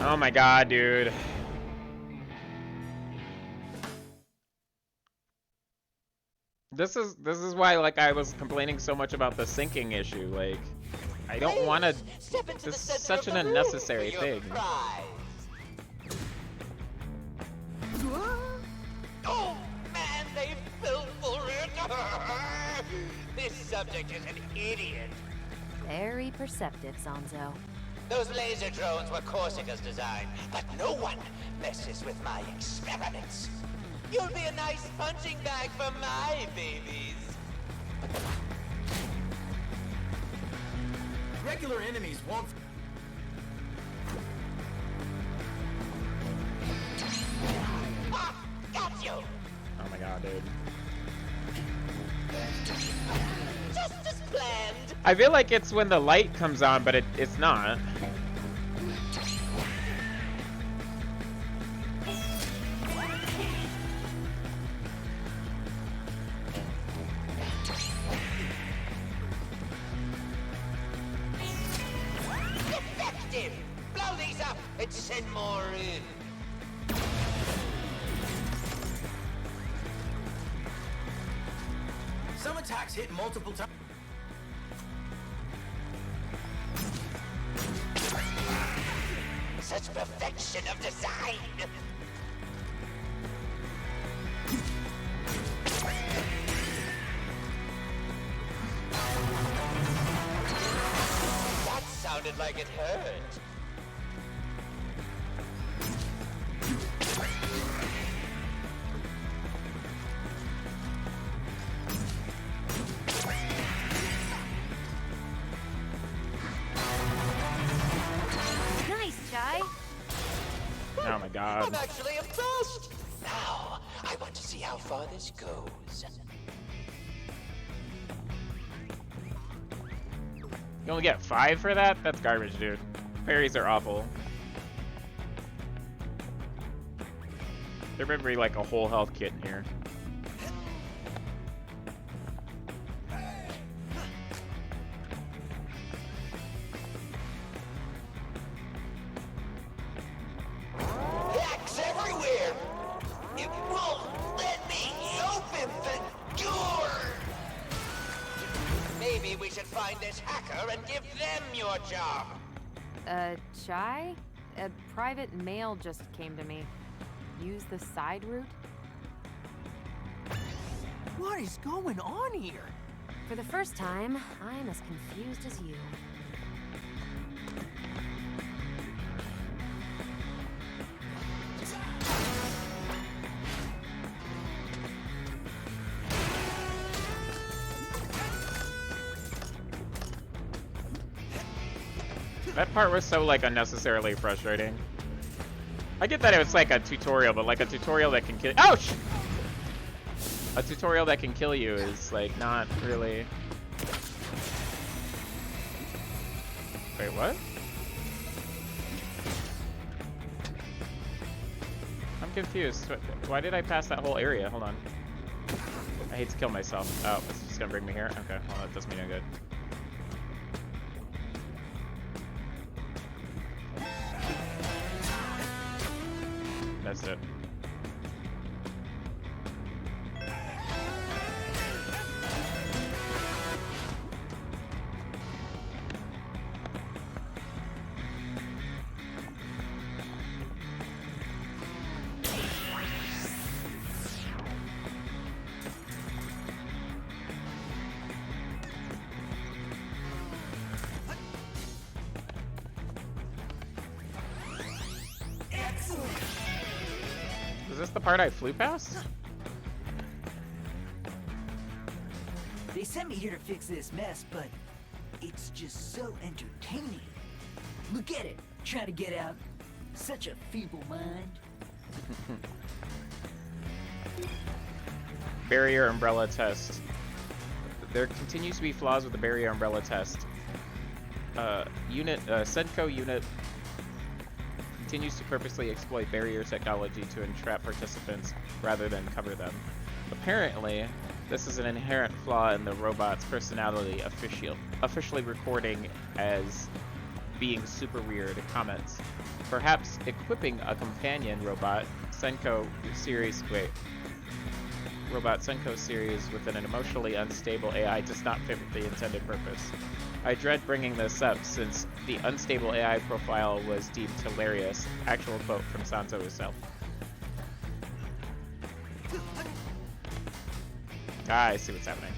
Speaker 1: Oh my god, dude. This is why like I was complaining so much about the syncing issue. Like I don't want to. This is such an unnecessary thing.
Speaker 14: Oh man, they fell for it. This subject is an idiot.
Speaker 3: Very perceptive, Sanzo.
Speaker 14: Those laser drones were Corsica's design, but no one messes with my experiments. You'll be a nice punching bag for my babies.
Speaker 16: Regular enemies won't...
Speaker 14: Ah, got you!
Speaker 1: Oh my god, dude.
Speaker 14: Just as planned.
Speaker 1: I feel like it's when the light comes on, but it's not.
Speaker 14: Effective! Blow these up and send more in.
Speaker 16: Some attacks hit multiple times.
Speaker 14: Such perfection of design! That sounded like it hurt.
Speaker 3: Nice, Chai.
Speaker 1: Oh my god.
Speaker 14: I'm actually impressed. Now, I want to see how far this goes.
Speaker 1: You only get 5 for that? That's garbage, dude. Parries are awful. There better be like a whole health kit in here.
Speaker 14: Hacks everywhere! It won't let me open the door! Maybe we should find this hacker and give them your job.
Speaker 3: Chai? A private mail just came to me. Use the side route?
Speaker 2: What is going on here?
Speaker 3: For the first time, I'm as confused as you.
Speaker 1: That part was so, like, unnecessarily frustrating. I get that it was like a tutorial, but like a tutorial that can kill— ouch! A tutorial that can kill you is, like, not really— Wait, what? I'm confused. Why did I pass that whole area? Hold on. I hate to kill myself. Oh, it's just gonna bring me here? Okay, well, that does me no good. Missed it. Is this the part I flew past?
Speaker 9: They sent me here to fix this mess, but it's just so entertaining. Look at it, trying to get out. Such a feeble mind.
Speaker 1: Barrier umbrella test. There continues to be flaws with the barrier umbrella test. Senko unit continues to purposely exploit barrier technology to entrap participants rather than cover them. Apparently, this is an inherent flaw in the robot's personality, officially recording as being super weird comments. Perhaps equipping a companion robot Senko series with an emotionally unstable AI does not fit with the intended purpose. I dread bringing this up since the unstable AI profile was deemed hilarious. Actual quote from Sanzo himself. Ah, I see what's happening.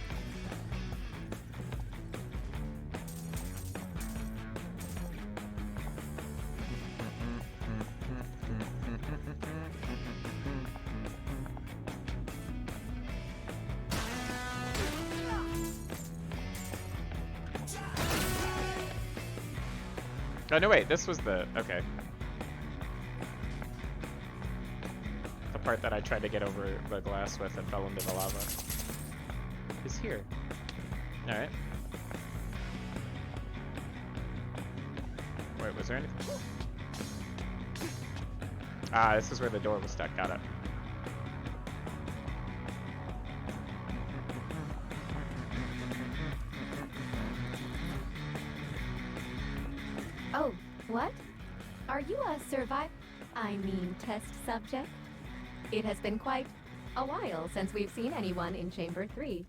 Speaker 1: Oh, no, wait, this was the— okay. The part that I tried to get over the glass with and fell into the lava is here. Alright. Wait, was there anything? Ah, this is where the door was stuck. Got it.
Speaker 10: Oh, what? Are you a test subject? It has been quite a while since we've seen anyone in Chamber 3.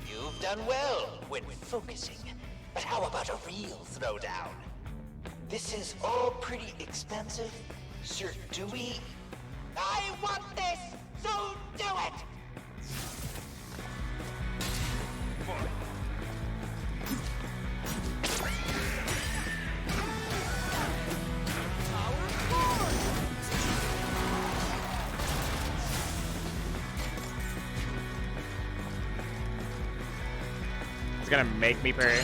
Speaker 14: You've done well when focusing. But how about a real throwdown? This is all pretty expensive, Sir Dewey. I want this, so do it!
Speaker 1: It's gonna make me parry.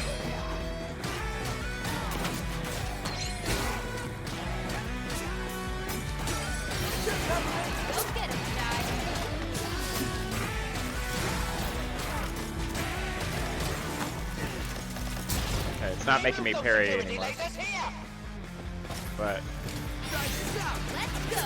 Speaker 1: Okay, it's not making me parry anymore. But
Speaker 3: Let's go.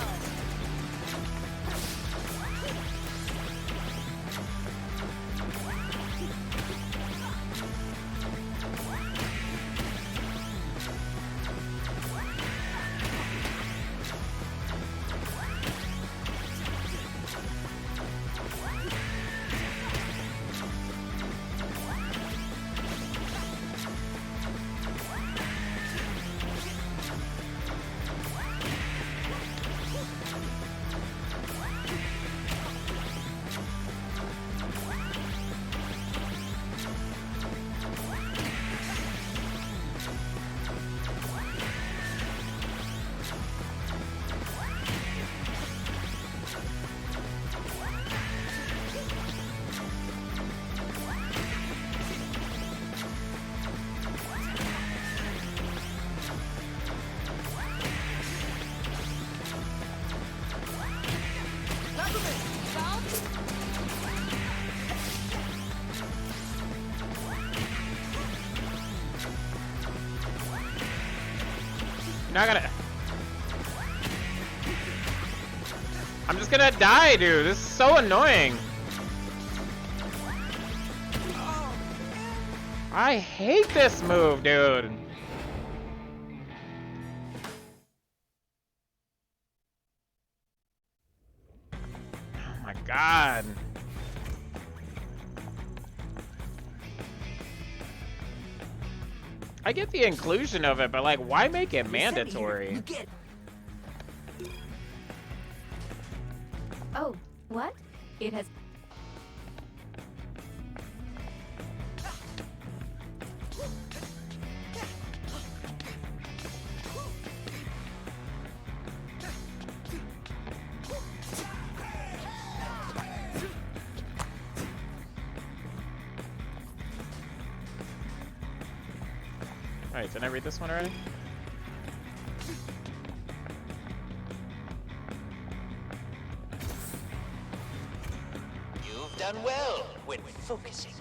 Speaker 1: not gonna... I'm just gonna die, dude. This is so annoying. I hate this move, dude. Oh my god. I get the inclusion of it, but like, why make it mandatory?
Speaker 10: Oh, what? It has...
Speaker 1: Alright, didn't I read this one already?
Speaker 14: You've done well when focusing.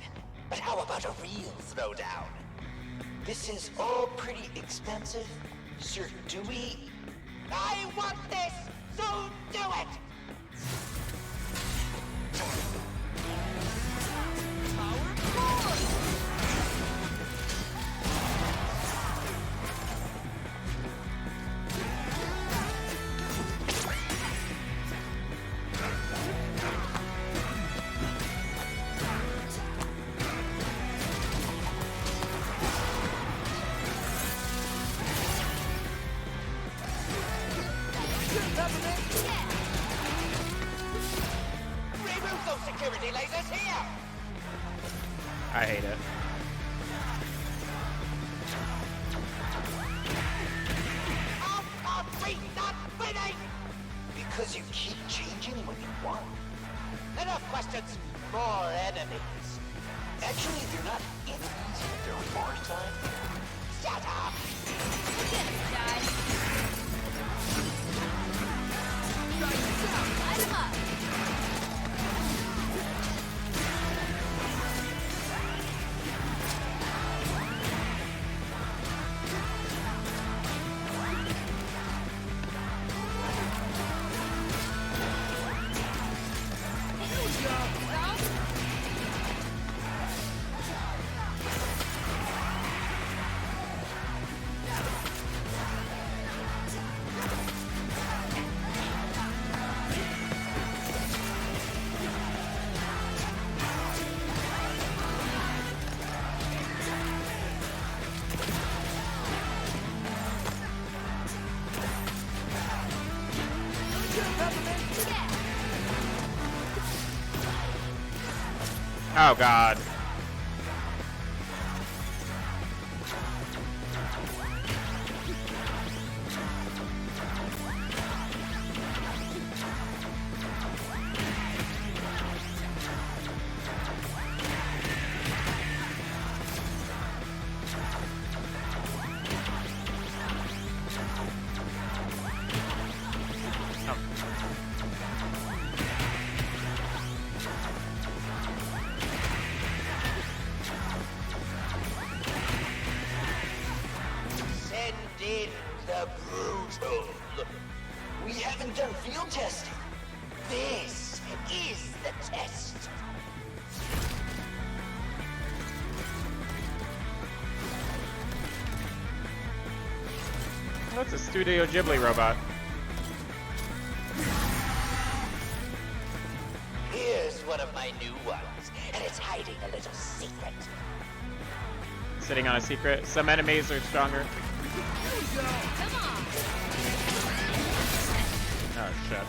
Speaker 14: But how about a real throwdown? This is all pretty expensive, Sir Dewey. I want this, so do it! Remove those security lasers here!
Speaker 1: I hate it.
Speaker 14: How are we not winning? Because you keep changing what you want. Enough questions, more enemies. Actually, they're not enemies, but they're wartime. Shut up!
Speaker 3: Light him up!
Speaker 1: Oh god.
Speaker 14: Send in the brutal. We haven't done field testing. This is the test.
Speaker 1: That's a Studio Ghibli robot.
Speaker 14: Here's one of my new ones, and it's hiding a little secret.
Speaker 1: Sitting on a secret. Some enemies are stronger. Oh shit.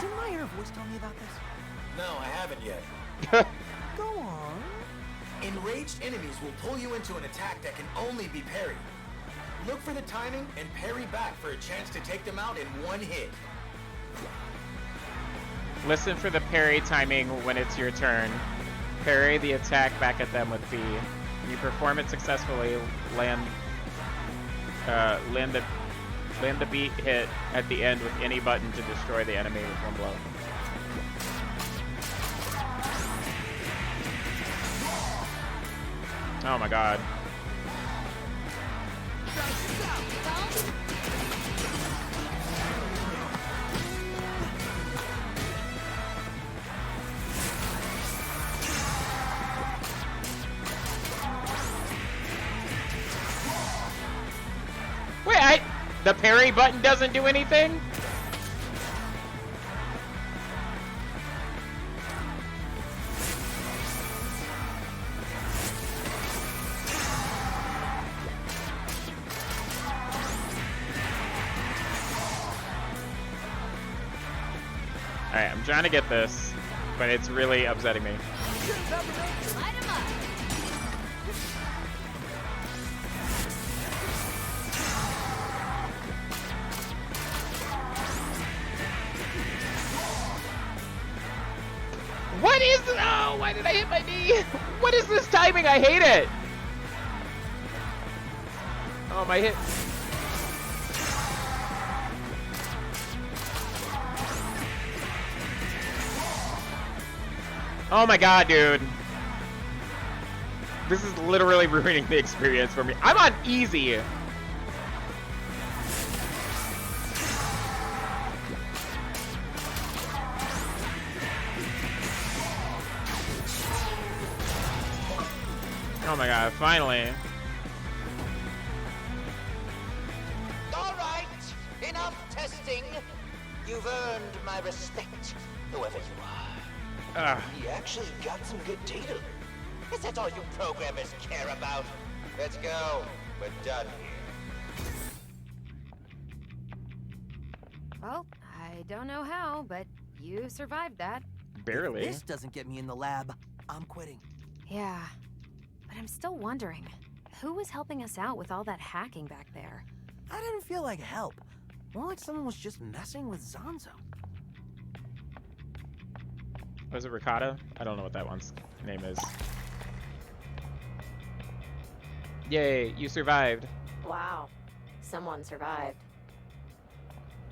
Speaker 2: Didn't my inner voice tell me about this?
Speaker 16: No, I haven't yet.
Speaker 2: Go on.
Speaker 16: Enraged enemies will pull you into an attack that can only be parried. Look for the timing and parry back for a chance to take them out in one hit.
Speaker 1: Listen for the parry timing when it's your turn. Parry the attack back at them with B. When you perform it successfully, land the beat hit at the end with any button to destroy the enemy with one blow. Oh my god. Wait, the parry button doesn't do anything? Alright, I'm trying to get this, but it's really upsetting me. What is it? Oh, why did I hit my knee? What is this timing? I hate it. Oh, my hit. Oh my god, dude. This is literally ruining the experience for me. I'm on easy. Oh my god, finally.
Speaker 14: All right, enough testing. You've earned my respect, whoever you are. We actually got some good data. Is that all you programmers care about? Let's go. We're done here.
Speaker 3: Well, I don't know how, but you survived that.
Speaker 1: Barely.
Speaker 2: If this doesn't get me in the lab, I'm quitting.
Speaker 3: Yeah, but I'm still wondering, who was helping us out with all that hacking back there?
Speaker 2: I didn't feel like help. More like someone was just messing with Zanzo.
Speaker 1: Was it Ricotta? I don't know what that one's name is. Yay, you survived.
Speaker 15: Wow, someone survived.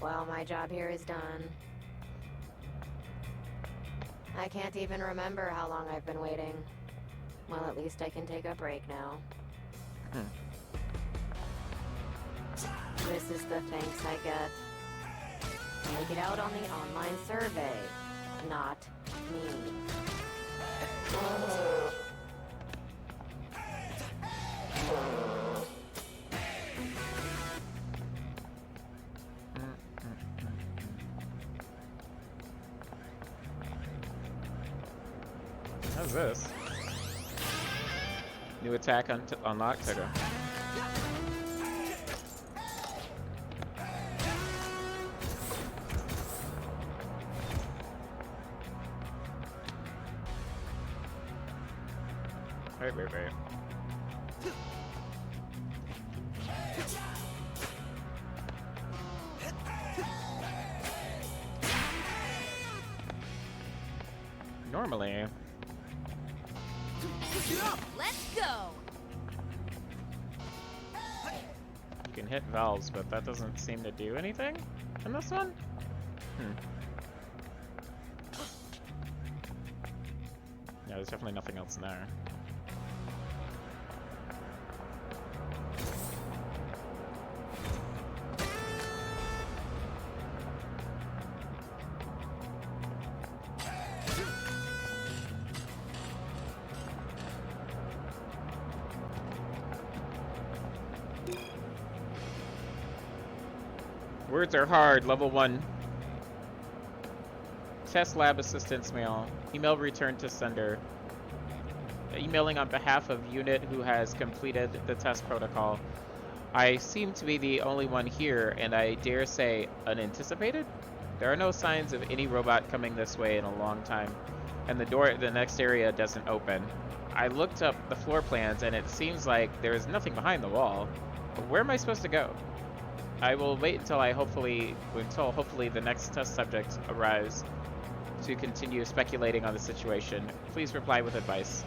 Speaker 15: Well, my job here is done. I can't even remember how long I've been waiting. Well, at least I can take a break now. This is the thanks I get. Make it out on the online survey, not me.
Speaker 1: How's this? New attack unlocked. Okay. Wait. Normally.
Speaker 3: Let's go.
Speaker 1: You can hit valves, but that doesn't seem to do anything in this one? Yeah, there's definitely nothing else in there. Words are hard, level 1. Test lab assistance mail. Email returned to sender. Emailing on behalf of unit who has completed the test protocol. I seem to be the only one here, and I dare say unanticipated? There are no signs of any robot coming this way in a long time, and the door at the next area doesn't open. I looked up the floor plans, and it seems like there is nothing behind the wall. But where am I supposed to go? I will wait until hopefully the next test subject arrives to continue speculating on the situation. Please reply with advice.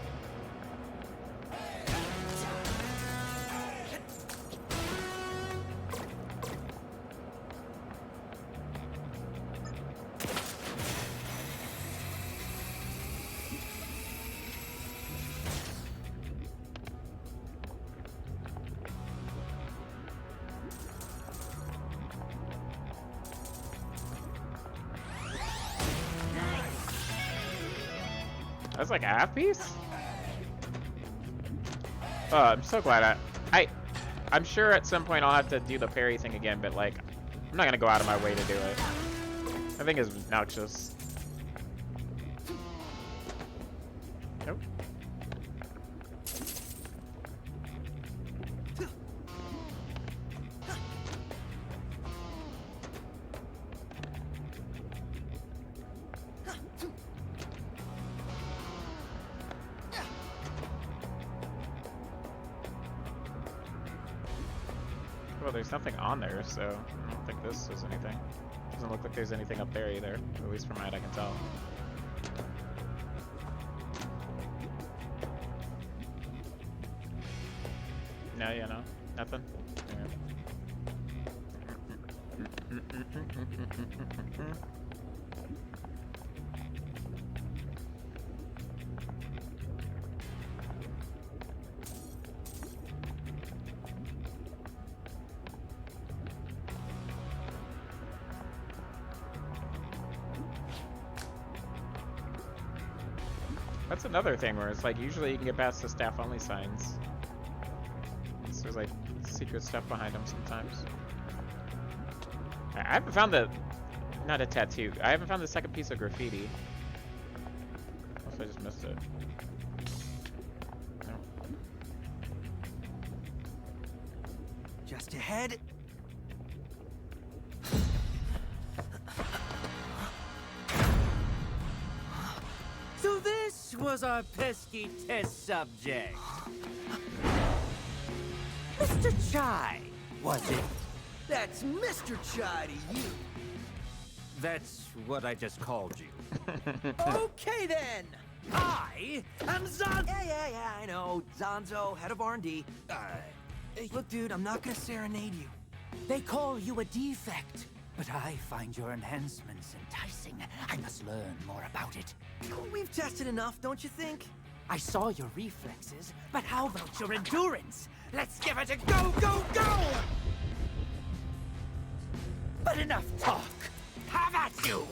Speaker 1: That's like a half piece? Oh, I'm so glad I'm sure at some point I'll have to do the parry thing again, but like, I'm not gonna go out of my way to do it. I think it's obnoxious. Nope. Well, there's nothing on there, so I don't think this is anything. Doesn't look like there's anything up there either, at least from what I can tell. No, yeah, no, nothing. That's another thing where it's like usually you can get past the staff only signs. There's like secret stuff behind them sometimes. I haven't found not a tattoo. I haven't found the second piece of graffiti. Unless I just missed it. No.
Speaker 2: Just ahead.
Speaker 9: So this was our pesky test subject. Mr. Chai, was it?
Speaker 2: That's Mr. Chai to you.
Speaker 9: That's what I just called you.
Speaker 2: Okay then.
Speaker 9: I am Zanzo.
Speaker 2: Yeah, I know. Zanzo, head of R&D. Look, dude, I'm not gonna serenade you.
Speaker 9: They call you a defect, but I find your enhancements enticing. I must learn more about it.
Speaker 2: We've tested enough, don't you think?
Speaker 9: I saw your reflexes, but how about your endurance? Let's give it a go, go, go! But enough talk. Have at you!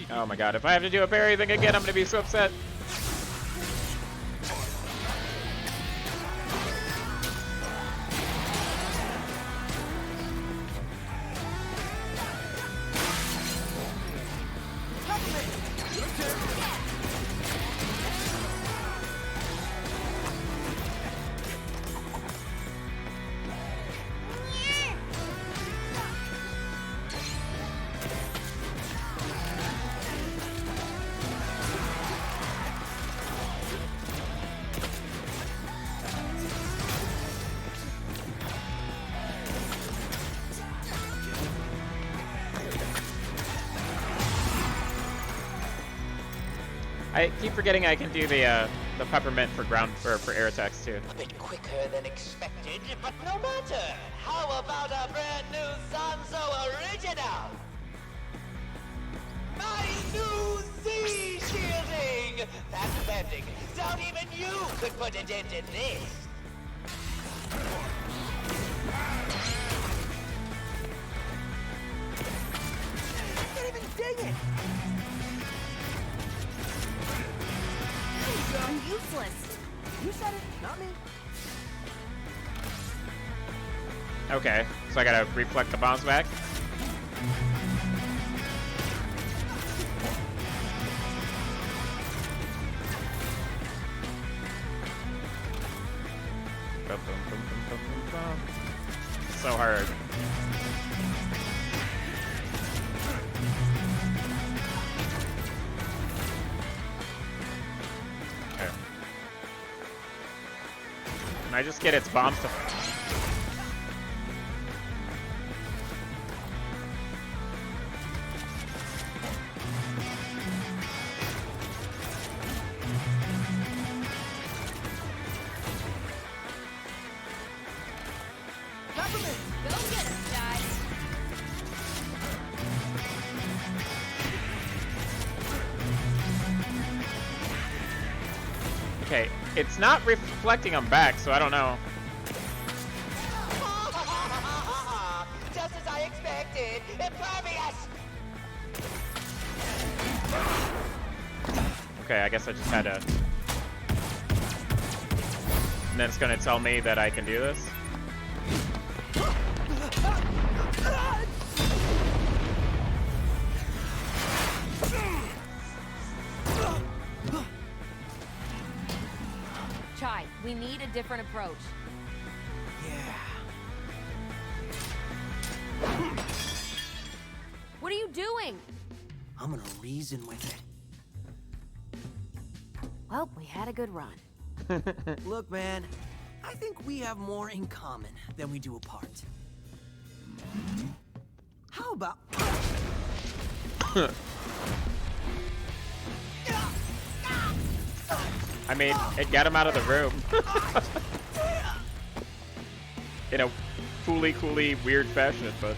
Speaker 1: Oh my god, if I have to do a parry thing again, I'm gonna be so upset. I keep forgetting I can do the peppermint for air attacks too.
Speaker 14: A bit quicker than expected, but no matter. How about a brand new Zanzo original? My new Z shielding! That's bending. Don't even you could put a dent in this.
Speaker 2: Can't even dig it.
Speaker 3: I'm useless.
Speaker 2: You said it, not me.
Speaker 1: Okay, so I gotta reflect the bombs back. So hard. Can I just get its bombs to...
Speaker 3: Government, go get us, guys.
Speaker 1: Okay, it's not reflecting them back, so I don't know.
Speaker 14: Just as I expected. Impervious!
Speaker 1: Okay, I guess I just had to... And then it's gonna tell me that I can do this?
Speaker 3: Chai, we need a different approach.
Speaker 2: Yeah.
Speaker 3: What are you doing?
Speaker 2: I'm gonna reason with it.
Speaker 3: Well, we had a good run.
Speaker 2: Look, man, I think we have more in common than we do apart. How about...
Speaker 1: I mean, it got him out of the room. In a coolly weird fashion, but...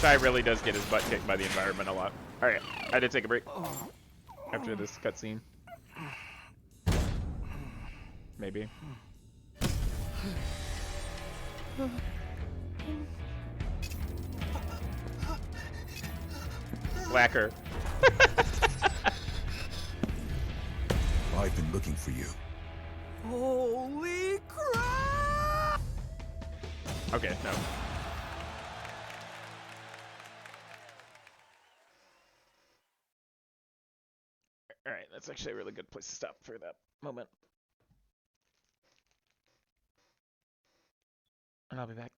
Speaker 1: Shy really does get his butt kicked by the environment a lot. Alright, I did take a break after this cutscene. Maybe. Slacker.
Speaker 18: I've been looking for you.
Speaker 2: Holy crap!
Speaker 1: Okay, no. Alright, that's actually a really good place to stop for that moment. And I'll be back.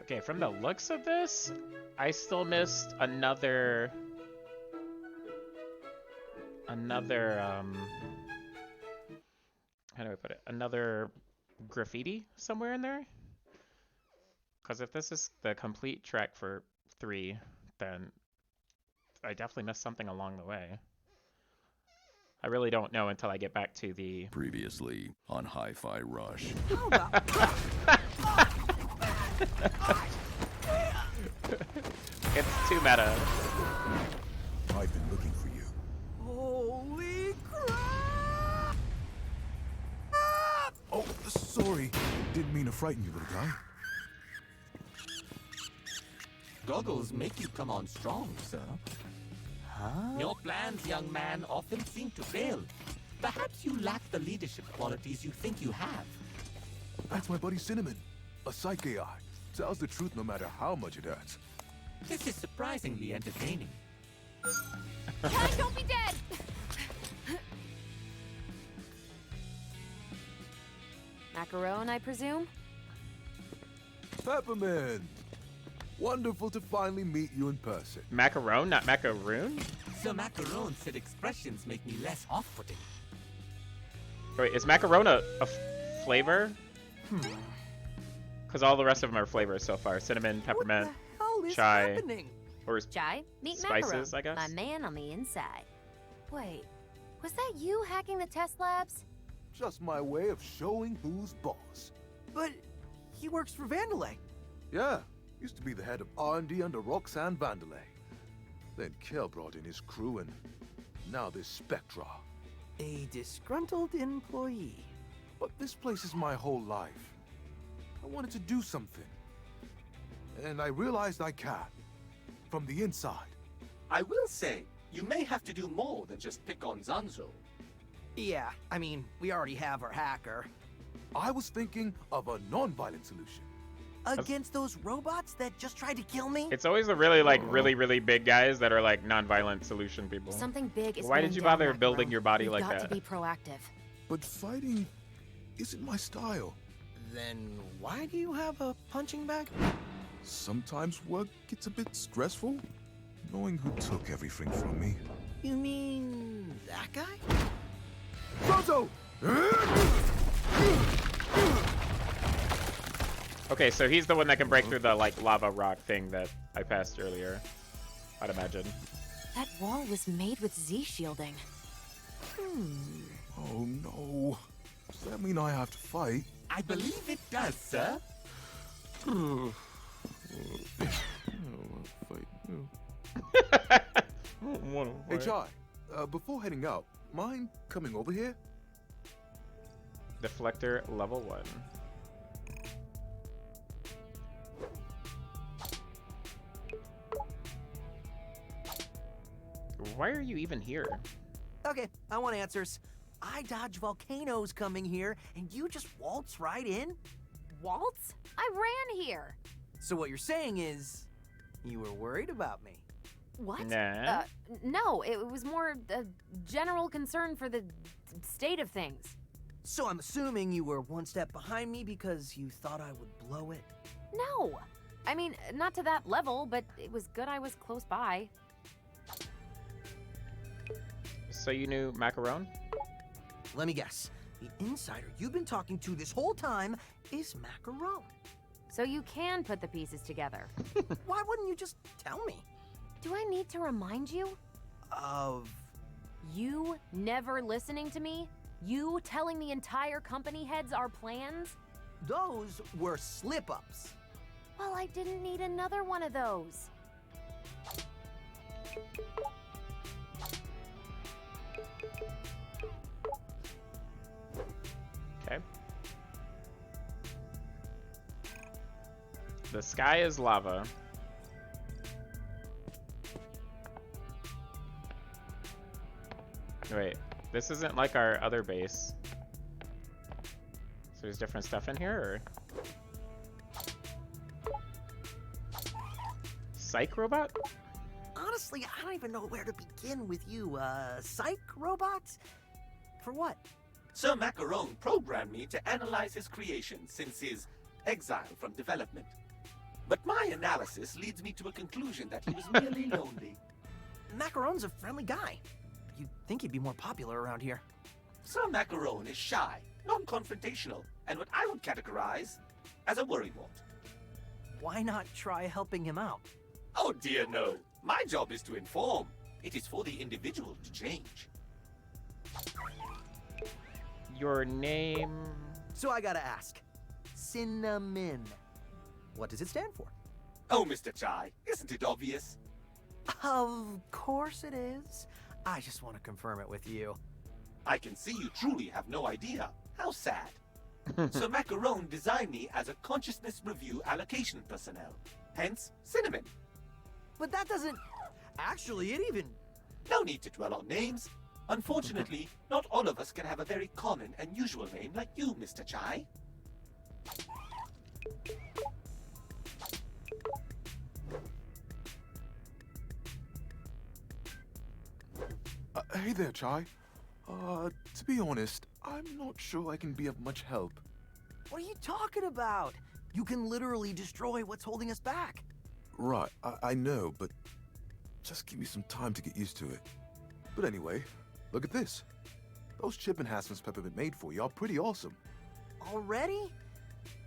Speaker 1: Okay, from the looks of this, I still missed another how do I put it? Another graffiti somewhere in there? Because if this is the complete track for 3, then I definitely missed something along the way. I really don't know until I get back to the...
Speaker 18: Previously on Hi-Fi Rush.
Speaker 1: It's too meta.
Speaker 19: I've been looking for you.
Speaker 2: Holy crap!
Speaker 19: Oh, sorry. Didn't mean to frighten you, little guy.
Speaker 20: Goggles make you come on strong, sir.
Speaker 2: Huh?
Speaker 20: Your plans, young man, often seem to fail. Perhaps you lack the leadership qualities you think you have.
Speaker 19: That's my buddy Cinnamon, a psych AI. Tells the truth no matter how much it hurts.
Speaker 20: This is surprisingly entertaining.
Speaker 3: Hey, don't be dead! Macaron, I presume?
Speaker 19: Peppermint! Wonderful to finally meet you in person.
Speaker 1: Macaron, not macaroon?
Speaker 20: Sir Macaron said expressions make me less off-putting.
Speaker 1: Wait, is macaron a flavor? Because all the rest of them are flavors so far. Cinnamon, peppermint, chai.
Speaker 2: Happening?
Speaker 1: Or
Speaker 3: Chai, meet
Speaker 1: spices,
Speaker 3: Macaron,
Speaker 1: I guess?
Speaker 3: my man on the inside. Wait, was that you hacking the test labs?
Speaker 19: Just my way of showing who's boss.
Speaker 2: But he works for Vandelay.
Speaker 19: Yeah, used to be the head of R&D under Roxanne Vandelay. Then Kel brought in his crew, and now this Spectra.
Speaker 2: A disgruntled employee.
Speaker 19: But this place is my whole life. I wanted to do something. And I realized I can. From the inside.
Speaker 20: I will say, you may have to do more than just pick on Zanzo.
Speaker 2: Yeah, I mean, we already have our hacker.
Speaker 19: I was thinking of a non-violent solution.
Speaker 2: Against those robots that just tried to kill me?
Speaker 1: It's always the really big guys that are like non-violent solution people.
Speaker 3: Something big is
Speaker 1: Why did
Speaker 3: going
Speaker 1: you
Speaker 3: down,
Speaker 1: bother
Speaker 3: Macaron.
Speaker 1: building your body
Speaker 3: You've
Speaker 1: like
Speaker 3: got
Speaker 1: that?
Speaker 3: to be proactive.
Speaker 19: But fighting isn't my style.
Speaker 2: Then why do you have a punching bag?
Speaker 19: Sometimes work gets a bit stressful, knowing who took everything from me.
Speaker 2: You mean that guy?
Speaker 19: Zanzo!
Speaker 1: Okay, so he's the one that can break through the like lava rock thing that I passed earlier, I'd imagine.
Speaker 3: That wall was made with Z shielding.
Speaker 19: Oh no. Does that mean I have to fight?
Speaker 20: I believe it does, sir.
Speaker 19: I don't want to fight. Hey, Chai, before heading out, mind coming over here?
Speaker 1: Deflector level 1. Why are you even here?
Speaker 2: Okay, I want answers. I dodge volcanoes coming here, and you just waltz right in?
Speaker 3: Waltz? I ran here.
Speaker 2: So what you're saying is, you were worried about me?
Speaker 3: What?
Speaker 1: Nah.
Speaker 3: No, it was more a general concern for the state of things.
Speaker 2: So I'm assuming you were one step behind me because you thought I would blow it?
Speaker 3: No. I mean, not to that level, but it was good I was close by.
Speaker 1: So you knew Macaron?
Speaker 2: Let me guess. The insider you've been talking to this whole time is Macaron.
Speaker 3: So you can put the pieces together.
Speaker 2: Why wouldn't you just tell me?
Speaker 3: Do I need to remind you?
Speaker 2: Of...
Speaker 3: You never listening to me? You telling the entire company heads our plans?
Speaker 2: Those were slip-ups.
Speaker 3: Well, I didn't need another one of those.
Speaker 1: Okay. The sky is lava. Wait, this isn't like our other base. So there's different stuff in here, or? Psych robot?
Speaker 2: Honestly, I don't even know where to begin with you. Psych robot? For what?
Speaker 20: Sir Macaron programmed me to analyze his creation since his exile from development. but my analysis leads me to a conclusion that he was merely lonely.
Speaker 2: Macaron's a friendly guy. You'd think he'd be more popular around here.
Speaker 20: Sir Macaron is shy, non-confrontational, and what I would categorize as a worrywart.
Speaker 2: Why not try helping him out?
Speaker 20: Oh dear no. My job is to inform. It is for the individual to change.
Speaker 1: Your name...
Speaker 2: So I gotta ask. Cinnamon. What does it stand for?
Speaker 20: Oh, Mr. Chai, isn't it obvious?
Speaker 2: Of course it is. I just want to confirm it with you.
Speaker 20: I can see you truly have no idea. How sad. So Macaron designed me as a consciousness review allocation personnel. Hence, Cinnamon.
Speaker 2: But that doesn't... Actually, it even...
Speaker 20: No need to dwell on names. Unfortunately, not all of us can have a very common and usual name like you, Mr. Chai.
Speaker 19: Hey there, Chai. To be honest, I'm not sure I can be of much help.
Speaker 2: What are you talking about? You can literally destroy what's holding us back.
Speaker 19: Right, I know, but just give me some time to get used to it. But anyway, look at this. Those chip enhancements Peppermint made for you are pretty awesome.
Speaker 2: Already?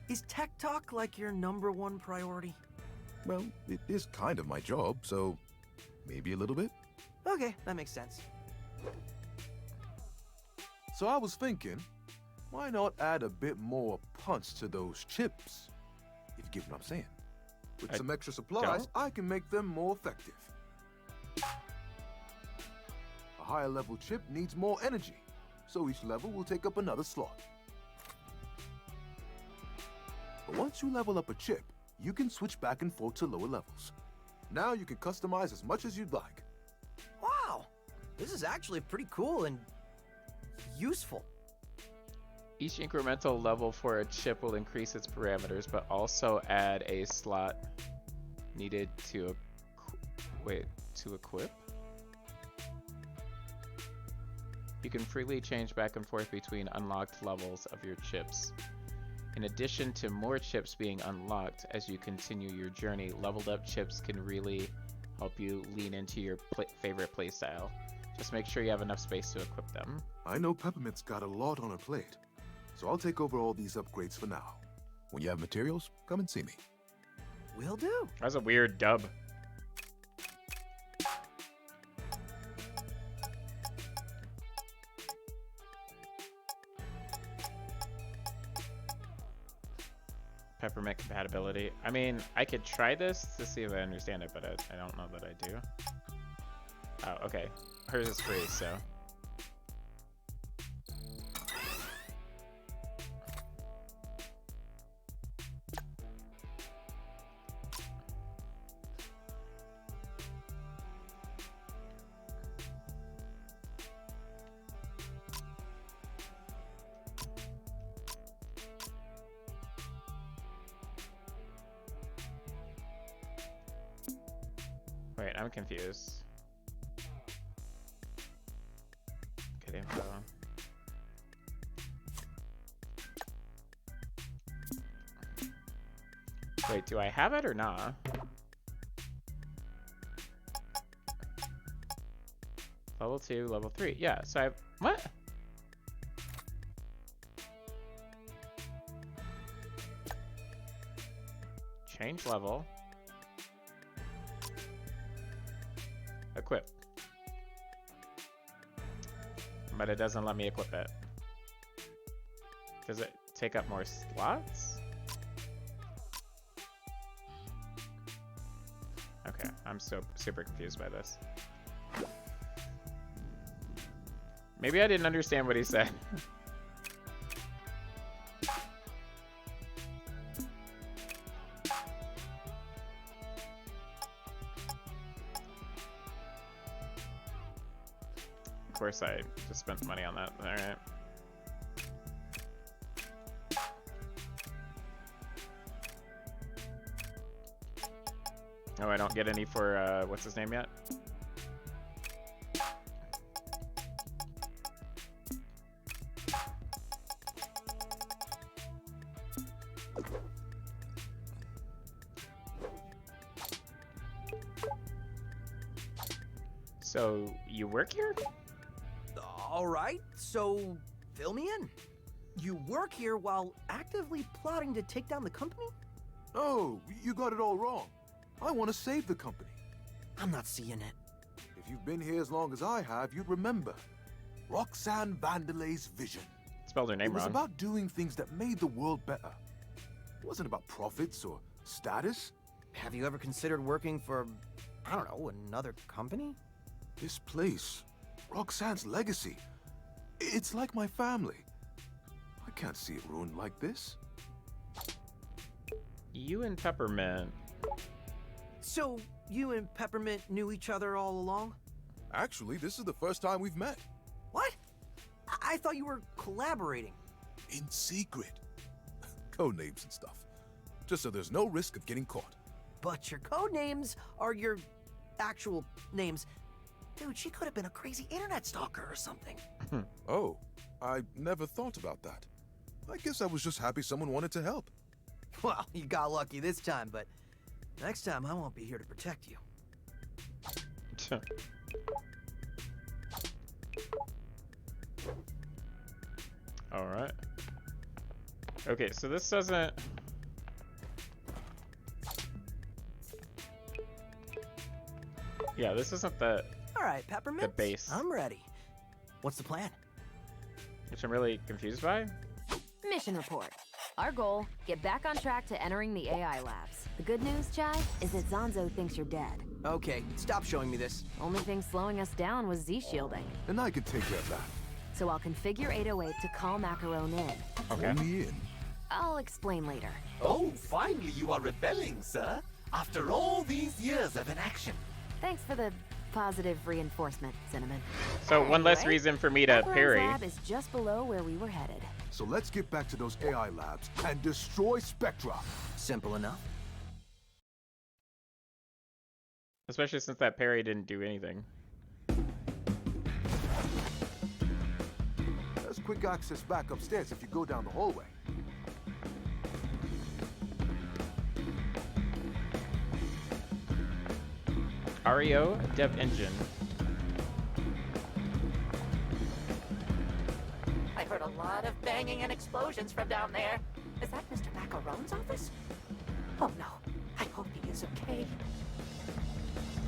Speaker 2: Is Tech Talk like your #1 priority?
Speaker 19: Well, it is kind of my job, so maybe a little bit.
Speaker 2: Okay, that makes sense.
Speaker 19: So I was thinking, why not add a bit more punch to those chips? If you get what I'm saying. With some extra supplies, I can make them more effective. A higher level chip needs more energy, so each level will take up another slot. But once you level up a chip, you can switch back and forth to lower levels. Now you can customize as much as you'd like.
Speaker 2: Wow! This is actually pretty cool and useful.
Speaker 1: Each incremental level for a chip will increase its parameters, but also add a slot needed to equip. You can freely change back and forth between unlocked levels of your chips. In addition to more chips being unlocked as you continue your journey, leveled up chips can really help you lean into your favorite playstyle. Just make sure you have enough space to equip them.
Speaker 19: I know Peppermint's got a lot on her plate, so I'll take over all these upgrades for now. When you have materials, come and see me.
Speaker 2: Will do.
Speaker 1: That's a weird dub. Peppermint compatibility. I mean, I could try this to see if I understand it, but I don't know that I do. Oh, okay. Hers is free, so. Wait, I'm confused. Get info. Wait, do I have it or not? Level 2, level 3. Yeah, so I have... What? Change level. Equip. But it doesn't let me equip it. Does it take up more slots? Okay, I'm so super confused by this. Maybe I didn't understand what he said. Of course, I just spent money on that. All right. Oh, I don't get any for what's his name yet? So, you work here?
Speaker 2: All right, so fill me in. You work here while actively plotting to take down the company?
Speaker 19: Oh, you got it all wrong. I want to save the company.
Speaker 2: I'm not seeing it.
Speaker 19: If you've been here as long as I have, you'd remember. Roxanne Vanderlei's vision.
Speaker 1: Spelled her name
Speaker 19: It was
Speaker 1: wrong.
Speaker 19: about doing things that made the world better. It wasn't about profits or status.
Speaker 2: Have you ever considered working for, I don't know, another company?
Speaker 19: This place, Roxanne's legacy, it's like my family. I can't see it ruined like this.
Speaker 1: You and Peppermint.
Speaker 2: So, you and Peppermint knew each other all along?
Speaker 19: Actually, this is the first time we've met.
Speaker 2: What? I thought you were collaborating.
Speaker 19: In secret. Code names and stuff. Just so there's no risk of getting caught.
Speaker 2: But your code names are your actual names. Dude, she could have been a crazy internet stalker or something.
Speaker 19: Oh, I never thought about that. I guess I was just happy someone wanted to help.
Speaker 2: Well, you got lucky this time, but next time I won't be here to protect you.
Speaker 1: All right. Okay, so this doesn't... Yeah, this isn't the...
Speaker 2: All right, Peppermint.
Speaker 1: The base.
Speaker 2: I'm ready. What's the plan?
Speaker 1: Which I'm really confused by.
Speaker 3: Mission report. Our goal, get back on track to entering the AI labs. The good news, Chai, is that Zanzo thinks you're dead.
Speaker 2: Okay, stop showing me this.
Speaker 3: Only thing slowing us down was Z-shielding.
Speaker 19: And I can take care of that.
Speaker 3: So I'll configure 808 to call Macaron in.
Speaker 19: Okay. Call me in.
Speaker 3: I'll explain later.
Speaker 20: Oh, finally you are rebelling, sir. After all these years of inaction.
Speaker 3: Thanks for the positive reinforcement, Cinnamon.
Speaker 1: So one less
Speaker 3: Anyway,
Speaker 1: reason for me to
Speaker 3: Macaron's
Speaker 1: parry.
Speaker 3: lab is just below where we were headed.
Speaker 19: So let's get back to those AI labs and destroy Spectra.
Speaker 2: Simple enough.
Speaker 1: Especially since that parry didn't do anything.
Speaker 19: There's quick access back upstairs if you go down the hallway.
Speaker 1: REO Dev Engine.
Speaker 4: I heard a lot of banging and explosions from down there. Is that Mr. Macaron's office? Oh no, I hope he is okay.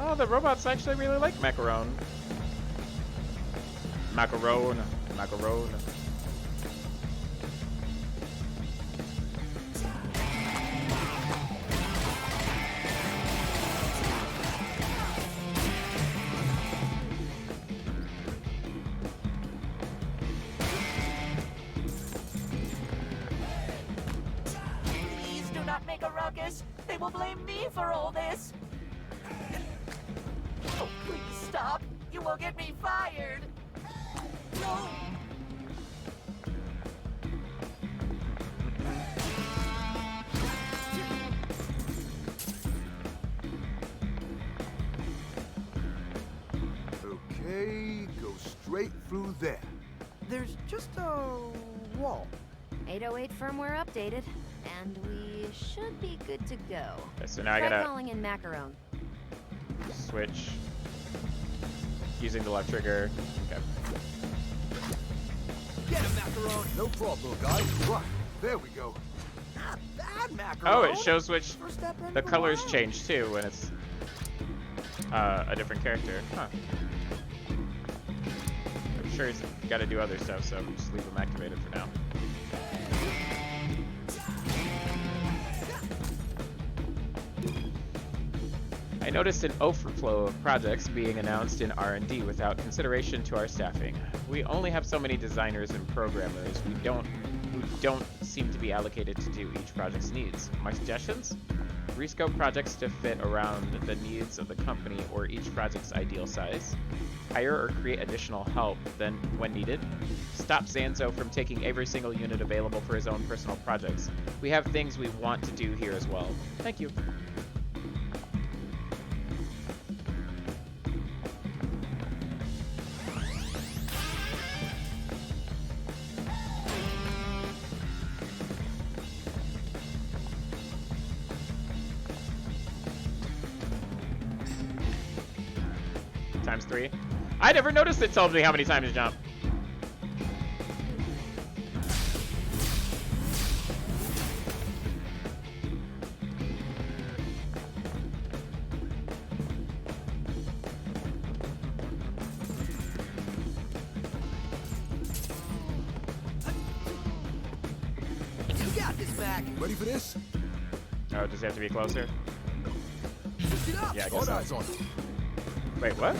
Speaker 1: Oh, the robots actually really like Macaron. Macaron. Macaron.
Speaker 4: Please do not make a ruckus. They will blame me for all this. Oh, please stop. You will get me fired. No.
Speaker 19: Okay, go straight through there.
Speaker 2: There's just a wall.
Speaker 3: 808 firmware updated, and we should be good to go.
Speaker 1: Okay, so now I
Speaker 3: Try
Speaker 1: gotta
Speaker 3: calling in Macaron.
Speaker 1: switch using the left trigger. Okay.
Speaker 2: Get him, Macaron.
Speaker 19: No problem, guys. Right, there we go.
Speaker 2: Not bad, Macaron.
Speaker 1: Oh, it shows which
Speaker 2: First step into
Speaker 1: the colors
Speaker 2: wild.
Speaker 1: change too when it's a different character. Huh. I'm sure he's got to do other stuff, so just leave them activated for now. I noticed an overflow of projects being announced in R&D without consideration to our staffing. We only have so many designers and programmers who don't seem to be allocated to do each project's needs. My suggestions? Rescope projects to fit around the needs of the company or each project's ideal size. Hire or create additional help then when needed. Stop Zanzo from taking every single unit available for his own personal projects. We have things we want to do here as well. Thank you. times 3. I never noticed it tells me how many times to jump.
Speaker 2: You got this, Mac.
Speaker 19: Ready for this?
Speaker 1: Oh, does it have to be closer?
Speaker 2: Lift it up.
Speaker 1: Yeah, I
Speaker 19: All
Speaker 1: guess
Speaker 19: eyes
Speaker 1: so.
Speaker 19: on it.
Speaker 1: Wait, what?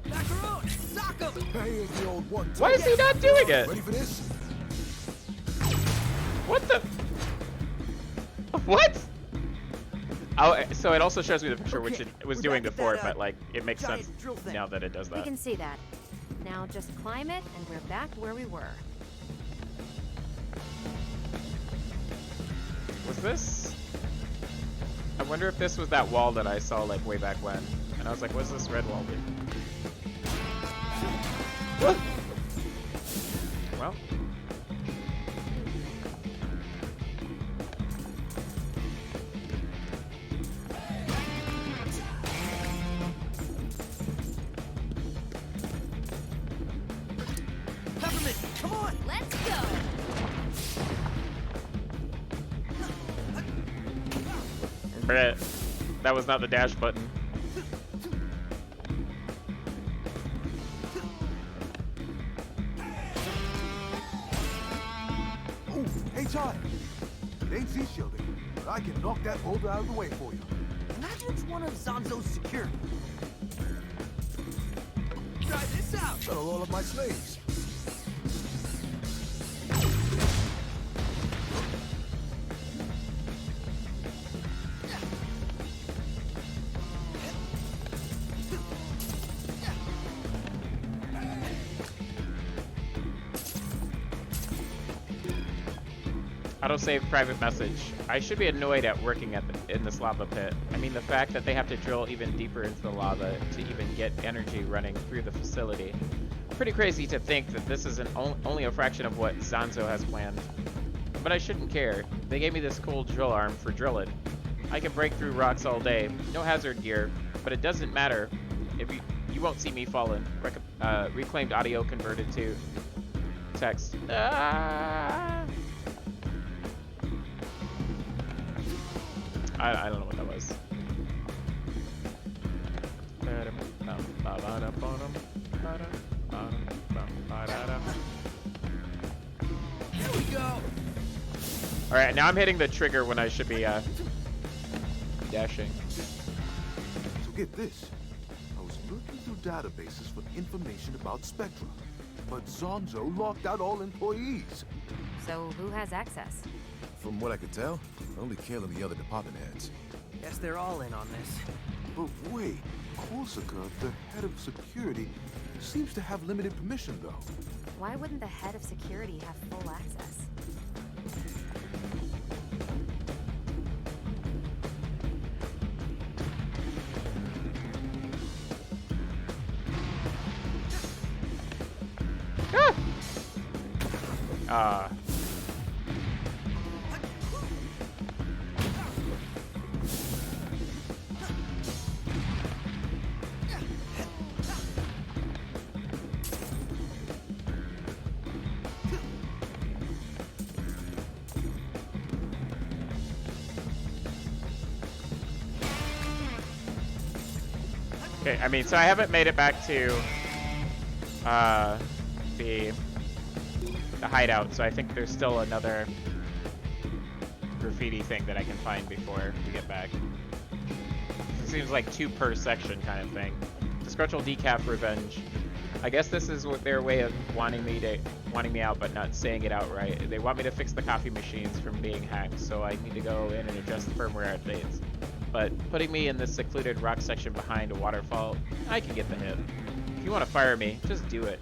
Speaker 2: Macaron, sock him.
Speaker 19: Hey, the old one.
Speaker 1: Why is he not doing it?
Speaker 19: Ready for this?
Speaker 1: What the? What? Oh, so it also shows me the picture, which it was doing before, but like it makes sense now that it does
Speaker 3: We
Speaker 1: that.
Speaker 3: can see that. Now just climb it, and we're back where we were.
Speaker 1: Was this? I wonder if this was that wall that I saw like way back when, and I was like, "What's this red wall do?" Well.
Speaker 2: Peppermint, come on.
Speaker 3: Let's go.
Speaker 1: Bleh. That was not the dash button.
Speaker 19: Ooh, hey, Todd. It ain't Z-shielding, but I can knock that boulder out of the way for you.
Speaker 2: Imagine it's one of Zanzo's security. Try this out.
Speaker 19: That'll all of my slaves.
Speaker 1: Autosave private message. I should be annoyed at working in this lava pit. I mean, the fact that they have to drill even deeper into the lava to even get energy running through the facility. Pretty crazy to think that this is only a fraction of what Zanzo has planned. But I shouldn't care. They gave me this cool drill arm for drilling. I can break through rocks all day. No hazard gear, but it doesn't matter. If you won't see me falling. Reclaimed audio converted to text. I don't know what that was.
Speaker 2: Here we go.
Speaker 1: All right, now I'm hitting the trigger when I should be dashing.
Speaker 19: So get this. I was looking through databases for information about Spectra, but Zanzo locked out all employees.
Speaker 3: So who has access?
Speaker 19: From what I could tell, only Kale and the other department heads.
Speaker 2: Guess they're all in on this.
Speaker 19: But wait, Corsica, the head of security, seems to have limited permission, though.
Speaker 3: Why wouldn't the head of security have full access?
Speaker 1: Okay, I mean, so I haven't made it back to the hideout, so I think there's still another graffiti thing that I can find before we get back. It seems like 2 per section kind of thing. Disgruntled decaf revenge. I guess this is what their way of wanting me out, but not saying it outright. They want me to fix the coffee machines from being hacked, so I need to go in and adjust firmware updates. But putting me in this secluded rock section behind a waterfall, I can get the hint. If you want to fire me, just do it.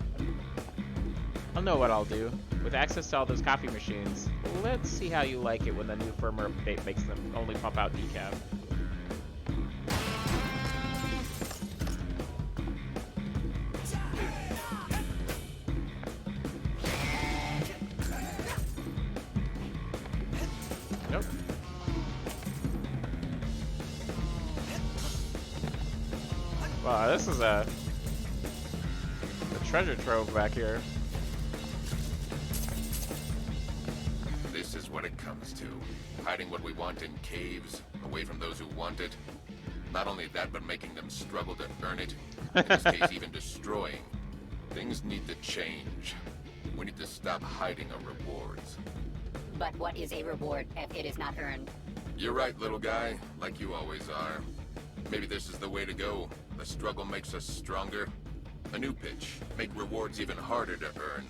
Speaker 1: I'll know what I'll do. With access to all those coffee machines, let's see how you like it when the new firmware update makes them only pump out decaf. Nope. Wow, this is a treasure trove back here.
Speaker 11: This is what it comes to. Hiding what we want in caves, away from those who want it. Not only that, but making them struggle to earn it. In this case, even destroying. Things need to change. We need to stop hiding our rewards.
Speaker 5: But what is a reward if it is not earned?
Speaker 11: You're right, little guy, like you always are. Maybe this is the way to go. The struggle makes us stronger. A new pitch. Make rewards even harder to earn.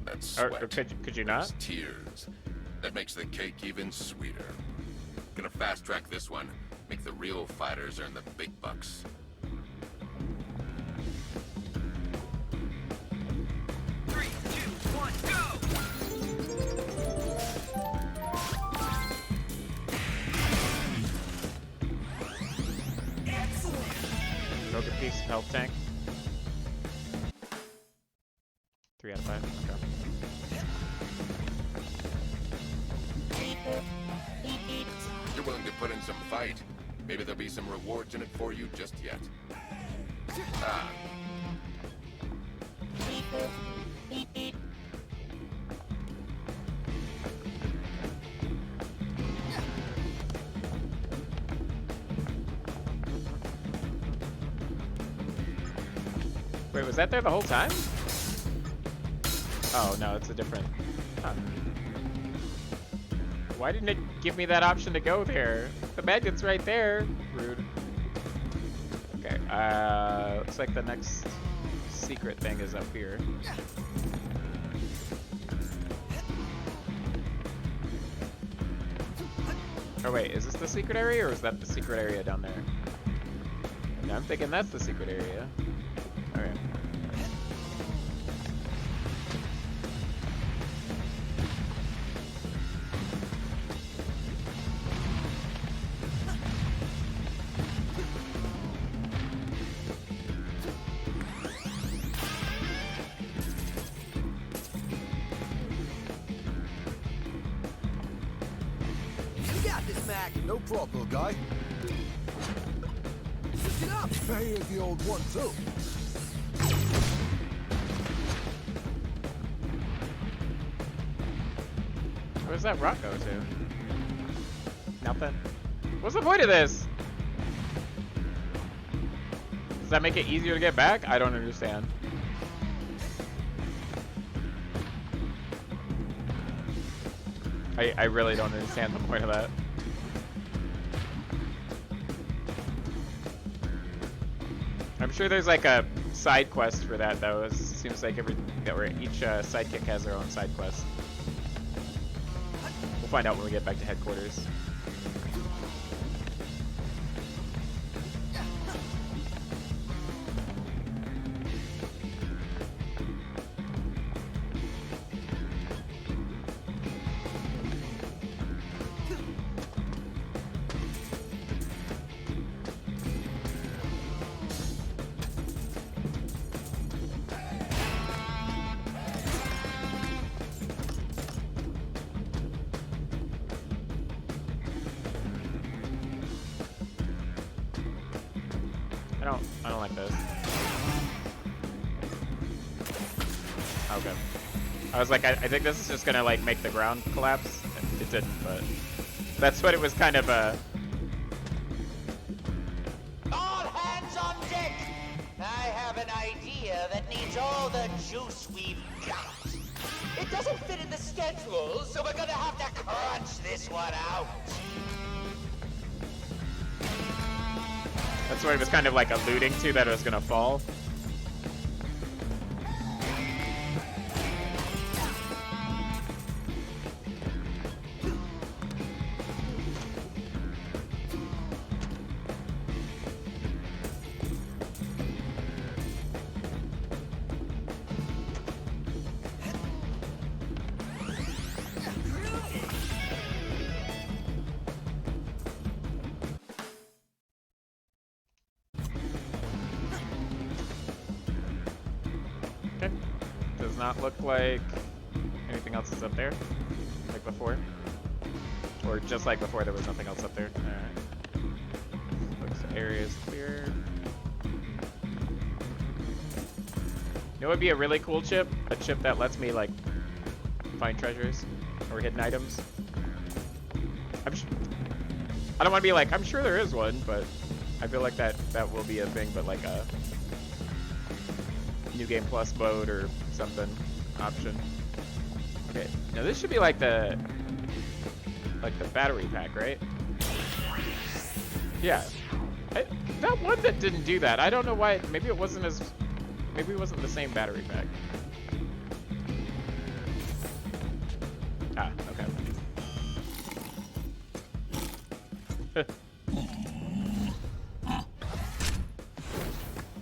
Speaker 11: That's sweat.
Speaker 1: Could you not?
Speaker 11: Those tears. That makes the cake even sweeter. Gonna fast track this one. Make the real fighters earn the big bucks.
Speaker 1: Broken piece of health tank. 3 out of 5. Okay.
Speaker 11: You're willing to put in some fight. Maybe there'll be some rewards in it for you just yet. Ah.
Speaker 1: Wait, was that there the whole time? Oh, no, it's a different... Huh. Why didn't it give me that option to go there? The magnet's right there. Rude. Okay, looks like the next secret thing is up here. Oh wait, is this the secret area or is that the secret area down there? Yeah, I'm thinking that's the secret area. Okay.
Speaker 2: You got this, Mac.
Speaker 19: No problem, guy.
Speaker 2: Get up.
Speaker 19: Hey, is the old one too.
Speaker 1: Where's that rock go to? Nothing. What's the point of this? Does that make it easier to get back? I don't understand. I really don't understand the point of that. I'm sure there's like a side quest for that though. It seems like each sidekick has their own side quest. We'll find out when we get back to headquarters. I don't like this. Okay. I was like, I think this is just gonna like make the ground collapse. It didn't, but that's what it was kind of
Speaker 14: All hands on deck! I have an idea that needs all the juice we've got. It doesn't fit in the schedule, so we're gonna have to crunch this one out.
Speaker 1: That's what it was kind of like alluding to, that it was gonna fall. Does not look like anything else is up there, like before. Or just like before, there was nothing else up there. Alright. Looks the area is clear. You know what would be a really cool chip? A chip that lets me, like, find treasures or hidden items. I don't want to be like, I'm sure there is one, but I feel like that will be a thing, but like a New Game Plus mode or something option. Okay, now this should be like the battery pack, right? Yeah. That one that didn't do that. I don't know why. Maybe it wasn't the same battery pack. Ah, okay.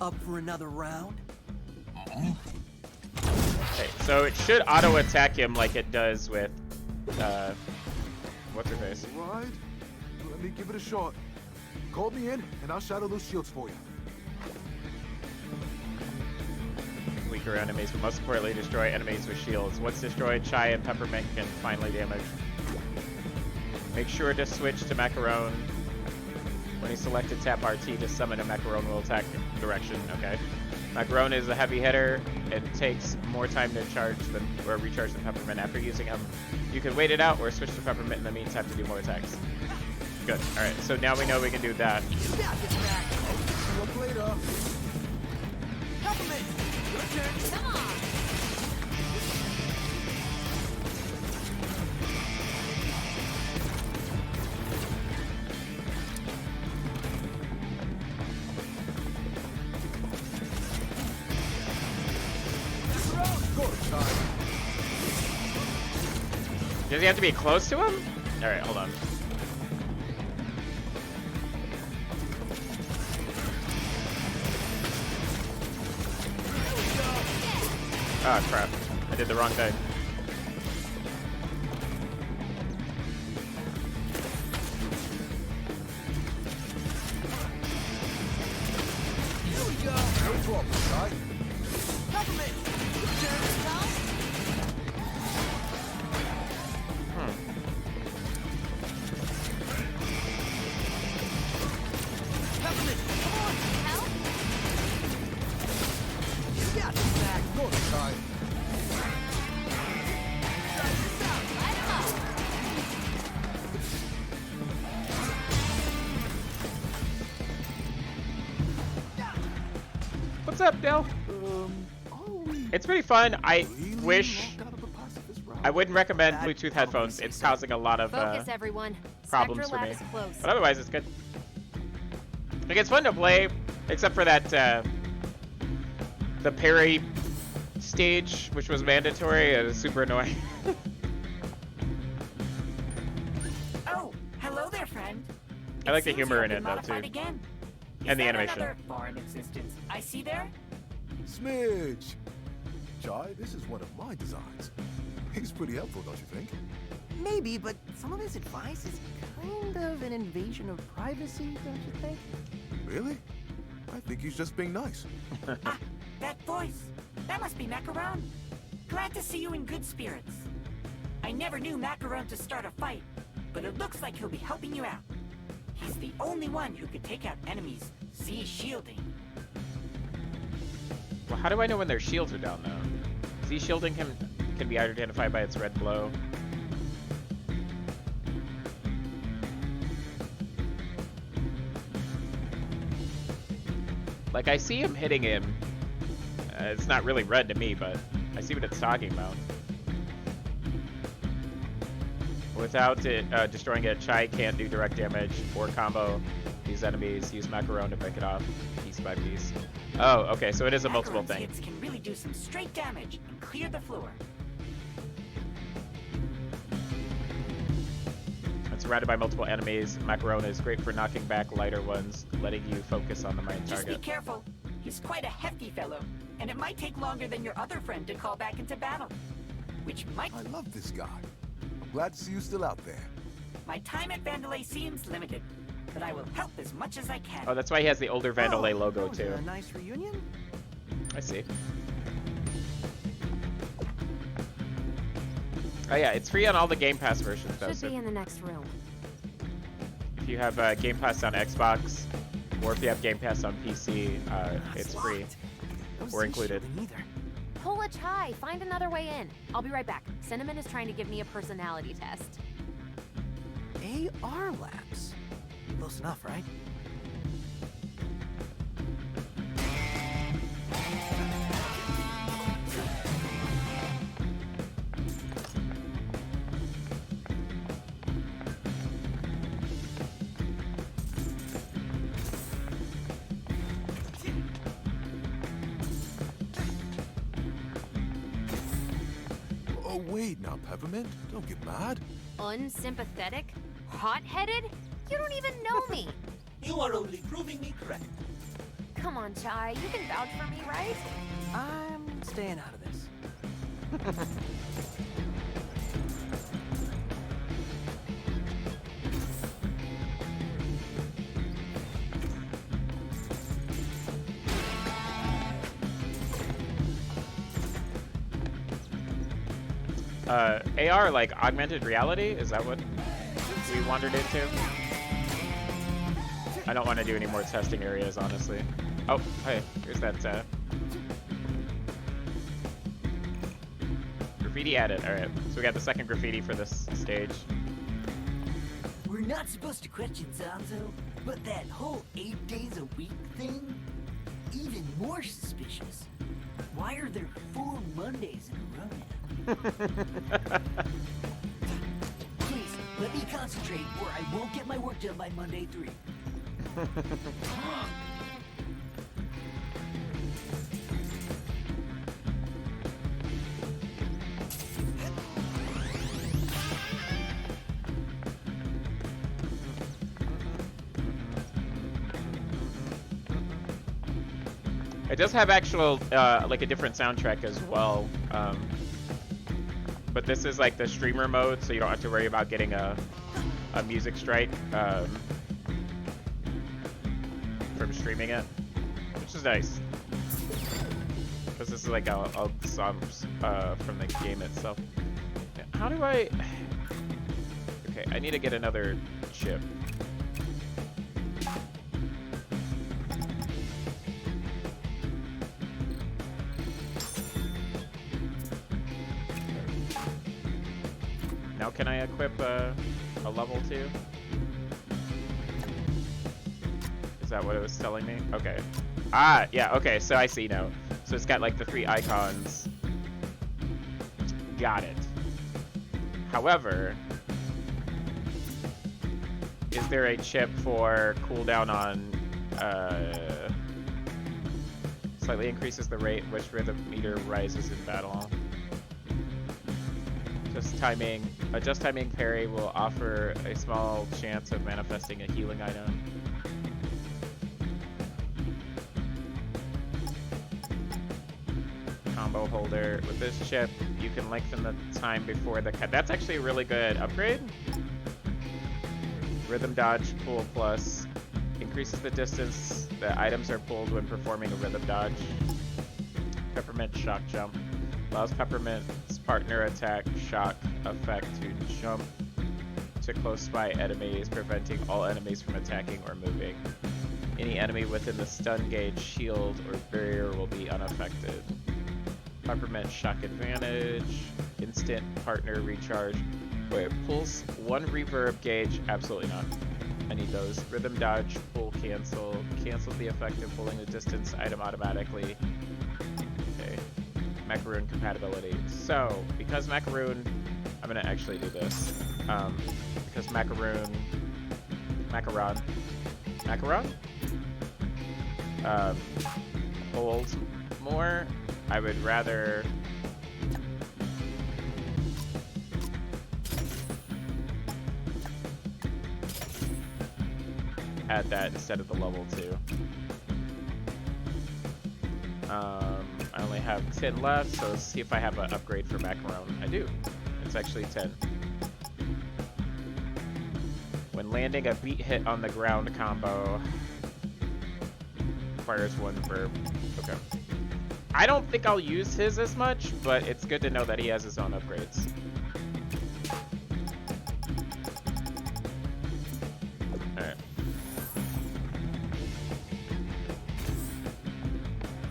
Speaker 2: Up for another round?
Speaker 1: Okay, so it should auto attack him like it does with what's her face?
Speaker 19: Right. Let me give it a shot. Call me in, and I'll shadow those shields for you.
Speaker 1: Weaker enemies, but most importantly, destroy enemies with shields. Once destroyed, Chai and Peppermint can finally damage. Make sure to switch to Macaron. When he's selected, tap RT to summon a Macaron will attack direction. Okay. Macaron is a heavy hitter. It takes more time to charge than or recharge than Peppermint. After using him, you can wait it out or switch to Peppermint in the meantime to do more attacks. Good. All right. So now we know we can do that.
Speaker 2: Later. Peppermint, your turn. Come on.
Speaker 1: Does he have to be close to him? All right, hold on. Ah, crap. I did the wrong thing.
Speaker 2: Here we go. No problem, right? Peppermint, your turn. Peppermint, come on. Help? You got this back. Go inside.
Speaker 1: What's up, Dell? It's pretty fun. I wish I wouldn't recommend Bluetooth headphones. It's causing a lot of
Speaker 3: Focus, everyone.
Speaker 1: problems
Speaker 3: Spectra
Speaker 1: for me.
Speaker 3: Lab is close.
Speaker 1: But otherwise, it's good. Like, it's fun to play, except for that the parry stage, which was mandatory. It was super annoying.
Speaker 9: Oh, hello there, friend.
Speaker 1: I like the
Speaker 9: Seems
Speaker 1: humor
Speaker 9: you
Speaker 1: in
Speaker 9: have
Speaker 1: it
Speaker 9: been
Speaker 1: though
Speaker 9: modified
Speaker 1: too,
Speaker 9: Again.
Speaker 1: and the
Speaker 9: Is that
Speaker 1: animation.
Speaker 9: another foreign existence I see there?
Speaker 19: Smidge. Chai, this is one of my designs. He's pretty helpful, don't you think?
Speaker 2: Maybe, but some of his advice is kind of an invasion of privacy, don't you think?
Speaker 19: Really? I think he's just being nice.
Speaker 9: Ah, that voice. That must be Macaron. Glad to see you in good spirits. I never knew Macaron to start a fight, but it looks like he'll be helping you out. He's the only one who could take out enemies Z-shielding.
Speaker 1: Well, how do I know when their shields are down though? Z-shielding can be identified by its red glow. Like, I see him hitting him. It's not really red to me, but I see what it's talking about. Without it destroying it, Chai can't do direct damage or combo these enemies. Use Macaron to break it off piece by piece. Oh, okay, so it is a multiple
Speaker 9: Macaron's
Speaker 1: thing.
Speaker 9: hits can really do some straight damage and clear the floor.
Speaker 1: When surrounded by multiple enemies, Macaron is great for knocking back lighter ones, letting you focus on the main
Speaker 9: Just be
Speaker 1: target.
Speaker 9: careful. He's quite a hefty fellow, and it might take longer than your other friend to call back into battle. Which might...
Speaker 19: I love this guy. I'm glad to see you still out there.
Speaker 9: My time at Vandalay seems limited, but I will help as much as I can.
Speaker 1: Oh, that's why he has the older Vandalay logo too.
Speaker 2: A nice reunion?
Speaker 1: I see. Oh yeah, it's free on all the Game Pass versions though.
Speaker 3: Should
Speaker 1: So
Speaker 3: be in the next room.
Speaker 1: if you have Game Pass on Xbox, or if you have Game Pass on PC, it's free or included.
Speaker 3: Pull a Chai. Find another way in. I'll be right back. Cinnamon is trying to give me a personality test.
Speaker 2: AR Labs. Close enough, right?
Speaker 19: Oh, wait now, Peppermint. Don't get mad.
Speaker 3: Unsympathetic? Hot-headed? You don't even know me.
Speaker 20: You are only proving me correct.
Speaker 3: Come on, Chai. You can vouch for me, right?
Speaker 2: I'm staying out of this.
Speaker 1: AR, like augmented reality? Is that what we wandered into? I don't want to do any more testing areas, honestly. Oh, hey, here's that graffiti added. All right, so we got the second graffiti for this stage.
Speaker 9: We're not supposed to question Zanzo, but that whole 8 days a week thing? Even more suspicious. Why are there 4 Mondays in a row now? Please, let me concentrate or I won't get my work done by Monday 3.
Speaker 1: It does have actual, like a different soundtrack as well. But this is like the streamer mode, so you don't have to worry about getting a music strike from streaming it, which is nice. Because this is like a song from the game itself. How do I... Okay, I need to get another chip. Now can I equip a level 2? Is that what it was telling me? Okay. Ah, yeah, okay, so I see now. So it's got like the 3 icons. Got it. However, is there a chip for cooldown on slightly increases the rate which rhythm meter rises in battle? Just timing parry will offer a small chance of manifesting a healing item. Combo holder. With this chip, you can lengthen the time before the cut. That's actually a really good upgrade. Rhythm dodge pull plus increases the distance the items are pulled when performing a rhythm dodge. Peppermint shock jump. Allows Peppermint's partner attack shock effect to jump to close by enemies, preventing all enemies from attacking or moving. Any enemy within the stun gauge, shield, or barrier will be unaffected. Peppermint shock advantage. Instant partner recharge. Wait, pulls 1 reverb gauge. Absolutely not. I need those. Rhythm dodge, pull, cancel. Cancels the effect of pulling the distance item automatically. Okay. Macaroon compatibility. So, because Macaroon, I'm gonna actually do this. Because Macaron, holds more, I would rather add that instead of the level 2. I only have 10 left, so let's see if I have an upgrade for Macaron. I do. It's actually 10. When landing a beat hit on the ground combo, requires 1 verb. Okay. I don't think I'll use his as much, but it's good to know that he has his own upgrades. Alright.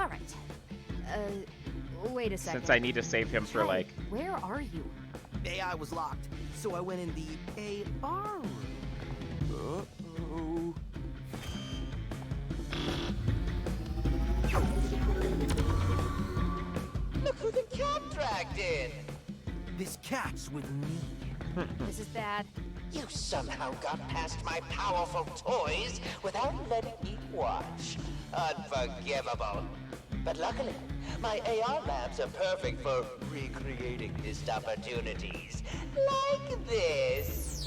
Speaker 3: Alright. Wait a second.
Speaker 1: Since I need to save him for like.
Speaker 3: Where are you?
Speaker 2: AI was locked, so I went in the AR room.
Speaker 19: Uh-oh.
Speaker 14: Look who the cat dragged in!
Speaker 2: This cat's with me.
Speaker 3: This is bad.
Speaker 14: You somehow got past my powerful toys without letting me watch. Unforgivable. But luckily, my AR labs are perfect for recreating missed opportunities. Like this.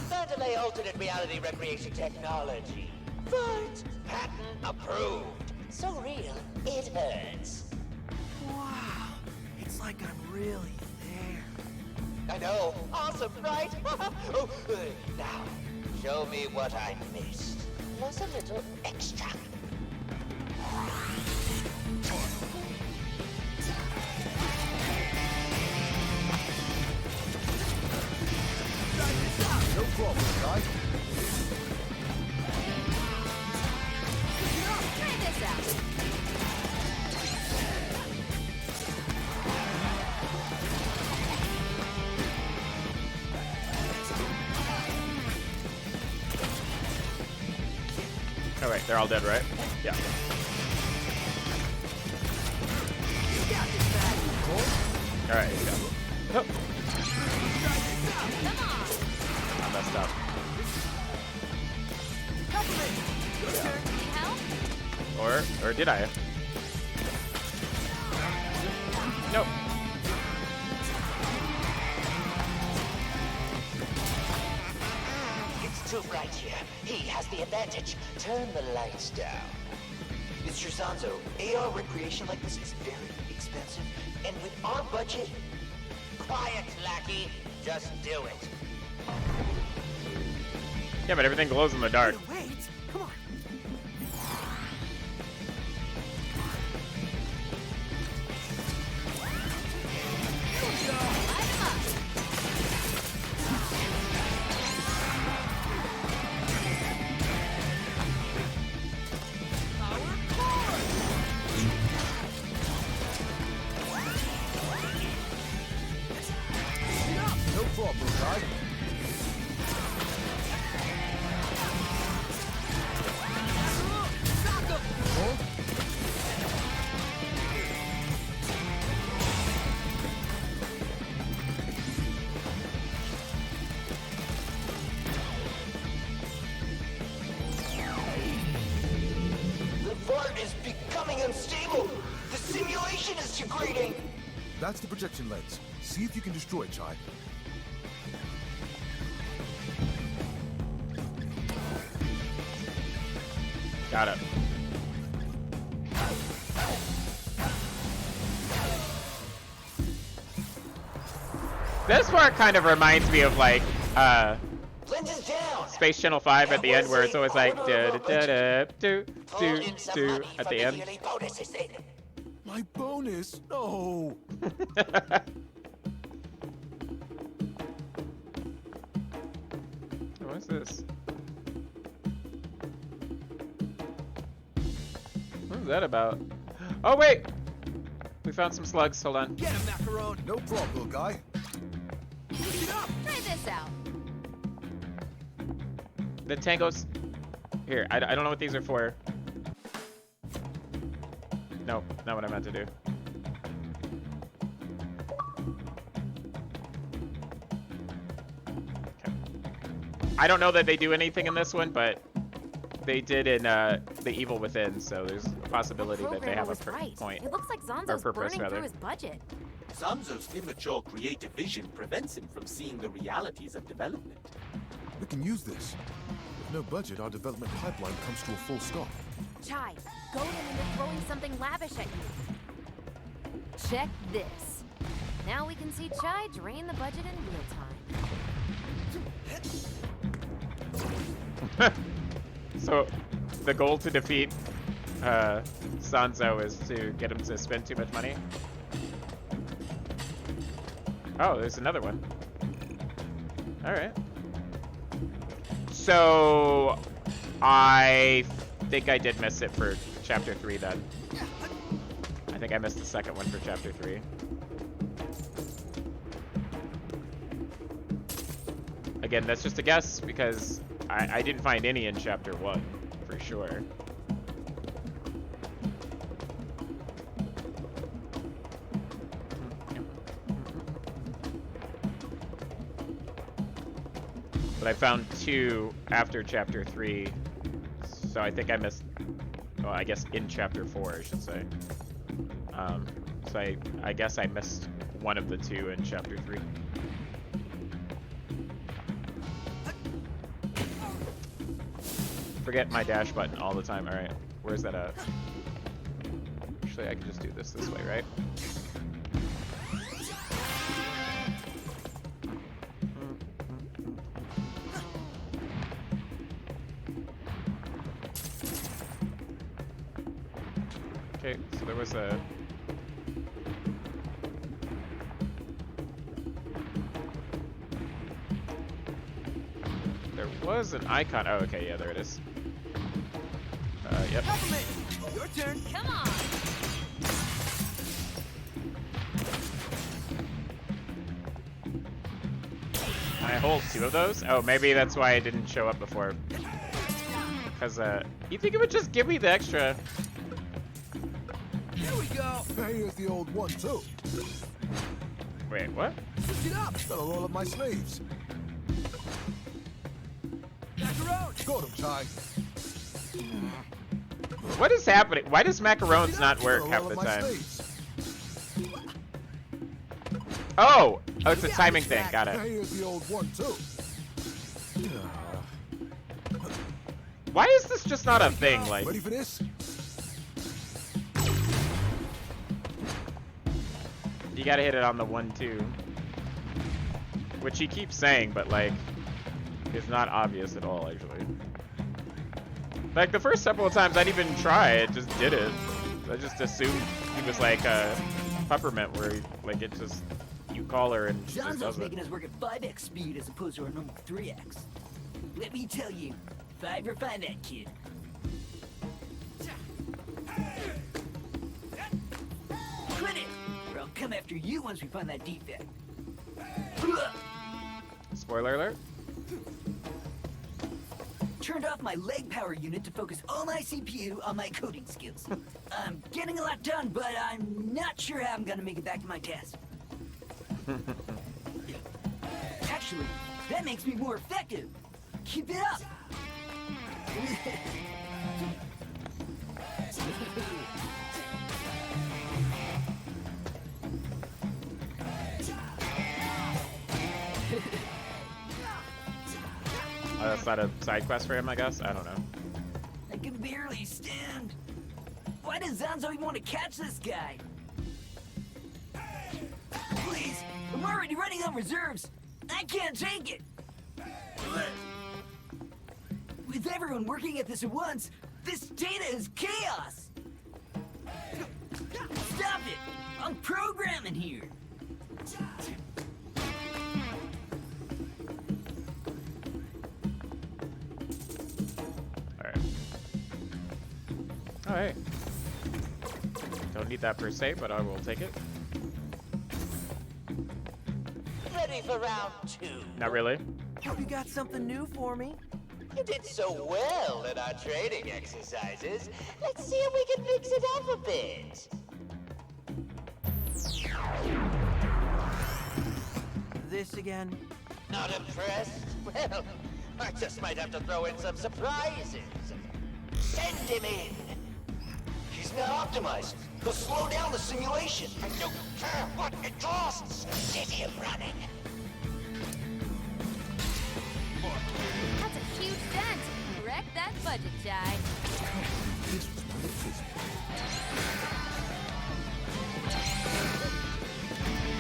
Speaker 14: Vandelay alternate reality recreation technology. But patent approved. So real, it hurts.
Speaker 2: Wow, it's like I'm really there.
Speaker 14: I know. Awesome, right? Oh, now, show me what I missed. Plus a little extra.
Speaker 19: No problem, guys.
Speaker 3: Try this out.
Speaker 1: Oh wait, they're all dead, right? Yeah. All right, here we go. Oh. I messed up. Or did I? Nope.
Speaker 14: It's too bright here. He has the advantage. Turn the lights down. Mr. Zanzo, AR recreation like this is very expensive, and with our budget... Quiet, lackey. Just do it.
Speaker 1: Yeah, but everything glows in the dark.
Speaker 2: Wait, come on.
Speaker 19: No problem, guys.
Speaker 14: The fort is becoming unstable. The simulation is degrading.
Speaker 19: That's the projection lens. See if you can destroy it, Chai.
Speaker 1: Got it. This part kind of reminds me of like Space Channel 5 at the end, where it's always like do at the end.
Speaker 19: My bonus? No.
Speaker 1: What is this? What is that about? Oh wait! We found some slugs. Hold on.
Speaker 2: Get him, Macaron.
Speaker 19: No problem, guy.
Speaker 3: Try this out.
Speaker 1: The tangos. Here, I don't know what these are for. No, not what I meant to do. Okay. I don't know that they do anything in this one, but they did in The Evil Within, so there's a possibility that they have a point.
Speaker 3: It looks like
Speaker 1: Or
Speaker 3: Zanzo's
Speaker 1: purpose,
Speaker 3: burning
Speaker 1: rather.
Speaker 3: through his budget.
Speaker 20: Zanzo's immature creative vision prevents him from seeing the realities of development.
Speaker 19: We can use this. With no budget, our development pipeline comes to a full stop.
Speaker 3: Chai, go to him and throwing something lavish at you. Check this. Now we can see Chai drain the budget in real time.
Speaker 1: So, the goal to defeat Zanzo is to get him to spend too much money. Oh, there's another one. Alright. So, I think I did miss it for Chapter 3 then. think I missed the second one for chapter 3. Again, that's just a guess because I didn't find any in chapter 1 for sure. But I found 2 after chapter 3, so I think I missed, well, I guess in chapter 4, I should say. So I guess I missed one of the 2 in chapter 3. Forget my dash button all the time. Alright, where's that at? Actually, I can just do this way, right? Okay, so there was a... There was an icon. Oh, okay, yeah, there it is. Yep.
Speaker 2: Your turn.
Speaker 3: Come on.
Speaker 1: I hold 2 of those? Oh, maybe that's why it didn't show up before. Because, you think it would just give me the extra...
Speaker 2: Here we go.
Speaker 19: Here's the old one, too.
Speaker 1: Wait, what?
Speaker 19: Switch it up. Gotta roll up my sleeves.
Speaker 2: Macaron.
Speaker 19: Got him, Ty.
Speaker 1: What is happening? Why does macarons not work half the time? Oh! Oh, it's a timing thing. Got it.
Speaker 19: Here's the old one, too.
Speaker 1: Why is this just not a thing? Like,
Speaker 19: ready for this?
Speaker 1: you gotta hit it on the 1-2. Which he keeps saying, but like, it's not obvious at all, actually. Like, the first couple of times I didn't even try, it just did it. I just assumed he was like a peppermint where, like, it just, you call her and she just
Speaker 9: Zonzo's
Speaker 1: does it.
Speaker 9: making us work at 5x speed as opposed to our normal 3x. Let me tell you, 5 or 5 that kid. Quit it, or I'll come after you once we find that defect.
Speaker 1: Spoiler alert.
Speaker 9: Turned off my leg power unit to focus all my CPU on my coding skills. I'm getting a lot done, but I'm not sure how I'm gonna make it back to my task. Actually, that makes me more effective. Keep it up.
Speaker 1: That's not a side quest for him, I guess? I don't know.
Speaker 9: I can barely stand. Why does Zonzo even want to catch this guy? Please, I'm already running on reserves. I can't take it. With everyone working at this at once, this data is chaos. Stop it! I'm programming here.
Speaker 1: Alright. Don't need that per se, but I will take it.
Speaker 14: Ready for round 2.
Speaker 1: Not really.
Speaker 2: Hope you got something new for me.
Speaker 14: You did so well in our training exercises. Let's see if we can mix it up a bit.
Speaker 2: This again?
Speaker 14: Not impressed? Well, I just might have to throw in some surprises. Send him in. He's not optimized. He'll slow down the simulation. I don't care what it costs. Get him running.
Speaker 3: That's a huge dent. Wreck that budget, Jai.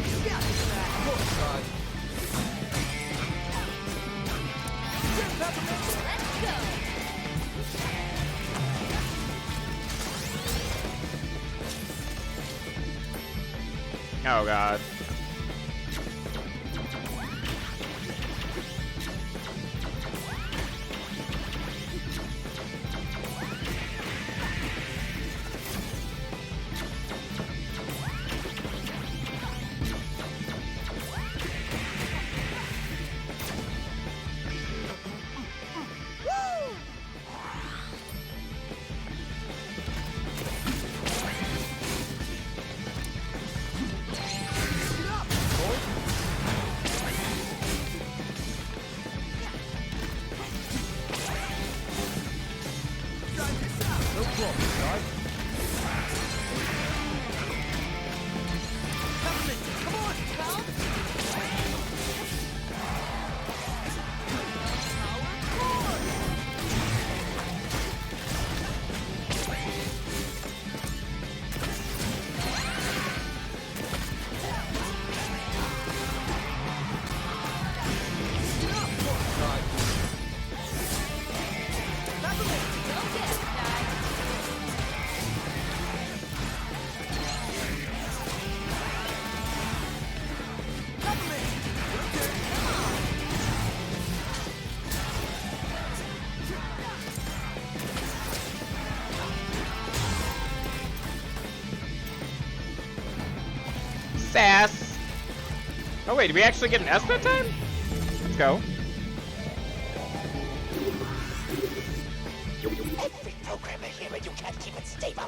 Speaker 2: You got this back.
Speaker 3: Let's go.
Speaker 1: Oh god. Sass. Oh wait, did we actually get an S that time? Let's go.
Speaker 14: Every programmer here, and you can't keep it stable.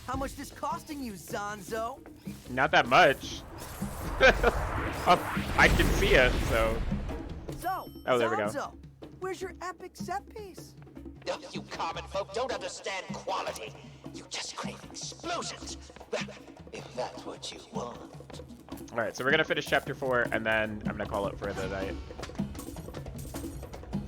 Speaker 2: How much this costing you, Zanzo?
Speaker 1: Not that much. Oh, I can see it, so. Oh, there we go.
Speaker 2: Zanzo, where's your epic set piece?
Speaker 14: Oh, you common folk don't understand quality. You just crave explosions. Well, if that's what you want.
Speaker 1: All right, so we're gonna finish chapter 4, and then I'm gonna call it for the night.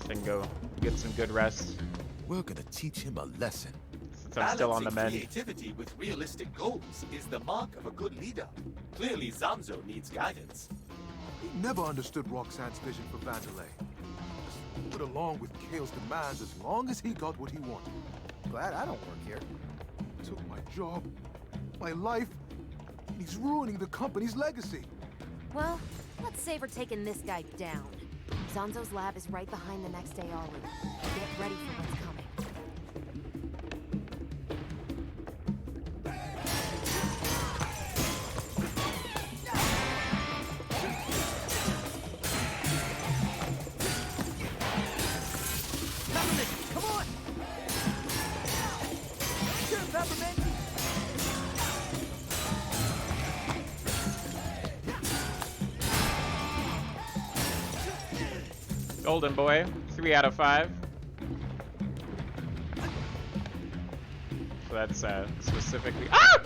Speaker 1: So I can go get some good rest.
Speaker 19: We're gonna teach him a lesson.
Speaker 1: Since I'm still on the mend.
Speaker 20: Creativity with realistic goals is the mark of a good leader. Clearly, Zanzo needs guidance.
Speaker 19: He never understood Roxanne's vision for Vandelay. Just went along with Kale's demands as long as he got what he wanted. Glad I don't work here. Took my job, my life, and he's ruining the company's legacy.
Speaker 3: Well, let's savor taking this guy down. Zanzo's lab is right behind the next AR room. Get ready for what's coming.
Speaker 2: Come on! Sure, Peppermint!
Speaker 1: Golden boy, 3 out of 5. So that's specifically. Ah!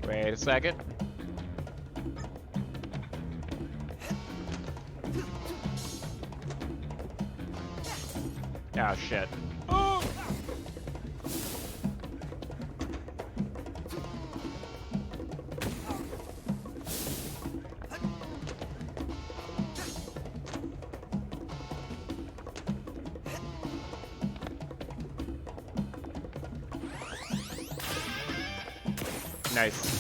Speaker 1: Wait a second. Oh shit. Oh! Nice.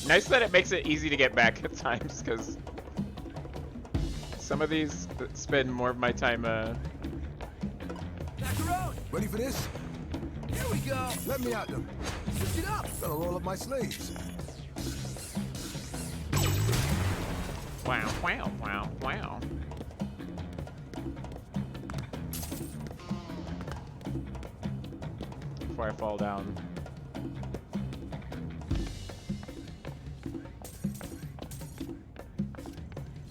Speaker 1: Nice that it makes it easy to get back at times, because some of these spend more of my time,
Speaker 19: Ready for this?
Speaker 2: Here we go!
Speaker 19: Let me at them.
Speaker 2: Switch it up!
Speaker 19: Gotta roll up my sleeves.
Speaker 1: Wow, wow, wow, wow. Before I fall down.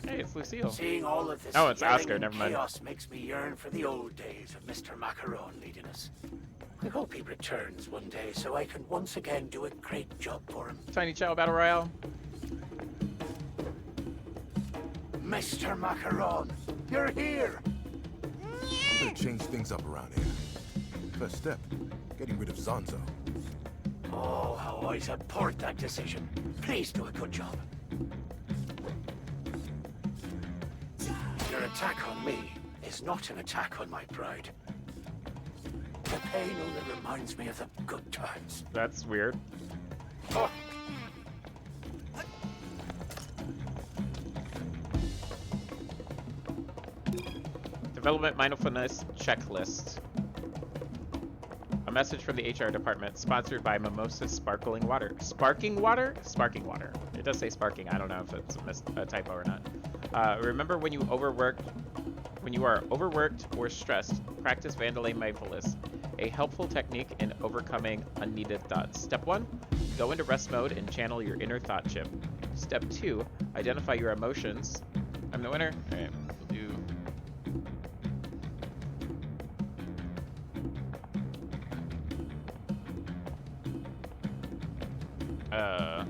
Speaker 1: Hey, it's Lucille.
Speaker 8: Seeing all of this
Speaker 1: oh, it's
Speaker 8: yelling
Speaker 1: Oscar,
Speaker 8: and
Speaker 1: never mind.
Speaker 8: chaos makes me yearn for the old days of Mr. Macaron leading us. I hope he returns one day so I can once again do a great job for him.
Speaker 1: Tiny Chow Battle Royale.
Speaker 8: Mr. Macaron, you're here!
Speaker 19: I'm gonna change things up around here. First step, getting rid of Zanzo.
Speaker 8: Oh, how I support that decision. Please do a good job. Your attack on me is not an attack on my pride. The pain only reminds me of the good times.
Speaker 1: That's weird.
Speaker 8: Oh.
Speaker 1: Development mindfulness checklist. A message from the HR department, sponsored by Mimosa Sparkling Water. Sparking water? Sparking water. It does say sparking. I don't know if it's a typo or not. Remember when you are overworked or stressed, practice Vandelay mindfulness, a helpful technique in overcoming unneeded thoughts. Step 1, go into rest mode and channel your inner thought chip. Step 2, identify your emotions. I'm the winner. All right, we'll do I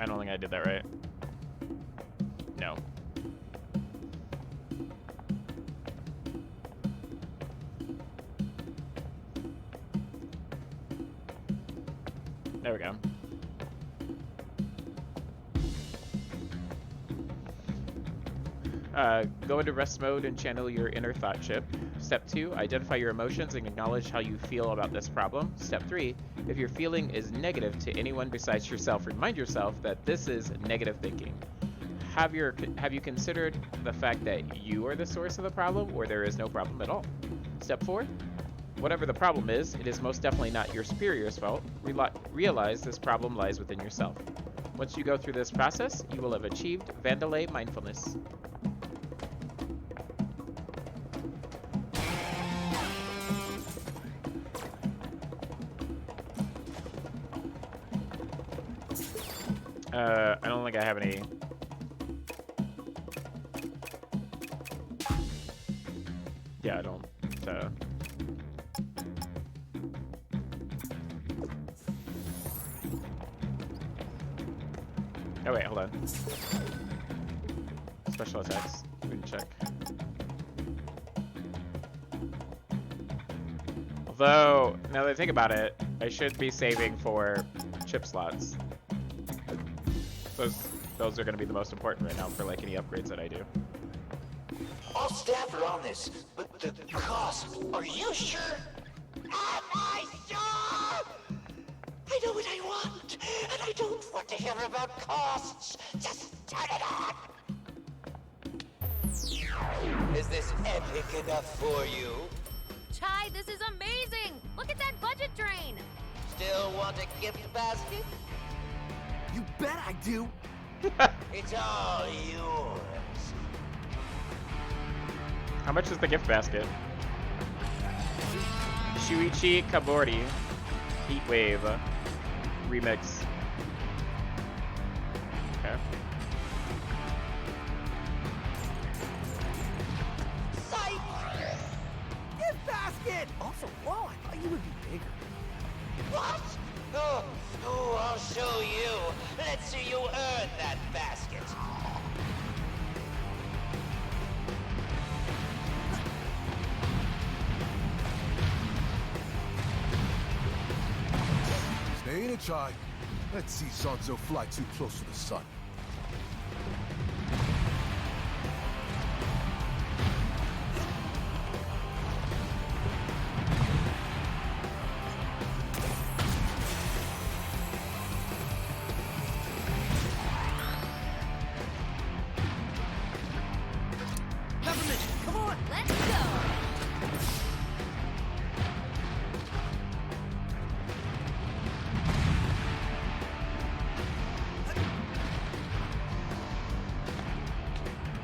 Speaker 1: don't think I did that right. No. There we go. Go into rest mode and channel your inner thought chip. Step 2, identify your emotions and acknowledge how you feel about this problem. Step 3, if your feeling is negative to anyone besides yourself, remind yourself that this is negative thinking. Have you considered the fact that you are the source of the problem, or there is no problem at all? Step 4, whatever the problem is, it is most definitely not your superior's fault. Realize this problem lies within yourself. Once you go through this process, you will have achieved Vandelay mindfulness. I don't think I have any. Yeah, I don't. Oh wait, hold on. Special attacks. We can check. Although, now that I think about it, I should be saving for chip slots. Those are going to be the most important right now for like any upgrades that I do.
Speaker 14: All staff are on this, but the cost. Are you sure? Am I sure? I know what I want, and I don't want to hear about costs. Just turn it on. Is this epic enough for you?
Speaker 3: Chai, this is amazing! Look at that budget drain!
Speaker 14: Still want a gift basket?
Speaker 2: You bet I do!
Speaker 14: It's all yours.
Speaker 1: How much is the gift basket? Shuichi Kabori Heatwave Remix. Okay.
Speaker 2: Psych! Gift basket! Also, whoa, I thought you would be bigger.
Speaker 14: What? Oh, I'll show you. Let's see you earn that basket.
Speaker 19: Stay in it, Chai. Let's see Zanzo fly too close to the sun.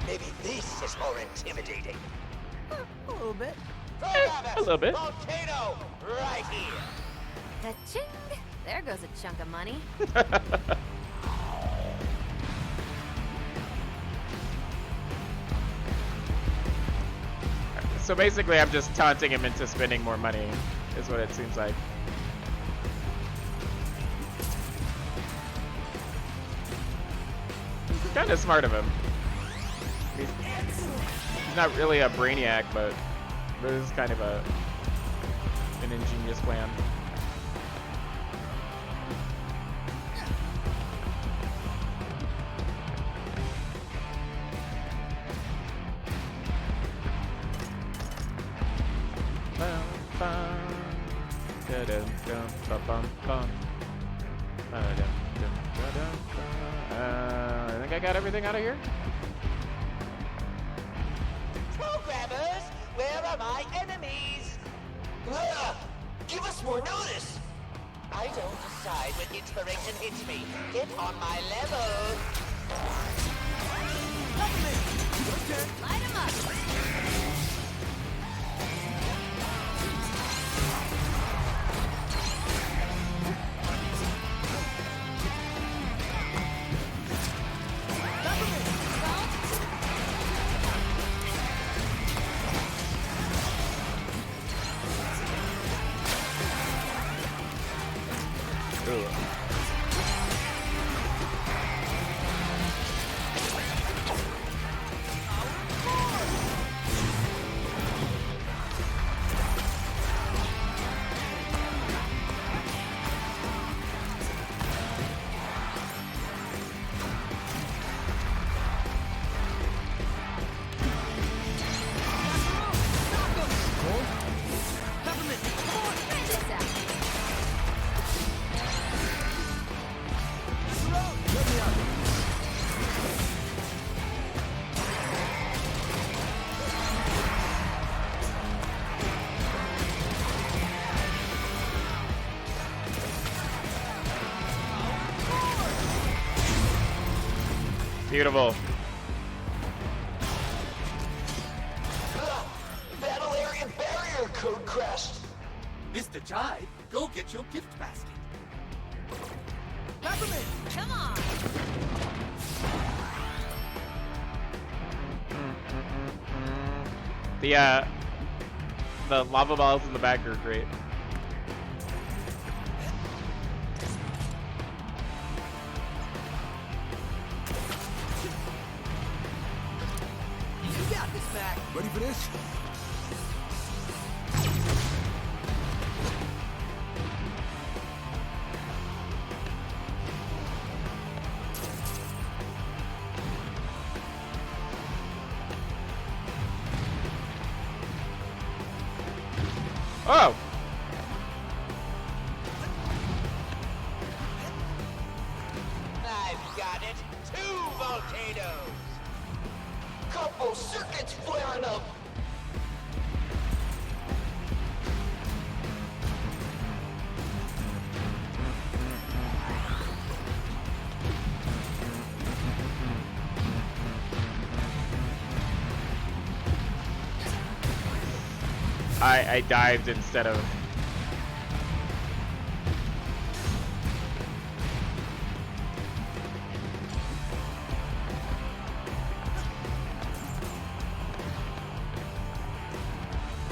Speaker 14: Maybe this is more intimidating.
Speaker 2: A little bit.
Speaker 1: A little bit.
Speaker 14: Volcano, right here.
Speaker 3: Ka-ching! There goes a chunk of money.
Speaker 1: So basically, I'm just taunting him into spending more money, is what it seems like. Kind of smart of him. He's not really a brainiac, but this is kind of an ingenious plan. I think I got everything out of here.
Speaker 14: Programmers, where are my enemies? Give us more notice. I don't decide when inspiration hits me. Get on my level.
Speaker 3: Light him up!
Speaker 1: Beautiful.
Speaker 14: Battle area barrier code crashed.
Speaker 20: Mr. Jai, go get your gift basket.
Speaker 2: Peppermint!
Speaker 3: Come on!
Speaker 1: The lava balls in the back are great.
Speaker 2: You got this, Mac.
Speaker 19: Ready for this?
Speaker 1: Oh!
Speaker 14: I've got it. 2 volcanoes. Couple circuits flaring up.
Speaker 1: I dived instead of...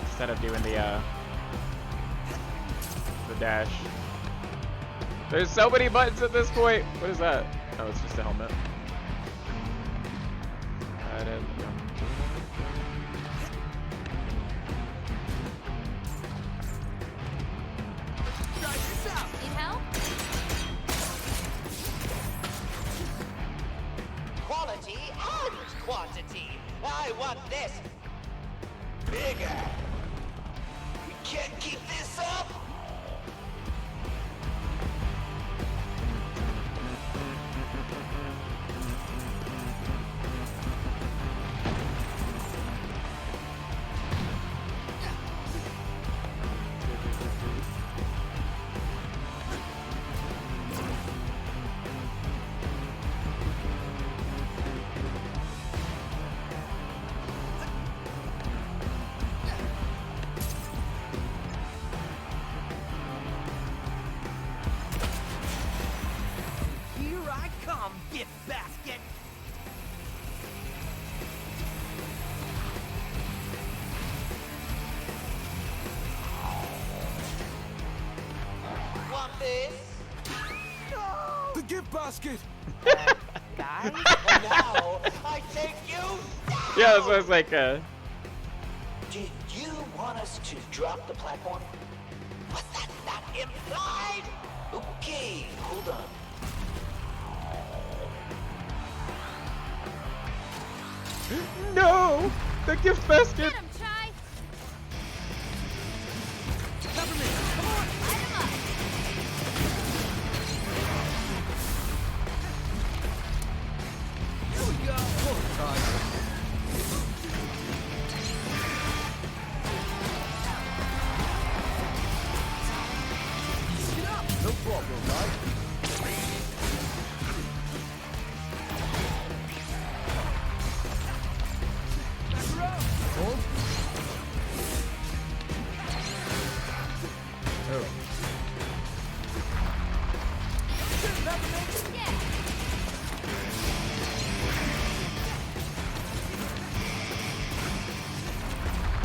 Speaker 1: Instead of doing the dash. There's so many buttons at this point! What is that? Oh, it's just a helmet. I didn't know.
Speaker 3: Need help?
Speaker 14: Quality and quantity. I want this bigger. We can't keep this up.
Speaker 2: Here I come, gift basket.
Speaker 14: Want this?
Speaker 19: The gift basket!
Speaker 14: Guys? Now I take you down.
Speaker 1: Yeah, that's what I was like,
Speaker 14: Did you want us to drop the platform? Was that not implied? Okay, hold on.
Speaker 1: No! The gift basket!
Speaker 3: Get him, Chai!
Speaker 2: Peppermint, come on!
Speaker 3: Light him up!
Speaker 2: Here we go. Get up.
Speaker 19: No problem, right?
Speaker 2: Back her up.
Speaker 19: Hold. Oh.
Speaker 2: Peppermint.
Speaker 3: Yeah!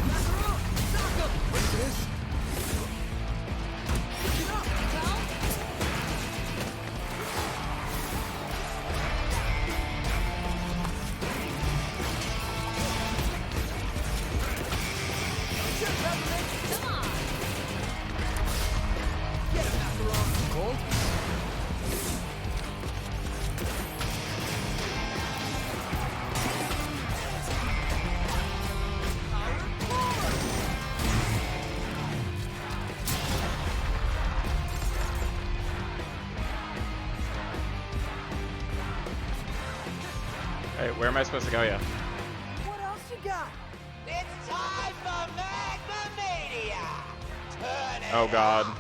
Speaker 2: Back her up. Knock him.
Speaker 19: Ready for this?
Speaker 2: Get up. Get Peppermint.
Speaker 3: Come on!
Speaker 2: Get him, Macaron.
Speaker 19: Hold.
Speaker 1: Hey, where am I supposed to go, yeah?
Speaker 2: What else you got?
Speaker 14: It's time for Magma Mania. Turn it
Speaker 1: Oh god.
Speaker 14: up.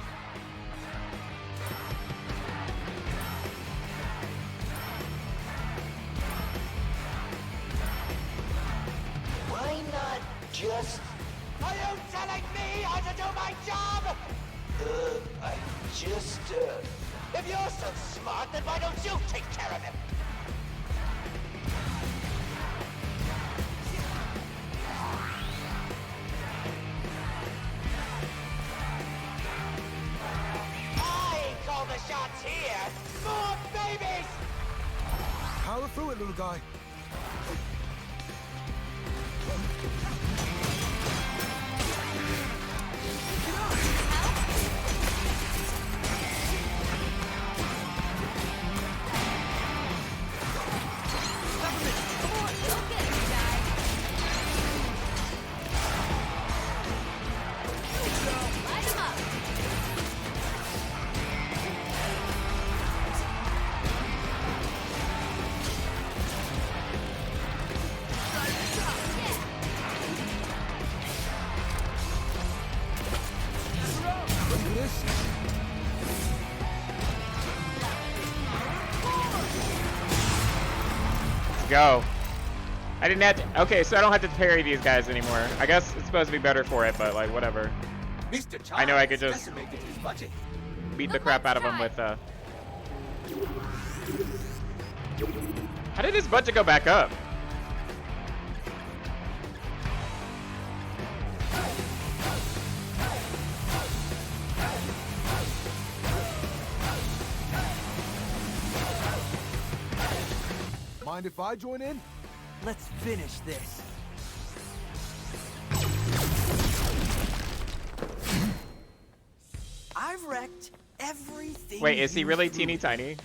Speaker 14: just...
Speaker 7: Are you telling me how to do my job?
Speaker 14: I just,
Speaker 7: If you're so smart, then why don't you take care of him? I call the shots here. More babies!
Speaker 19: Power through it, little guy.
Speaker 1: Go. I didn't have to. Okay, so I don't have to parry these guys anymore. I guess it's supposed to be better for it, but like whatever.
Speaker 20: Mr.
Speaker 1: I know I could just
Speaker 20: decimated his budget.
Speaker 1: beat the crap out of him with How did his budget go back up?
Speaker 19: Mind if I join in?
Speaker 2: Let's finish this. I've wrecked everything.
Speaker 1: Wait, is he
Speaker 2: you
Speaker 1: really
Speaker 2: threw.
Speaker 1: teeny tiny?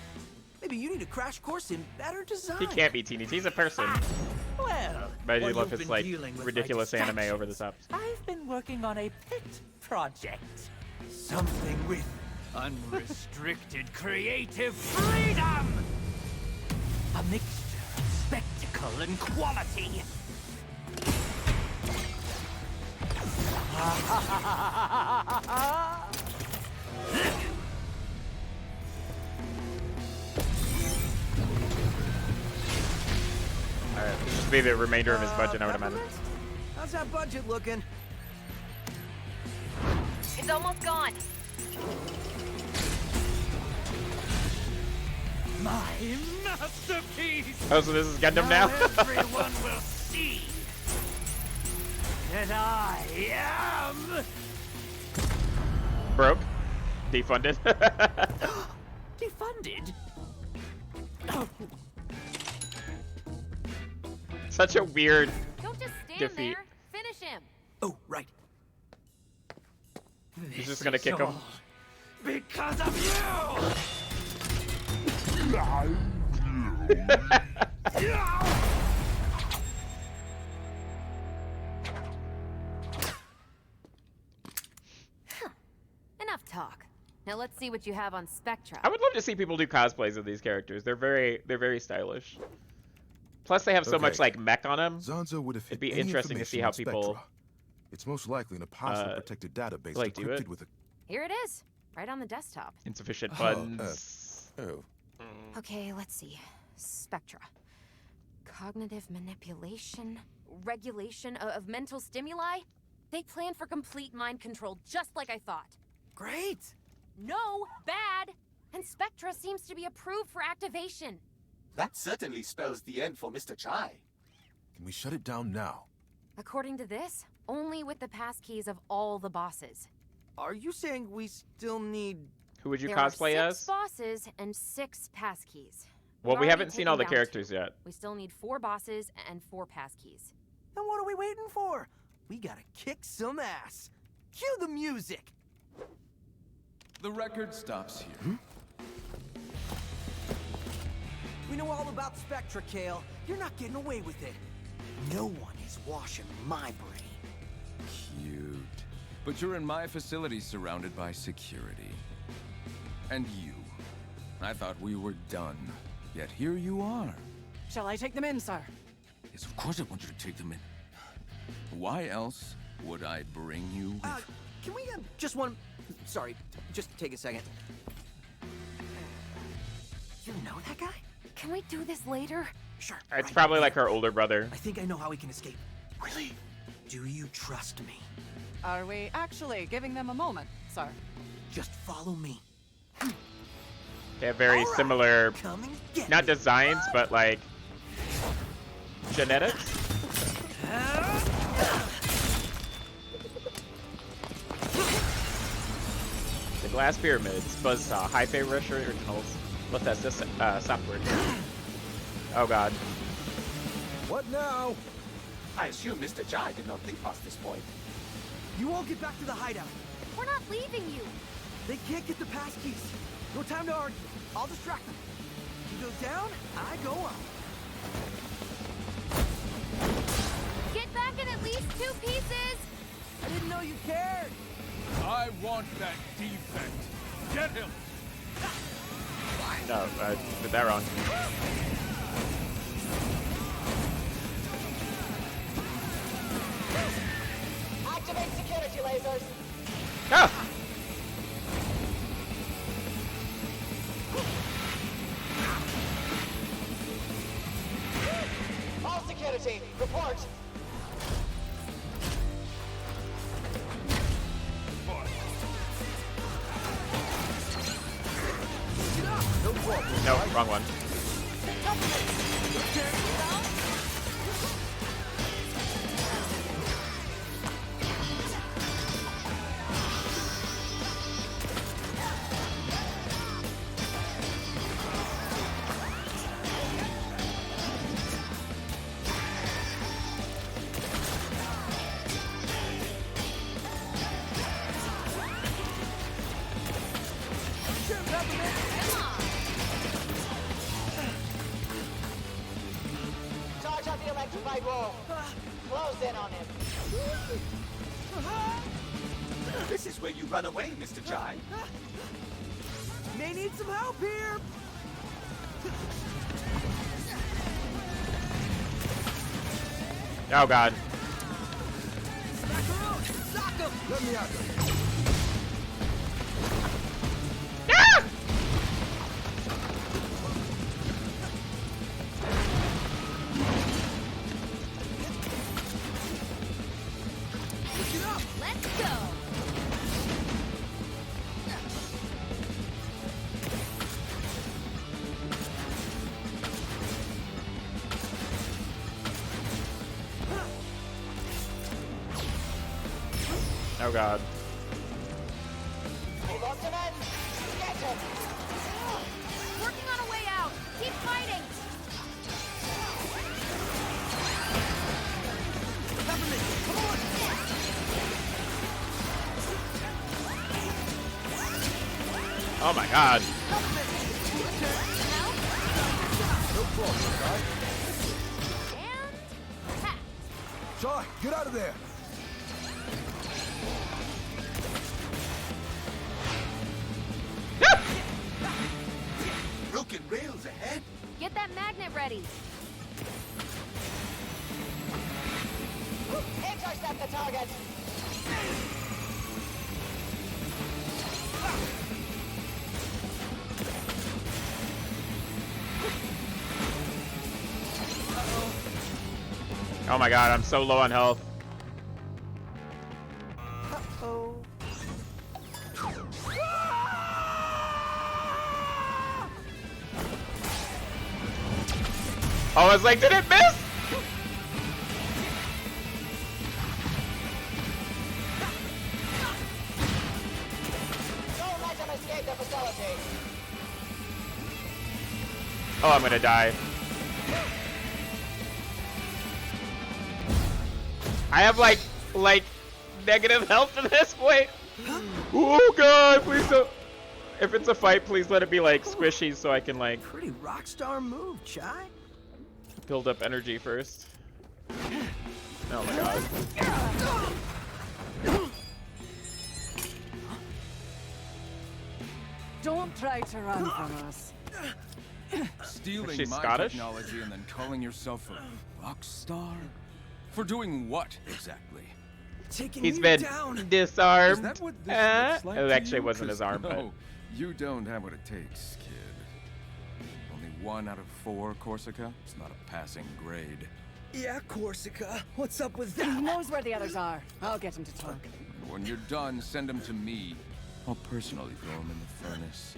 Speaker 2: Maybe you need a crash course in better design.
Speaker 1: He can't be teeny. He's a person.
Speaker 9: Well,
Speaker 1: But I
Speaker 9: what
Speaker 1: love
Speaker 9: you've
Speaker 1: his
Speaker 9: been
Speaker 1: like
Speaker 9: dealing with
Speaker 1: ridiculous
Speaker 9: my
Speaker 1: anime
Speaker 9: distractions.
Speaker 1: over the top.
Speaker 9: I've been working on a pet project.
Speaker 2: Something with
Speaker 13: Unrestricted creative freedom!
Speaker 9: A mixture of spectacle and quality.
Speaker 1: Alright, this should be the remainder of his budget, I would imagine.
Speaker 2: How's that budget looking?
Speaker 3: It's almost gone.
Speaker 13: My masterpiece!
Speaker 1: Oh, so this is Gundam now?
Speaker 13: Everyone will see that I am
Speaker 1: Broke. Defunded.
Speaker 9: Defunded?
Speaker 1: Such a weird
Speaker 3: Don't just stand
Speaker 1: defeat.
Speaker 3: there. Finish him.
Speaker 2: Oh, right.
Speaker 1: He's just gonna kick him.
Speaker 13: because of you!
Speaker 3: Enough talk. Now let's see what you have on Spectra.
Speaker 1: I would love to see people do cosplays of these characters. They're very stylish. Plus, they have so much like mech on them.
Speaker 19: Zanzo would have
Speaker 1: It'd be
Speaker 19: any
Speaker 1: interesting to see
Speaker 19: information
Speaker 1: how
Speaker 19: on
Speaker 1: people
Speaker 19: Spectra. It's most likely in a password-protected database
Speaker 1: like, do
Speaker 19: encrypted
Speaker 1: it.
Speaker 19: with a...
Speaker 3: Here it is, right on the desktop.
Speaker 1: insufficient buttons.
Speaker 3: Okay, let's see. Spectra. Cognitive manipulation, regulation of mental stimuli. They plan for complete mind control, just like I thought.
Speaker 2: Great!
Speaker 3: No, bad! And Spectra seems to be approved for activation.
Speaker 20: That certainly spells the end for Mr. Chai.
Speaker 19: Can we shut it down now?
Speaker 3: According to this, only with the passkeys of all the bosses.
Speaker 2: Are you saying we still need...
Speaker 1: Who would you
Speaker 3: There
Speaker 1: cosplay
Speaker 3: are 6
Speaker 1: as?
Speaker 3: bosses and 6 passkeys.
Speaker 1: Well,
Speaker 3: We've
Speaker 1: we
Speaker 3: already
Speaker 1: haven't seen all the
Speaker 3: taken down
Speaker 1: characters
Speaker 3: 2.
Speaker 1: yet.
Speaker 3: We still need 4 bosses and 4 passkeys.
Speaker 2: Then what are we waiting for? We gotta kick some ass. Cue the music!
Speaker 18: The record stops here.
Speaker 2: We know all about Spectra, Kale. You're not getting away with it. No one is washing my brain.
Speaker 18: Cute. But you're in my facility surrounded by security. And you. I thought we were done. Yet here you are.
Speaker 9: Shall I take them in, sir?
Speaker 18: Yes, of course I want you to take them in. Why else would I bring you?
Speaker 2: Can we just one... Sorry, just take a second. You know that guy?
Speaker 3: Can we do this later?
Speaker 2: Sure.
Speaker 1: It's probably like her older brother.
Speaker 2: I think I know how we can escape.
Speaker 19: Really?
Speaker 2: Do you trust me?
Speaker 21: Are we actually giving them a moment, sir?
Speaker 2: Just follow me.
Speaker 1: They have very similar, not designs, but like genetics. The Glass Pyramids, Buzzsaw, Hi-Fi Rush Originals, Bethesda software. Oh god.
Speaker 19: What now?
Speaker 20: I assume Mr. Jai did not think past this point.
Speaker 2: You all get back to the hideout.
Speaker 3: We're not leaving you.
Speaker 2: They can't get the passkeys. No time to argue. I'll distract them. You go down, I go up.
Speaker 3: Get back in at least 2 pieces.
Speaker 2: I didn't know you cared.
Speaker 17: I want that defect. Get him.
Speaker 1: No, I did that wrong.
Speaker 15: Activate security lasers.
Speaker 1: Ah!
Speaker 15: All security, report.
Speaker 1: No, wrong one.
Speaker 15: Charge up the electrified wall. Close in on him.
Speaker 20: This is where you run away, Mr. Jai.
Speaker 2: May need some help here.
Speaker 1: Oh god.
Speaker 19: Let me out there.
Speaker 3: Let's go.
Speaker 1: Oh god.
Speaker 15: We lost him in. Get him.
Speaker 3: Working on a way out. Keep fighting.
Speaker 1: Oh my god.
Speaker 19: Jai, get out of there.
Speaker 20: Broken rails ahead.
Speaker 3: Get that magnet ready.
Speaker 15: Intercept the target.
Speaker 1: Oh my god, I'm so low on health.
Speaker 2: Uh-oh.
Speaker 1: I was like, did it miss?
Speaker 15: Don't let him escape the facility.
Speaker 1: Oh, I'm gonna die. I have like negative health at this point. Oh god, please don't. If it's a fight, please let it be like squishy so I can like
Speaker 2: Pretty rock star move, Chai.
Speaker 1: build up energy first. Oh my god.
Speaker 21: Don't try to run from us.
Speaker 18: Stealing
Speaker 1: She's
Speaker 18: my
Speaker 1: Scottish?
Speaker 18: technology and then calling yourself a rock star? For doing what exactly?
Speaker 2: Taking
Speaker 1: He's
Speaker 2: you
Speaker 1: been
Speaker 2: down.
Speaker 1: disarmed.
Speaker 18: Is that what this looks like
Speaker 1: It
Speaker 18: to
Speaker 1: actually
Speaker 18: you?
Speaker 1: wasn't
Speaker 18: 'Cause
Speaker 1: his arm, but
Speaker 18: no, you don't have what it takes, kid. Only 1 out of 4, Corsica. It's not a passing grade.
Speaker 21: Yeah, Corsica. What's up with that? He knows where the others are. I'll get him to talk.
Speaker 18: When you're done, send him to me. I'll personally throw him in the furnace.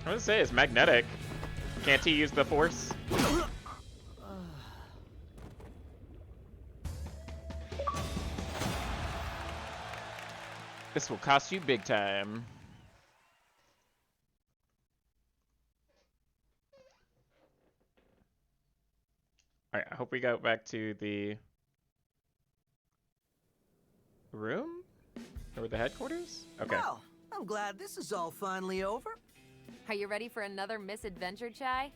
Speaker 1: I would say it's magnetic. Can't he use the force? This will cost you big time. Alright, I hope we go back to the room? Or the headquarters? Okay.
Speaker 2: Well, I'm glad this is all finally over.
Speaker 3: Are you ready for another misadventure, Chai?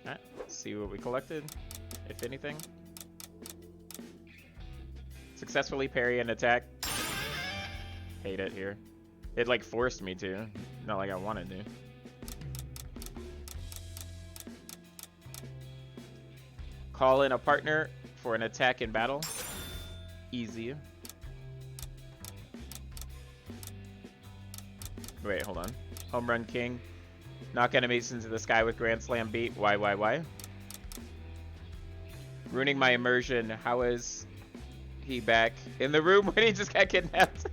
Speaker 1: Alright, let's see what we collected, if anything. Successfully parry an attack. Hate it here. It like forced me to, not like I wanted to. Call in a partner for an attack in battle. Easy. Wait, hold on. Home Run King. Knock enemies into the sky with Grand Slam beat. Why? Ruining my immersion. How is he back in the room when he just got kidnapped?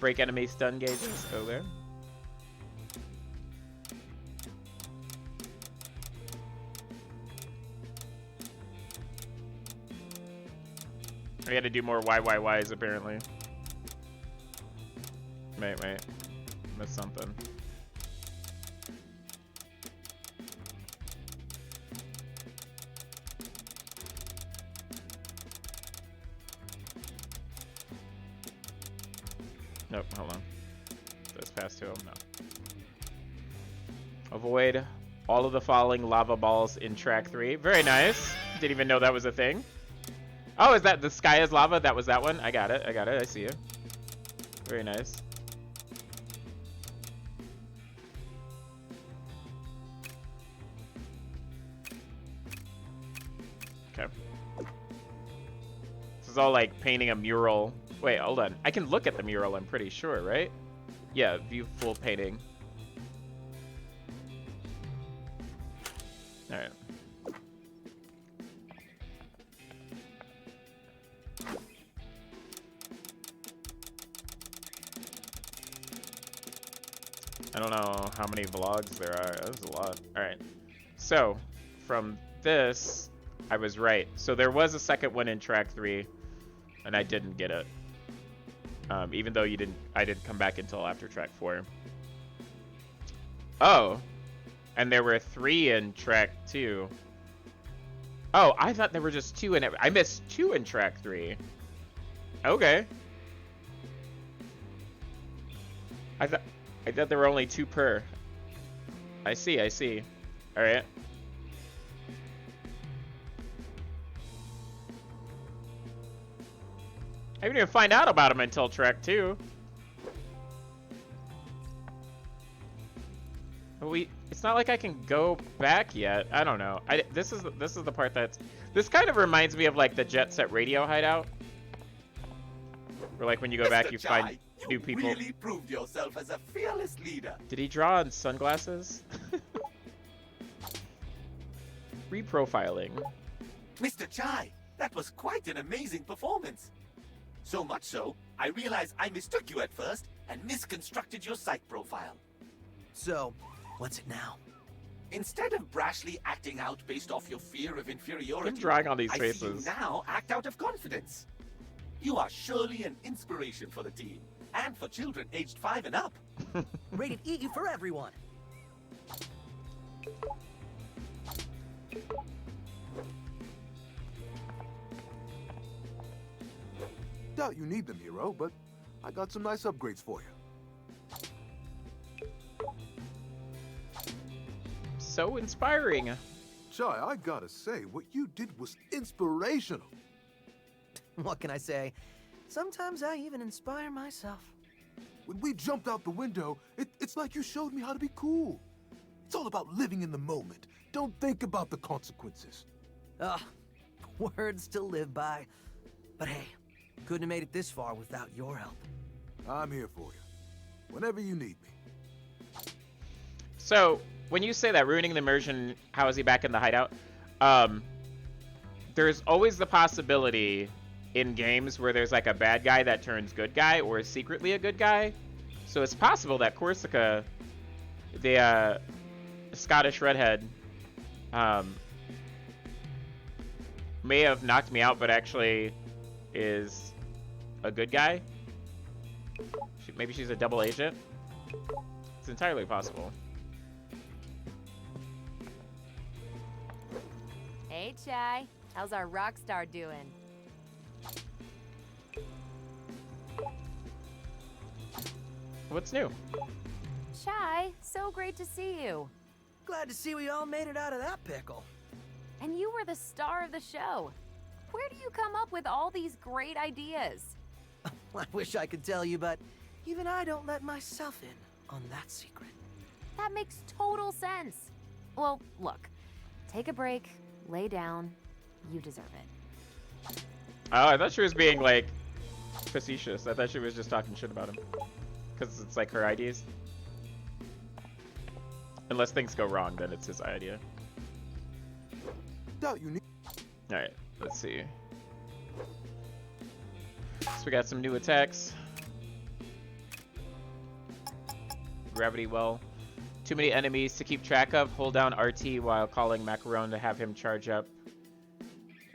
Speaker 1: Break enemy stun gauges. Okay. We had to do more whys apparently. Wait. Missed something. Nope, hold on. This pass to him? No. Avoid all of the falling lava balls in track 3. Very nice. Didn't even know that was a thing. Oh, is that the sky is lava? That was that one? I got it. I see you. Very nice. Okay. This is all like painting a mural. Wait, hold on. I can look at the mural, I'm pretty sure, right? Yeah, view full painting. Alright. I don't know how many vlogs there are. That's a lot. Alright. So, from this, I was right. So there was a second one in track 3, and I didn't get it. Even though I didn't come back until after track 4. Oh. And there were 3 in track 2. Oh, I thought there were just 2 in it. I missed 2 in track 3. Okay. I thought there were only 2 per. I see. Alright. I didn't even find out about him until track 2. But it's not like I can go back yet. I don't know. This is the part this kind of reminds me of like the Jet Set Radio hideout. Where like when you go back you find new people.
Speaker 20: You really proved yourself as a fearless leader.
Speaker 1: Did he draw on sunglasses? Reprofiling.
Speaker 20: Mr. Chai, that was quite an amazing performance. So much so, I realized I mistook you at first and misconstructed your psych profile.
Speaker 2: So, what's it now?
Speaker 20: Instead of brashly acting out based off your fear of inferiority,
Speaker 1: I'm drawing on these
Speaker 20: I
Speaker 1: faces.
Speaker 20: see you now act out of confidence. You are surely an inspiration for the team, and for children aged 5 and up.
Speaker 2: Rated E for everyone.
Speaker 19: Doubt you need them, Hero, but I got some nice upgrades for you.
Speaker 1: So inspiring.
Speaker 19: Chai, I gotta say, what you did was inspirational.
Speaker 2: What can I say? Sometimes I even inspire myself.
Speaker 19: When we jumped out the window, it's like you showed me how to be cool. It's all about living in the moment. Don't think about the consequences.
Speaker 2: Words to live by. But hey, couldn't have made it this far without your help.
Speaker 19: I'm here for you. Whenever you need me.
Speaker 1: So, when you say that, ruining the immersion, how is he back in the hideout? There's always the possibility in games where there's like a bad guy that turns good guy or is secretly a good guy. So it's possible that Korsica, the Scottish redhead, may have knocked me out, but actually is a good guy. Maybe she's a double agent. It's entirely possible.
Speaker 3: Hey, Chai. How's our rock star doing?
Speaker 1: What's new?
Speaker 3: Chai, so great to see you.
Speaker 2: Glad to see we all made it out of that pickle.
Speaker 3: And you were the star of the show. Where do you come up with all these great ideas?
Speaker 2: I wish I could tell you, but even I don't let myself in on that secret.
Speaker 3: That makes total sense. Well, look, take a break, lay down. You deserve it.
Speaker 1: Oh, I thought she was being, like, facetious. I thought she was just talking shit about him. Because it's, like, her ideas. Unless things go wrong, then it's his idea.
Speaker 19: Doubt you need.
Speaker 1: Alright, let's see. So we got some new attacks. Gravity well. Too many enemies to keep track of. Hold down RT while calling Macaron to have him charge up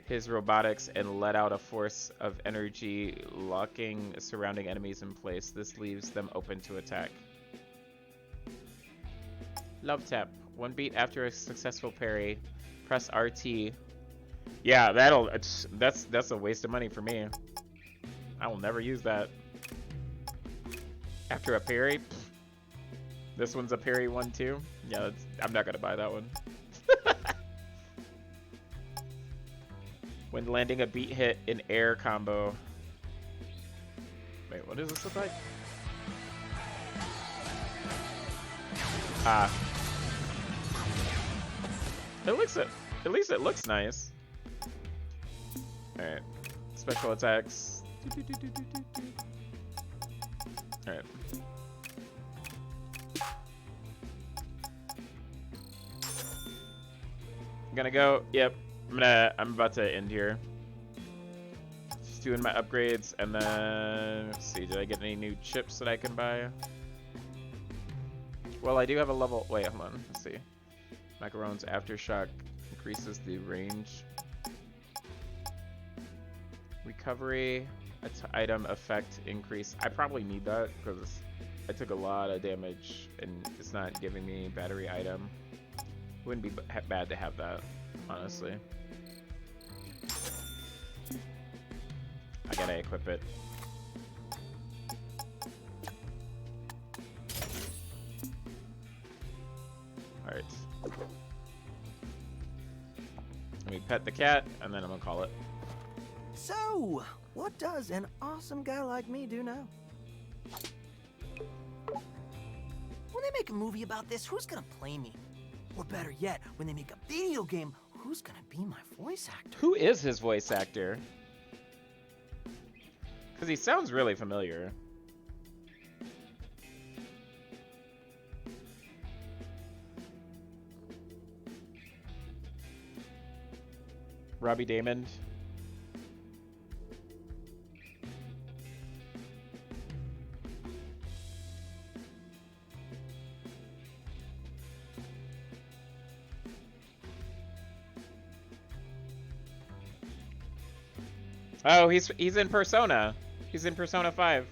Speaker 1: his robotics and let out a force of energy, locking surrounding enemies in place. This leaves them open to attack. Love tap. One beat after a successful parry. Press RT. Yeah, that's a waste of money for me. I will never use that. After a parry. This one's a parry one too. Yeah, I'm not gonna buy that one. When landing a beat hit in air combo. Wait, what does this look like? Ah. It looks at least it looks nice. Alright. Special attacks. Alright. I'm gonna go. Yep. I'm about to end here. Just doing my upgrades, and then let's see. Did I get any new chips that I can buy? Well, I do have a level. Wait, hold on. Let's see. Macaron's Aftershock increases the range. Recovery item effect increase. I probably need that because I took a lot of damage and it's not giving me battery item. Wouldn't be bad to have that, honestly. I gotta equip it. Alright. Let me pet the cat, and then I'm gonna call it.
Speaker 2: So, what does an awesome guy like me do now? When they make a movie about this, who's gonna play me? Or better yet, when they make a video game, who's gonna be my voice actor?
Speaker 1: Who is his voice actor? Because he sounds really familiar. Robbie Daymond. Oh, he's in Persona. He's in Persona 5.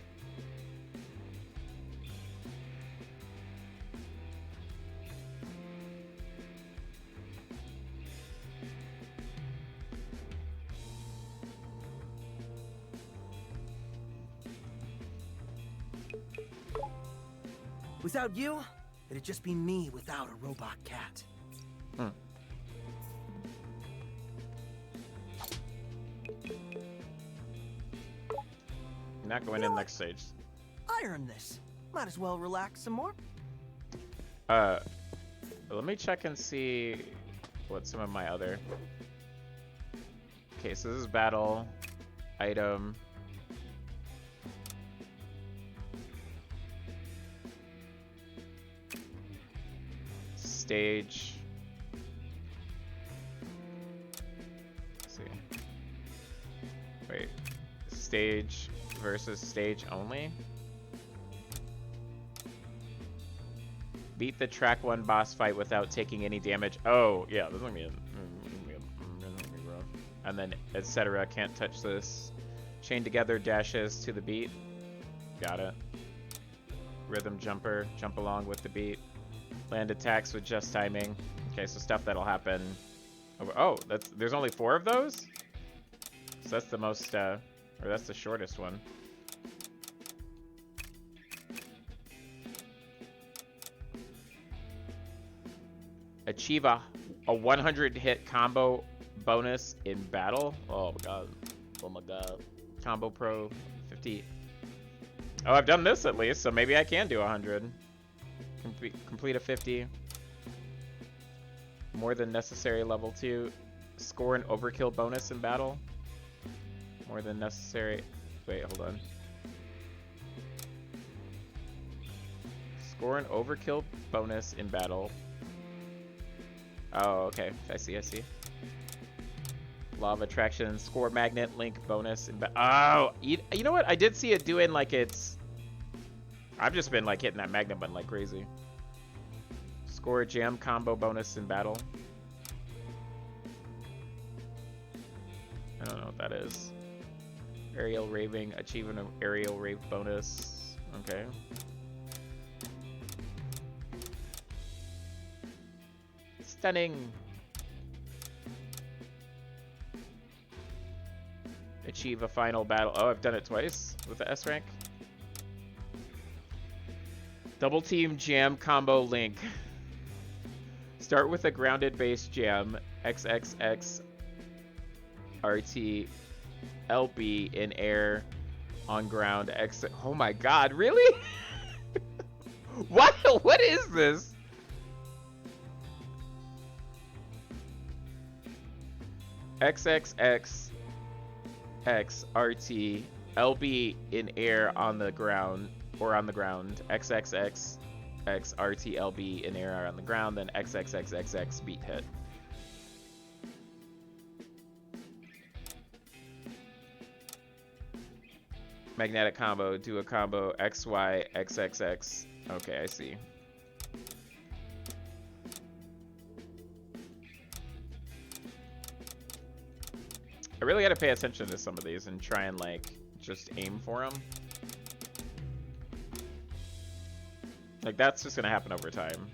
Speaker 2: Without you, it'd just be me without a robot cat.
Speaker 1: Hmm. Not going in next stage.
Speaker 2: I earned this. Might as well relax some more.
Speaker 1: Let me check and see what some of my other. Okay, so this is battle. item. Stage. Let's see. Wait. Stage versus stage only? Beat the track 1 boss fight without taking any damage. Oh, yeah, this is gonna be rough. And then etc. Can't touch this. Chain together dashes to the beat. Got it. Rhythm jumper. Jump along with the beat. Land attacks with just timing. Okay, so stuff that'll happen. Oh, there's only 4 of those? So that's the most, or that's the shortest one. Achieve a 100 hit combo bonus in battle. Oh my god. Oh my god. Combo Pro 50. Oh, I've done this at least, so maybe I can do 100. Complete a 50. More than necessary level 2. Score an overkill bonus in battle. More than necessary. Wait, hold on. Score an overkill bonus in battle. Oh, okay. I see, I see. Law of Attraction. Score magnet link bonus in battle. Oh! You know what? I did see it doing like it's... I've just been like hitting that magnet button like crazy. Score a jam combo bonus in battle. I don't know what that is. Aerial raving. Achieving an aerial rave bonus. Okay. Stunning. Achieve a final battle. Oh, I've done it twice with the S rank. Double team jam combo link. Start with a grounded base jam. XXX RT LB in air on ground. X. Oh my god, really? What is this? XXX X RT LB in air on the ground or on the ground. XXX X RT LB in air on the ground, then XXXXX beat hit. Magnetic combo, do a combo XY XXX. Okay, I see. I really gotta pay attention to some of these and try and like just aim for them. Like that's just gonna happen over time.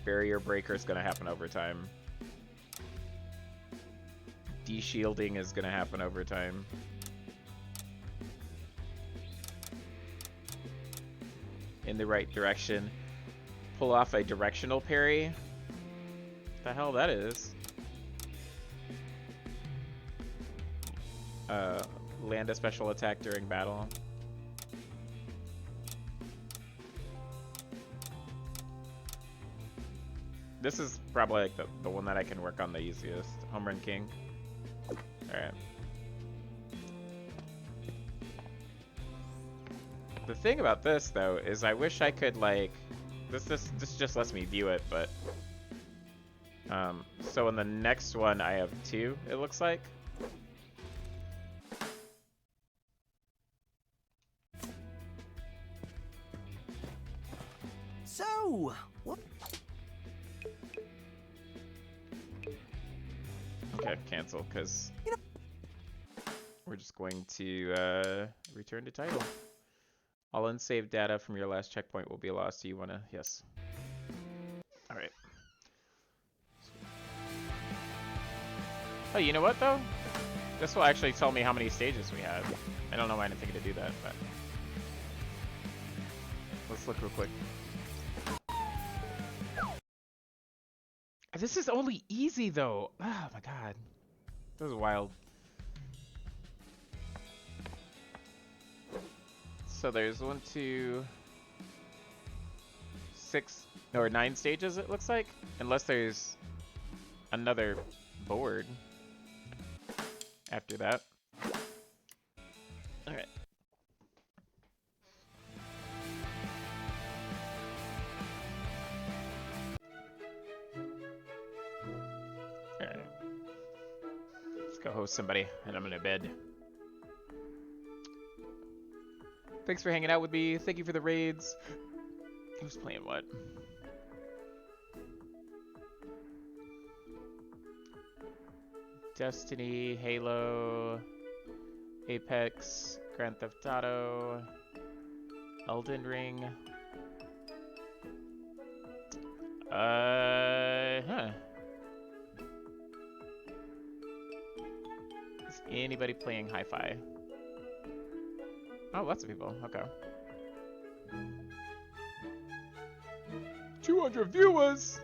Speaker 1: Barrier breaker is gonna happen over time. De-shielding is gonna happen over time. In the right direction. Pull off a directional parry. What the hell that is? Land a special attack during battle. This is probably like the one that I can work on the easiest. Home Run King. Alright. The thing about this though is I wish I could like this just lets me view it, but so in the next one I have 2, it looks like.
Speaker 2: So, what?
Speaker 1: Okay, cancel, because we're just going to return to title. All unsaved data from your last checkpoint will be lost. Do you want to? Yes. All right. Oh, you know what, though? This will actually tell me how many stages we have. I don't know why I didn't think to do that, but... Let's look real quick. This is only easy, though. Oh, my God. This is wild. So there's 1, 2, 6, or 9 stages, it looks like. Unless there's another board after that. go host somebody, and I'm gonna bed. Thanks for hanging out with me. Thank you for the raids. Who's playing what? Destiny, Halo, Apex, Grand Theft Auto, Elden Ring. Is anybody playing Hi-Fi? Oh, lots of people. Okay. 200 viewers!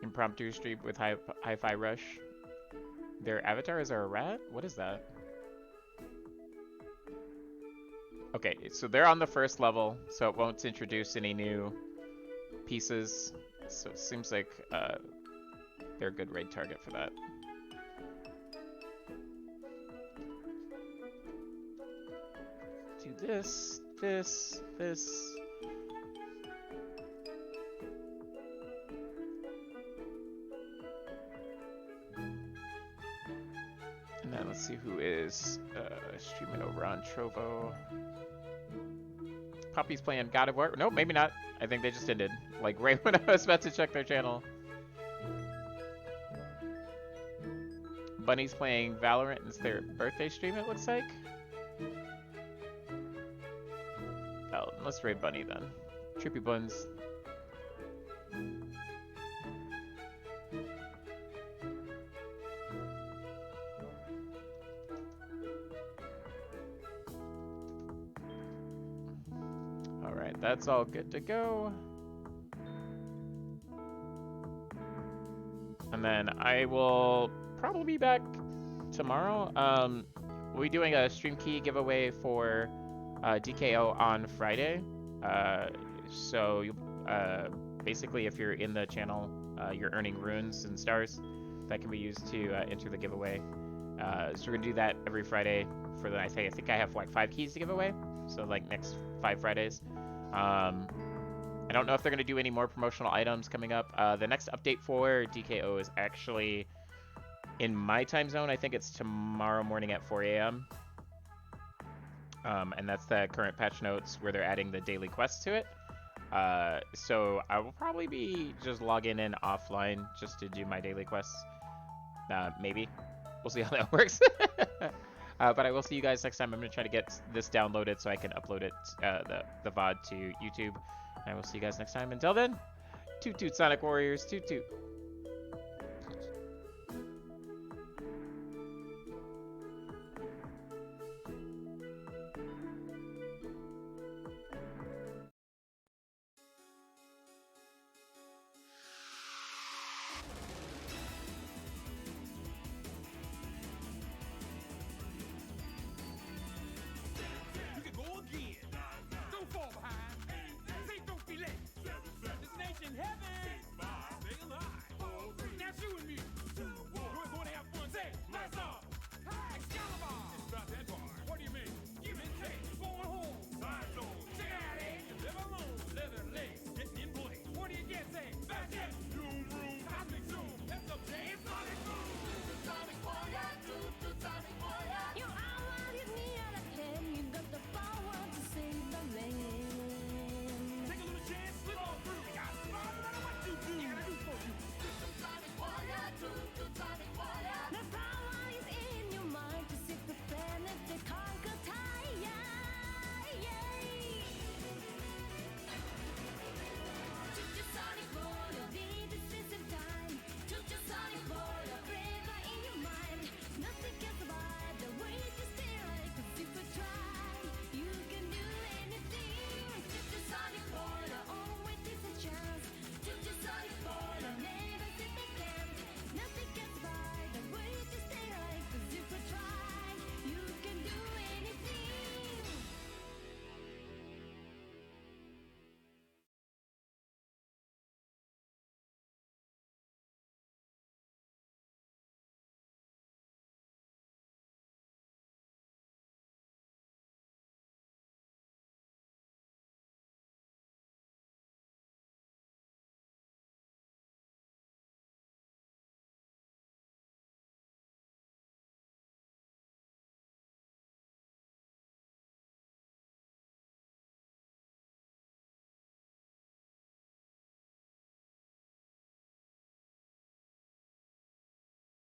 Speaker 1: Impromptu stream with Hi-Fi Rush. Their avatars are a rat? What is that? Okay, so they're on the first level, so it won't introduce any new pieces. So it seems like they're a good raid target for that. Do this, this, this. And then let's see who is streaming over on Trovo. Poppy's playing God of War. Nope, maybe not. I think they just ended. Like right when I was about to check their channel. Bunny's playing Valorant. It's their birthday stream, it looks like. Oh, let's raid Bunny then. Trippy Buns. Alright, that's all good to go. And then I will probably be back tomorrow. We'll be doing a stream key giveaway for DKO on Friday. So you, basically if you're in the channel, you're earning runes and stars that can be used to enter the giveaway. So we're gonna do that every Friday for the, I think I have like 5 keys to give away. So like next 5 Fridays. I don't know if they're gonna do any more promotional items coming up. The next update for DKO is actually in my time zone. I think it's tomorrow morning at 4 a.m. And that's the current patch notes where they're adding the daily quests to it. So I will probably be just logging in offline just to do my daily quests. Maybe. We'll see how that works. But I will see you guys next time. I'm going to try to get this downloaded so I can upload it, the VOD to YouTube. And I will see you guys next time. Until then, toot toot Sonic Warriors, toot toot.